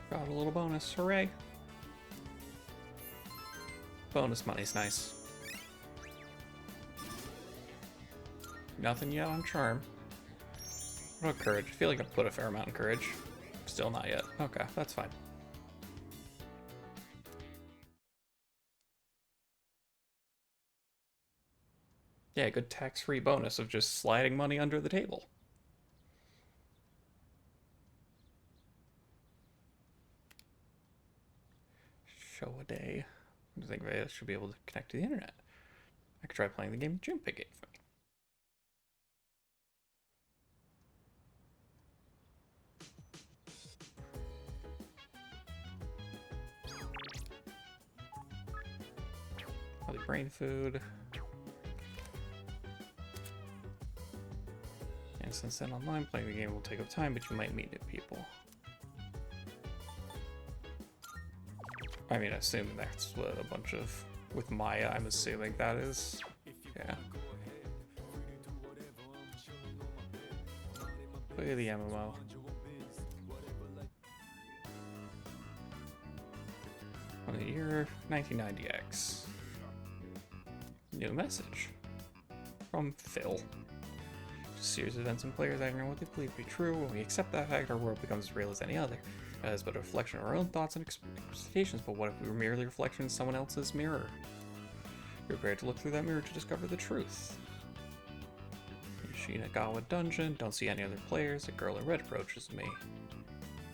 Got a little bonus, hooray! Bonus money's nice. Nothing yet on charm. What about courage? I feel like I put a fair amount in courage. Still not yet. Okay, that's fine. Yeah, good tax-free bonus of just sliding money under the table. Show a day. I think I should be able to connect to the internet. I could try playing the game Junpei gave me. Probably brain food. And since then online, playing the game will take up time, but you might meet new people. I mean, I assume that's what a bunch of... With Maya, I'm assuming that is. Yeah. Look at the MMO. On the year 1990X. New message. From Phil. A series of events and players acting on what they believe to be true. When we accept that fact, our world becomes as real as any other. As but a reflection of our own thoughts and expectations, but what if we were merely a reflection in someone else's mirror? You're prepared to look through that mirror to discover the truth. Yoshinagawa Dungeon, don't see any other players, a girl in red approaches me.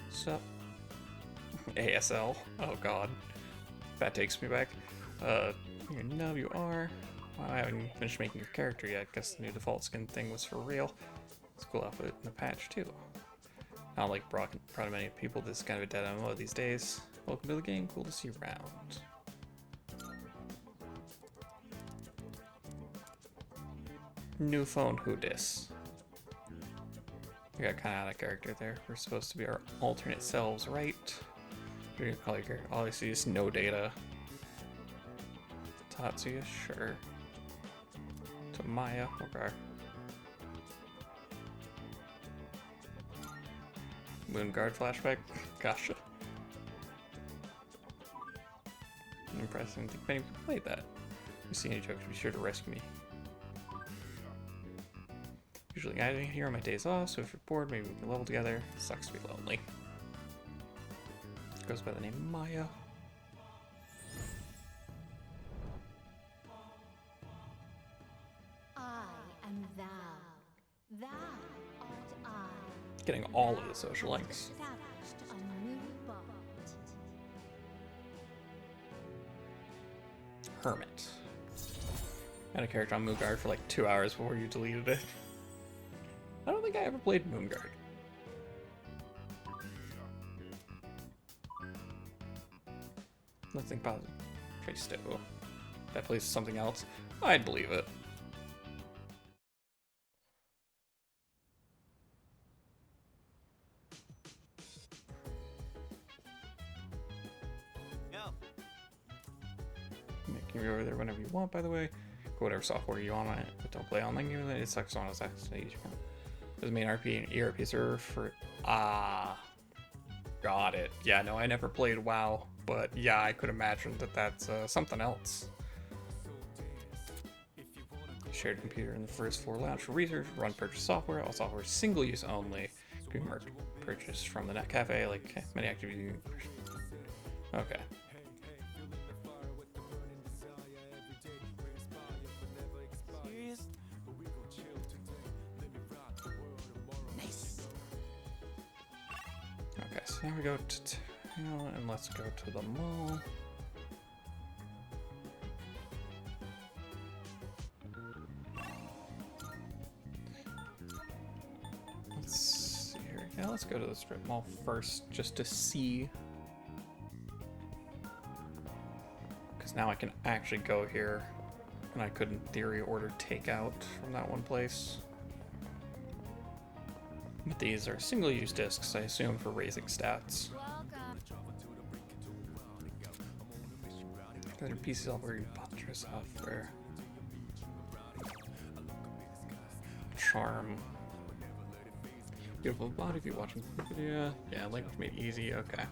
Sup? ASL, oh god. That takes me back. You know you are. Wow, I haven't finished making your character yet, guess the new default skin thing was for real. It's a cool outfit in the patch too. Not like proud of many people, this is kind of a dead MMO these days. Welcome to the game, cool to see you around. New phone, who dis? We got kind of out of character there. We're supposed to be our alternate selves, right? You're gonna call your character. All I see is no data. Tatsuya, sure. To Maya, okay. Moonguard flashback? Gotcha. I'm impressed. I didn't think many people played that. If you see any jokes, be sure to rescue me. Usually I didn't here on my days off, so if you're bored, maybe we can level together. Sucks to be lonely. Goes by the name Maya. I am thou. Thou art I. Getting all of the social links. Established a new bond. Hermit. I had a character on Moonguard for like 2 hours before you deleted it. I don't think I ever played Moonguard. Nothing positive. Tristo. That plays something else. I'd believe it. No. You can go over there whenever you want, by the way. Go whatever software you want on it, but don't play online games. It sucks on us. There's a main RP and ERP server for... Ah. Got it. Yeah, no, I never played WoW but yeah, I could imagine that that's something else. Shared computer in the first floor lounge for research, run purchase software, all software single use only. Can be purchased from the net cafe, like many activities. Okay. Serious? Nice. Okay, so now we go to town and let's go to the mall. Let's see here. Yeah, let's go to the strip mall first just to see. Because now I can actually go here and I could in theory order takeout from that one place. But these are single-use discs, I assume, for raising stats. Other pieces of where you punch software. Charm. Beautiful body if you're watching the video. Yeah, language made easy, okay.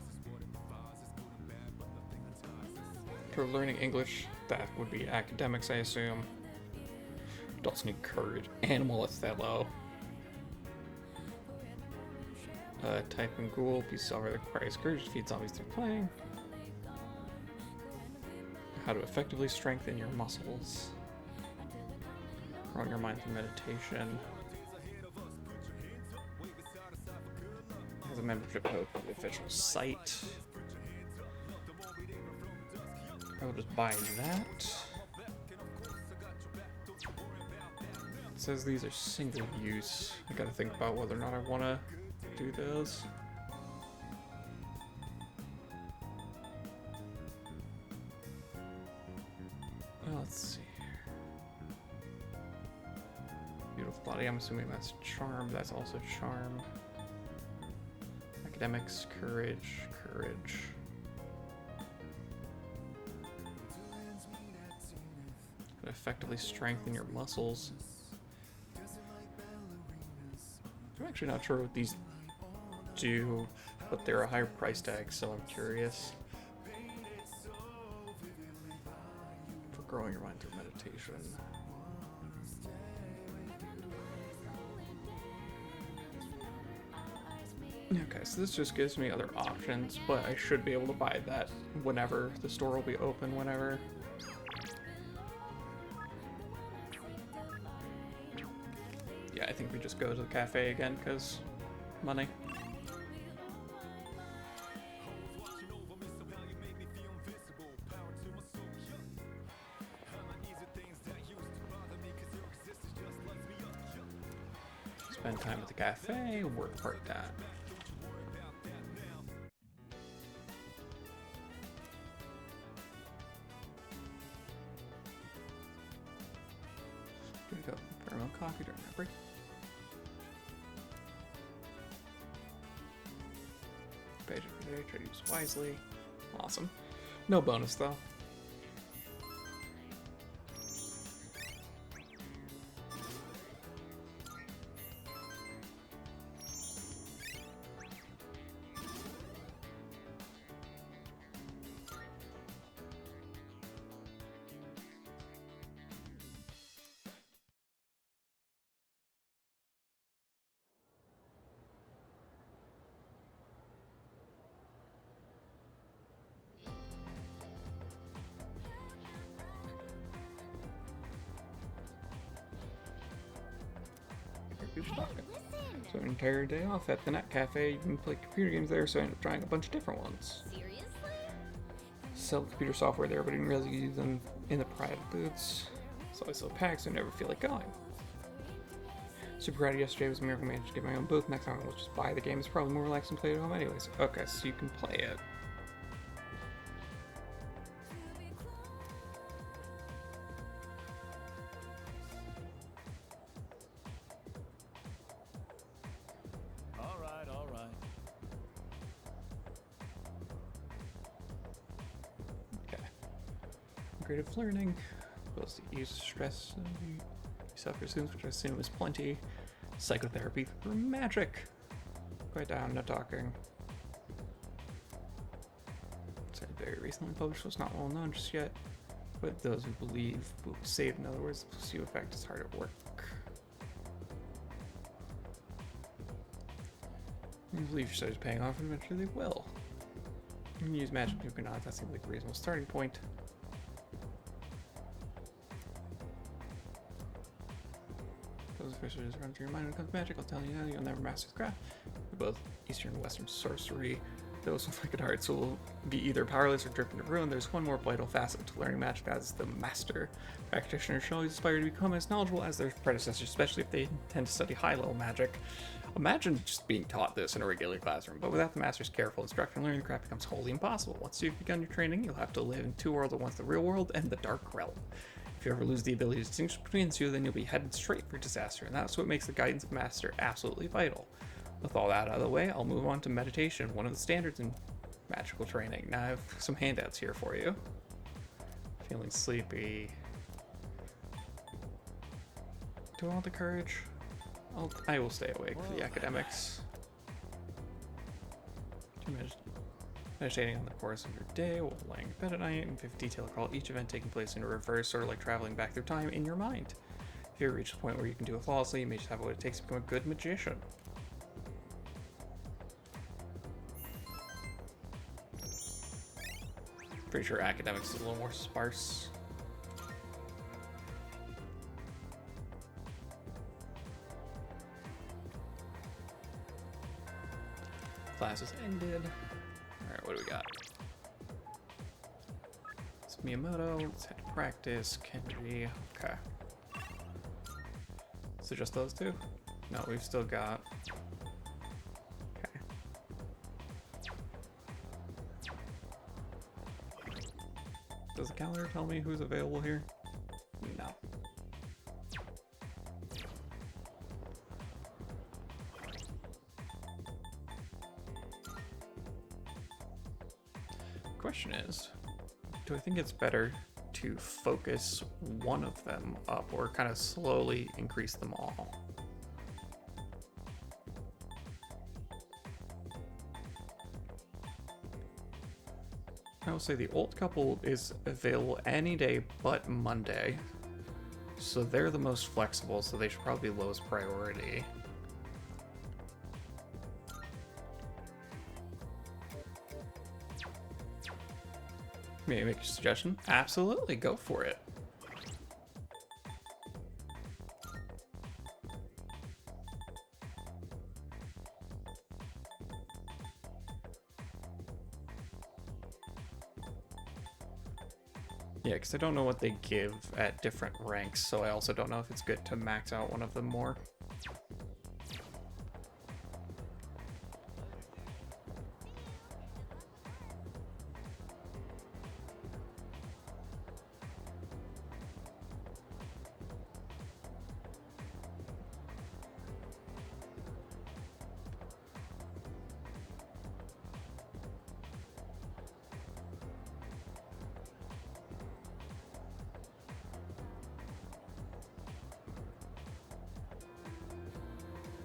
For learning English, that would be academics, I assume. Adults need courage. Animal Othello. Type in Google, pieces of the price courage, defeat zombies through playing. How to effectively strengthen your muscles. Growing your mind through meditation. Has a membership code for the official site. I will just buy that. It says these are single use. I gotta think about whether or not I wanna do those. Well, let's see here. Beautiful body, I'm assuming that's charm. That's also charm. Academics, courage, courage. Can effectively strengthen your muscles. I'm actually not sure what these do, but they're a higher price tag, so I'm curious. For growing your mind through meditation. Okay, so this just gives me other options, but I should be able to buy that whenever the store will be open, whenever. Yeah, I think we just go to the cafe again, because money. Spend time at the cafe, work part that. Here we go. Caramel coffee during our break. Page of the day, try to use wisely. Awesome. No bonus though. So an entire day off at the Net Cafe, you can play computer games there, so I ended up trying a bunch of different ones. Seriously? Sell computer software there, but I didn't really use them in the private booths. So I sell packs, so I never feel like going. Super proud yesterday was a miracle managed to get my own booth. Next time I'll just buy the game. It's probably more relaxed and play at home anyways. Okay, so you can play it. All right. Okay. Creative learning. Supposed to use stress and suffer students, which I assume is plenty. Psychotherapy for magic. Quiet down, no talking. very recently published, so it's not well known just yet. But those who believe will be saved. In other words, the placebo effect is hard at work. You believe your studies paying off, and eventually they will. You can use magic nuke or not, that seems like a reasonable starting point. Those officials run through your mind when it comes to magic. I'll tell you now, you'll never master the craft. They're both Eastern and Western sorcery. Those with wicked hearts will be either powerless or driven to ruin. There's one more vital facet to learning magic, as the master practitioner should always aspire to become as knowledgeable as their predecessors, especially if they intend to study high-level magic. Imagine just being taught this in a regular classroom, but without the master's careful instruction, learning the craft becomes wholly impossible. Once you've begun your training, you'll have to live in two worlds at once, the real world and the dark realm. If you ever lose the ability to distinguish between the two, then you'll be headed straight for disaster, and that's what makes the guidance of master absolutely vital. With all that out of the way, I'll move on to meditation, one of the standards in magical training. Now I have some handouts here for you. Feeling sleepy. Do I want the courage? I will stay awake for the academics. Meditating on the course of your day while laying in bed at night, and if detail recall each event taking place in reverse, sort of like traveling back through time in your mind. If you reach a point where you can do it flawlessly, you may just have what it takes to become a good magician. Pretty sure academics is a little more sparse. Class is ended. Alright, what do we got? It's Miyamoto. Let's head to practice. Kenji. Okay. So just those two? No, we've still got... Okay. Does the calendar tell me who's available here? No. Question is, do I think it's better to focus one of them up or kind of slowly increase them all? I will say the old couple is available any day but Monday, so they're the most flexible, so they should probably be lowest priority. May I make a suggestion? Absolutely, go for it. Yeah, because I don't know what they give at different ranks, so I also don't know if it's good to max out one of them more.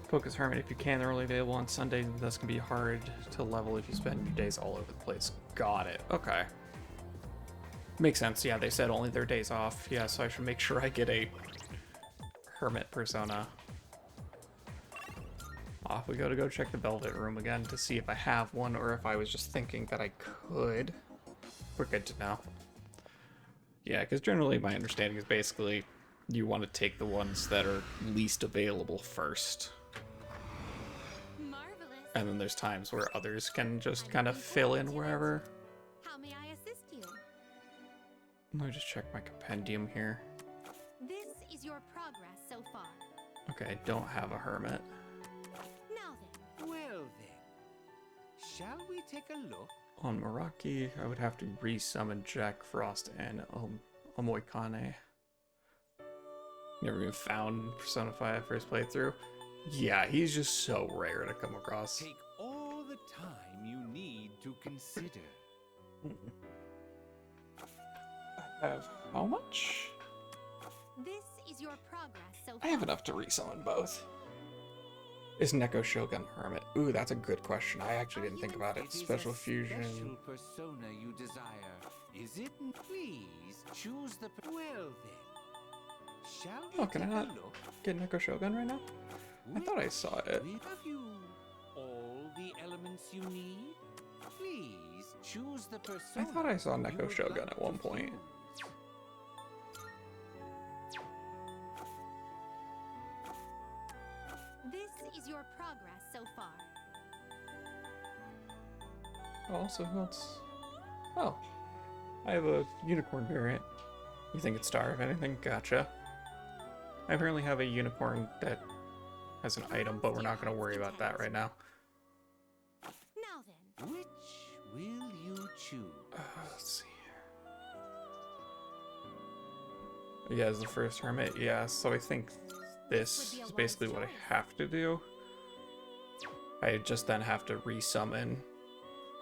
Focus Hermit if you can. They're only available on Sundays, and thus can be hard to level if you spend your days all over the place. Got it. Okay. Makes sense. Yeah, they said only their days off. Yeah, so I should make sure I get a Hermit persona. Off we go to check the Velvet Room again to see if I have one or if I was just thinking that I could. We're good to know. Yeah, because generally my understanding is basically you want to take the ones that are least available first. And then there's times where others can just kind of fill in wherever. How may I assist you? Let me just check my compendium here. This is your progress so far. Okay, I don't have a hermit. Now then. Well then, shall we take a look? On Meraki, I would have to resummon Jack Frost and Omoikane. Never even found Persona 5 first playthrough. Yeah, he's just so rare to come across. Take all the time you need to consider. I have how much? This is your progress so far. I have enough to resummon both. Is Neko Shogun Hermit? Ooh, that's a good question. I actually didn't think about it. It is Special a fusion. Special persona you desire. Is it? Please choose the. Well then, shall we Oh, can I take a not look? get Neko Shogun right now? I thought I saw it. Have you all the elements you need? Please choose the I persona. thought I saw you Neko would Shogun like at one to point. choose. This is your progress so far. Oh, also, who else? Oh, I have a unicorn variant. You think it's Star, if anything? Gotcha. I apparently have a unicorn that has an item, but we're not going to worry about that right now. Now then. Which will you choose? Let's see. Yeah, as the first hermit, yeah, so I think this is basically what I have to do. I just then have to resummon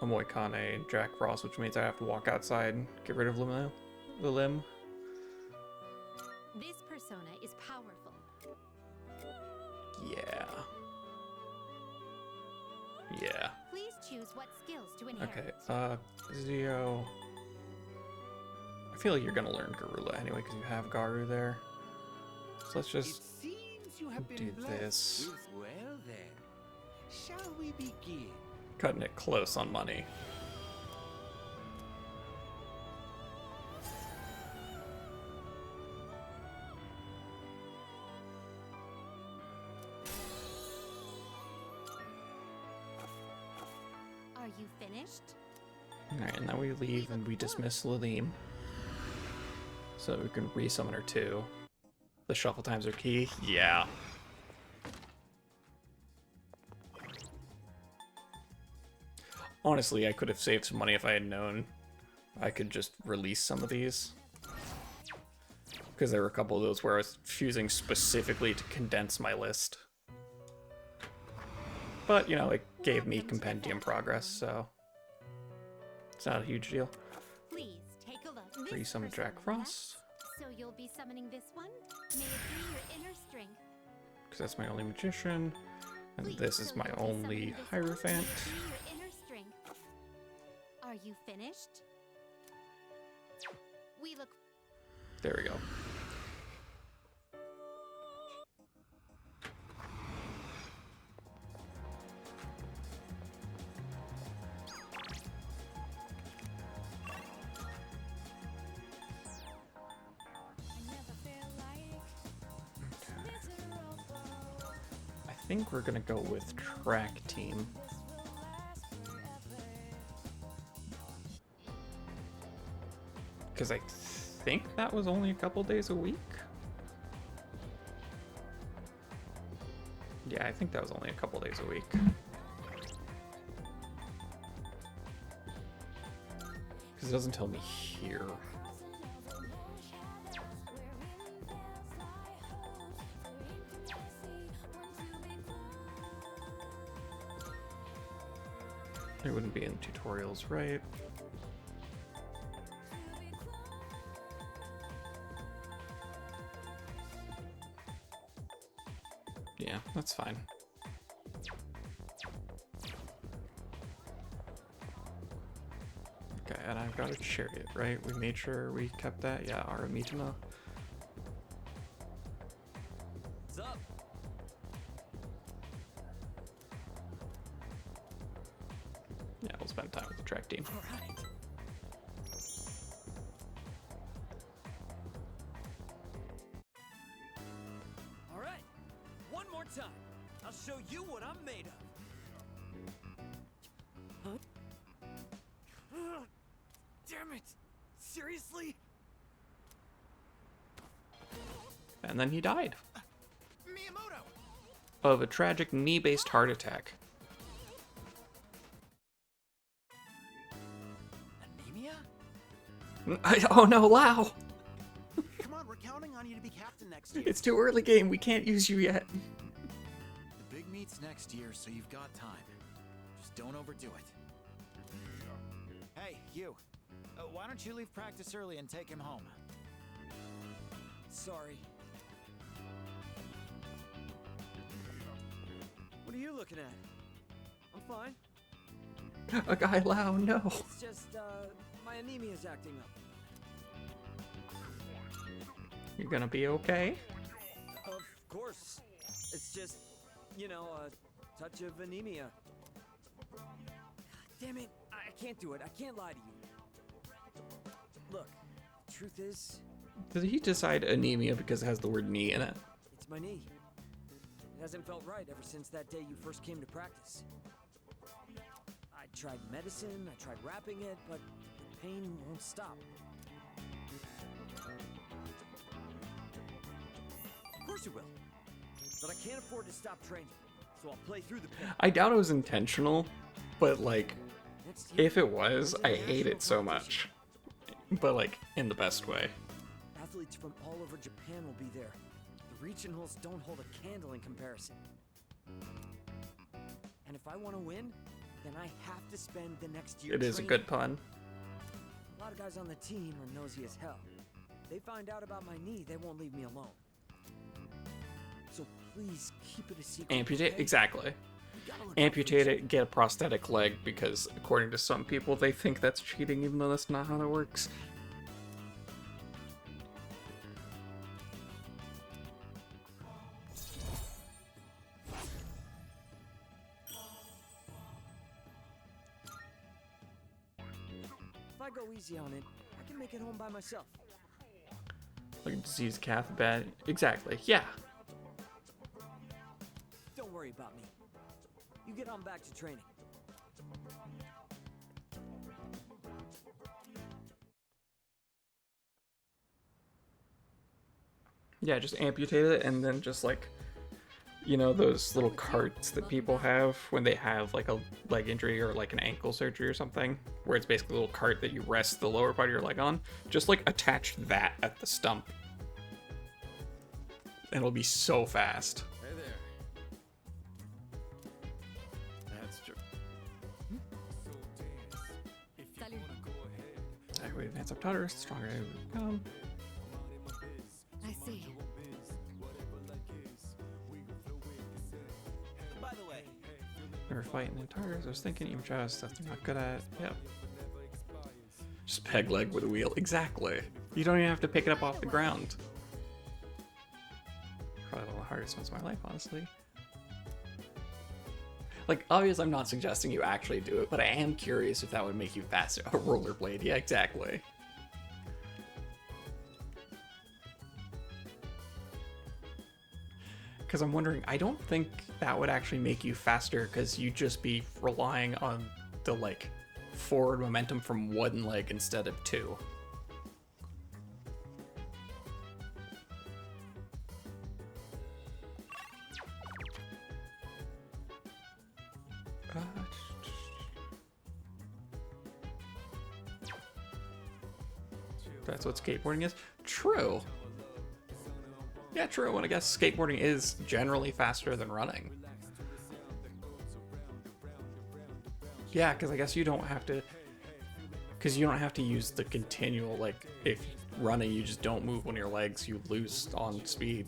Amoikane and Jack Frost, which means I have to walk outside and get rid of the limb. This persona is powerful. Yeah. Yeah. Please choose what skills to inherit. Okay, Zio. I feel like you're gonna learn Garula anyway, because you have Garu there. So let's just do this. Well then, shall we begin? Cutting it close on money. Are you finished? Alright, and then we leave and we dismiss Lalim. So we can resummon her too. The shuffle times are key. Yeah. Honestly, I could have saved some money if I had known I could just release some of these. Because there were a couple of those where I was fusing specifically to condense my list. But, you know, it gave me compendium progress, so it's not a huge deal. Please take a look. Resummon Jack Frost. So you'll be summoning this one? May it be your inner strength. Because that's my only magician. And Please, this is so my you'll be only summoning this one? Hierophant. May it be your inner strength. Are you finished? We look. There we go. I think we're gonna go with track team. Because I think that was only a couple days a week. Yeah, I think that was only a couple days a week. Because it doesn't tell me here. It wouldn't be in tutorials, right? Yeah, that's fine. Okay, and I've got a chariot, right? We made sure we kept that. Yeah, Aramitama. What's up? Yeah, we'll spend time with the track team. All right. All right. One more time. I'll show you what I'm made of. Huh? Damn it! Seriously? And then he died. Miyamoto! Of a tragic knee-based heart attack. Anemia? Oh no, Lau! Come on, we're counting on you to be captain next year. It's too early game, we can't use you yet. The big meet's next year, so you've got time. Just don't overdo it. Hey, you. Why don't you leave practice early and take him home? Sorry. What are you looking at? I'm fine. A guy Lao, no. It's just, my anemia's acting up. You're gonna be okay? Of course. It's just, you know, a touch of anemia. Damn it, I can't do it. I can't lie to you. Look, the truth is... Did he decide anemia because it has the word knee in it? It's my knee. It hasn't felt right ever since that day you first came to practice. I tried medicine, I tried wrapping it, but the pain won't stop. Of course it will. But I can't afford to stop training, so I'll play through the pain. I doubt it was intentional, but like, if it was, I hate it so much. But like, in the best way. Athletes from all over Japan will be there. The regionals don't hold a candle in comparison. And if I want to win, then I have to spend the next year It is a good pun. A lot of guys on the team are nosy as hell. They find out about my knee, they won't leave me alone. So please keep it a secret. Amputate? Okay? Exactly. Amputate it, get a prosthetic leg, because according to some people, they think that's cheating, even though that's not how that works. If I go easy on it, I can make it home by myself. Like a diseased calf, bad. Exactly, yeah. Don't worry about me. You get on back to training. Yeah, just amputate it and then just like, you know, those little carts that people have when they have like a leg injury or like an ankle surgery or something, where it's basically a little cart that you rest the lower part of your leg on. Just like attach that at the stump. And it'll be so fast. Hey there. That's true. I would advance up Tartar, stronger I would become. I see. By the way, Never fighting in Tartars. I was thinking even try stuff they're not good at. Yep. Just peg leg with a wheel. Exactly. You don't even have to pick it up off the ground. Probably one of the hardest ones of my life, honestly. Like, obviously I'm not suggesting you actually do it, but I am curious if that would make you faster. A rollerblade, yeah, exactly. Because I'm wondering, I don't think that would actually make you faster, because you'd just be relying on the, like, forward momentum from one leg instead of two. That's what skateboarding is? True. Yeah, true. And I guess skateboarding is generally faster than running. Yeah, because I guess you don't have to... Because you don't have to use the continual, like, if running you just don't move one of your legs, you lose on speed.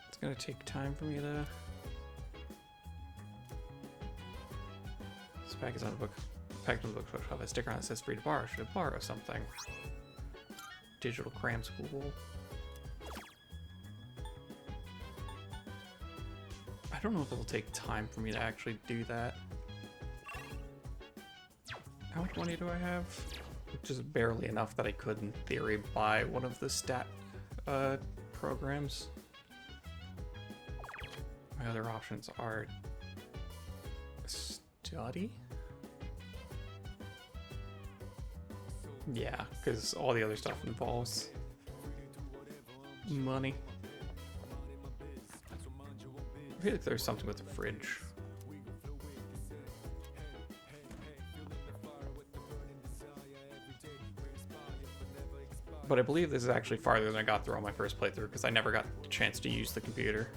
It's gonna take time for me to... This pack is on the book. Packed on the bookshop. A sticker on it says free to borrow. Should I borrow something? Digital cram school. I don't know if it'll take time for me to actually do that. How much money do I have? Just barely enough that I could, in theory, buy one of the stat programs. My other options are study? Yeah, because all the other stuff involves money. I feel like there's something with the fridge. But I believe this is actually farther than I got through on my first playthrough, because I never got the chance to use the computer.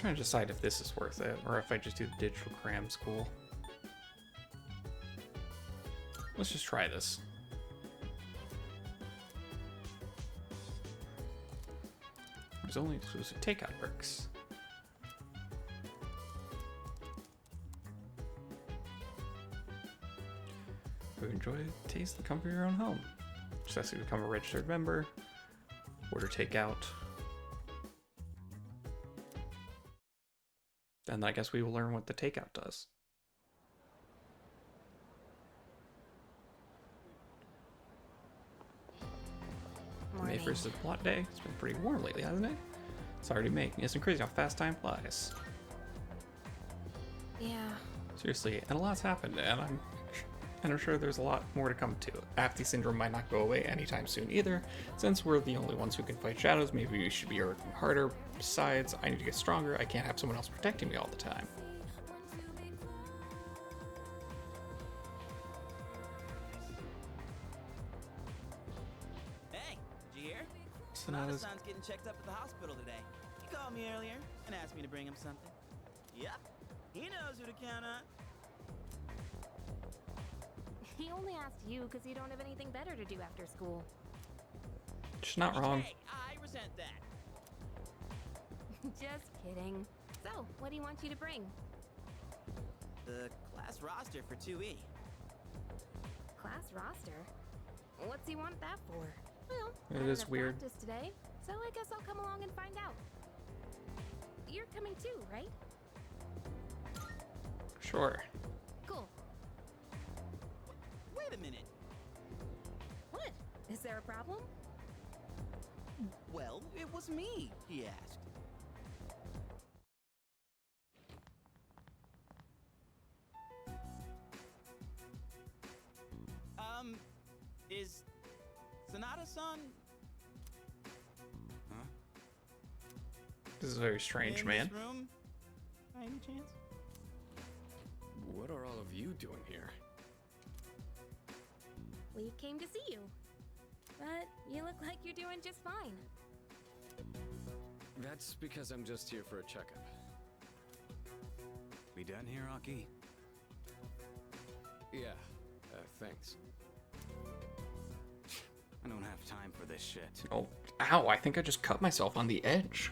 trying to decide if this is worth it, or if I just do the digital cram school. Let's just try this. There's only exclusive takeout perks. Who enjoy taste the comfort of your own home. Just has to become a registered member. Order takeout. Then I guess we will learn what the takeout does. May 1st is plot day. It's been pretty warm lately, hasn't it? It's already May. Isn't it crazy how fast time flies? Yeah. Seriously, and a lot's happened, and I'm sure there's a lot more to come too. Apathy syndrome might not go away anytime soon either. Since we're the only ones who can fight shadows, maybe we should be working harder. Besides, I need to get stronger. I can't have someone else protecting me all the time. Hey, did you hear? Sonata's Sonata's getting checked up at the hospital today. He called me earlier and asked me to bring him something. Yep, he knows who to count on. He only asked you because you don't have anything better to do after school. She's not wrong. Hey, I resent that. Just kidding. So, what do you want you to bring? The class roster for 2E. Class roster? What's he want that for? Well, It is weird. Practice today, so I guess I'll come along and find out. You're coming too, right? Sure. Cool. Wait a minute. What? Is there a problem? Well, it was me, he asked. Is Sonata-san? Huh? This is very strange, in man. This room, by any chance? What are all of you doing here? We came to see you. But you look like you're doing just fine. That's because I'm just here for a checkup. We done here, Aki? Yeah, thanks. I don't have time for this shit. Oh, ow, I think I just cut myself on the edge.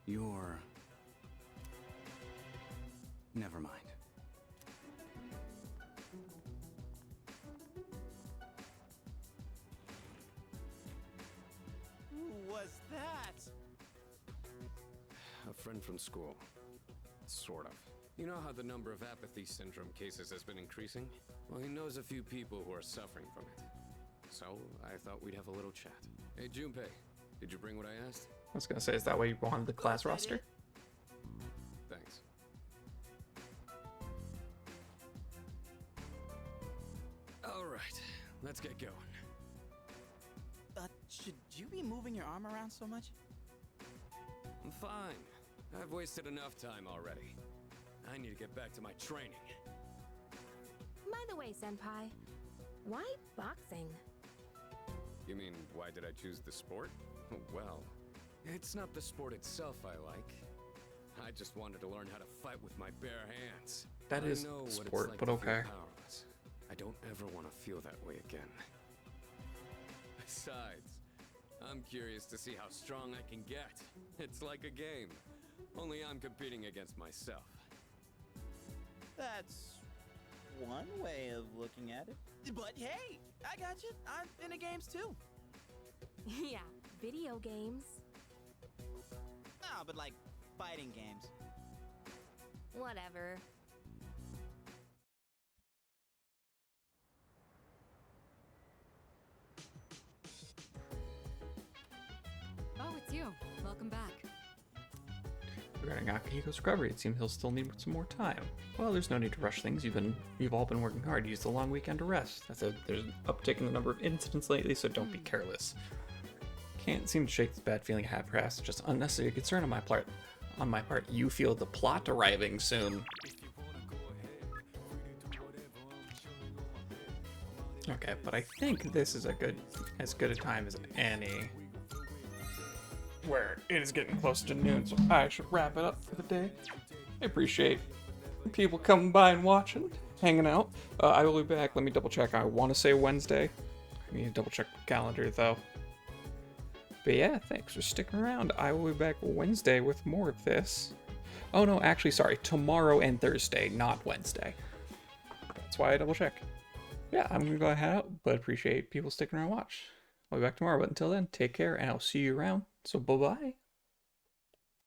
You're... Never mind. Who was that? A friend from school. Sort of. You know how the number of apathy syndrome cases has been increasing? Well, he knows a few people who are suffering from it. So, I thought we'd have a little chat. Hey, Junpei, did you bring what I asked? I was gonna say, is that why you wanted the class roster? Thanks. All right, let's get going. Should you be moving your arm around so much? I'm fine. I've wasted enough time already. I need to get back to my training. By the way, Senpai, why boxing? You mean, why did I choose the sport? Well, it's not the sport itself I like. I just wanted to learn how to fight with my bare hands. That is I know what sport, it's like but to okay. feel powerless. I don't ever want to feel that way again. Besides, I'm curious to see how strong I can get. It's like a game. Only I'm competing against myself. That's one way of looking at it. But hey, I got you. I'm into games too. Yeah, video games. No, but like fighting games. Whatever. Oh, it's you. Welcome back. Regarding Akihiko's recovery, it seems he'll still need some more time. Well, there's no need to rush things. You've all been working hard. Use the long weekend to rest. There's an uptick in the number of incidents lately, so don't be careless. Can't seem to shake this bad feeling I have. Perhaps just unnecessary concern on my part. You feel the plot arriving soon. Okay, but I think this is as good a time as any. where it is getting close to noon, so I should wrap it up for the day. I appreciate people coming by and watching, hanging out. I will be back. Let me double check. I want to say Wednesday. I need to double check the calendar though. But yeah, thanks for sticking around. I will be back Wednesday with more of this. Oh no, actually, sorry. Tomorrow and Thursday, not Wednesday. That's why I double check. Yeah, I'm gonna go head out, but appreciate people sticking around and watch. I'll be back tomorrow, but until then, take care, and I'll see you around. So bye-bye.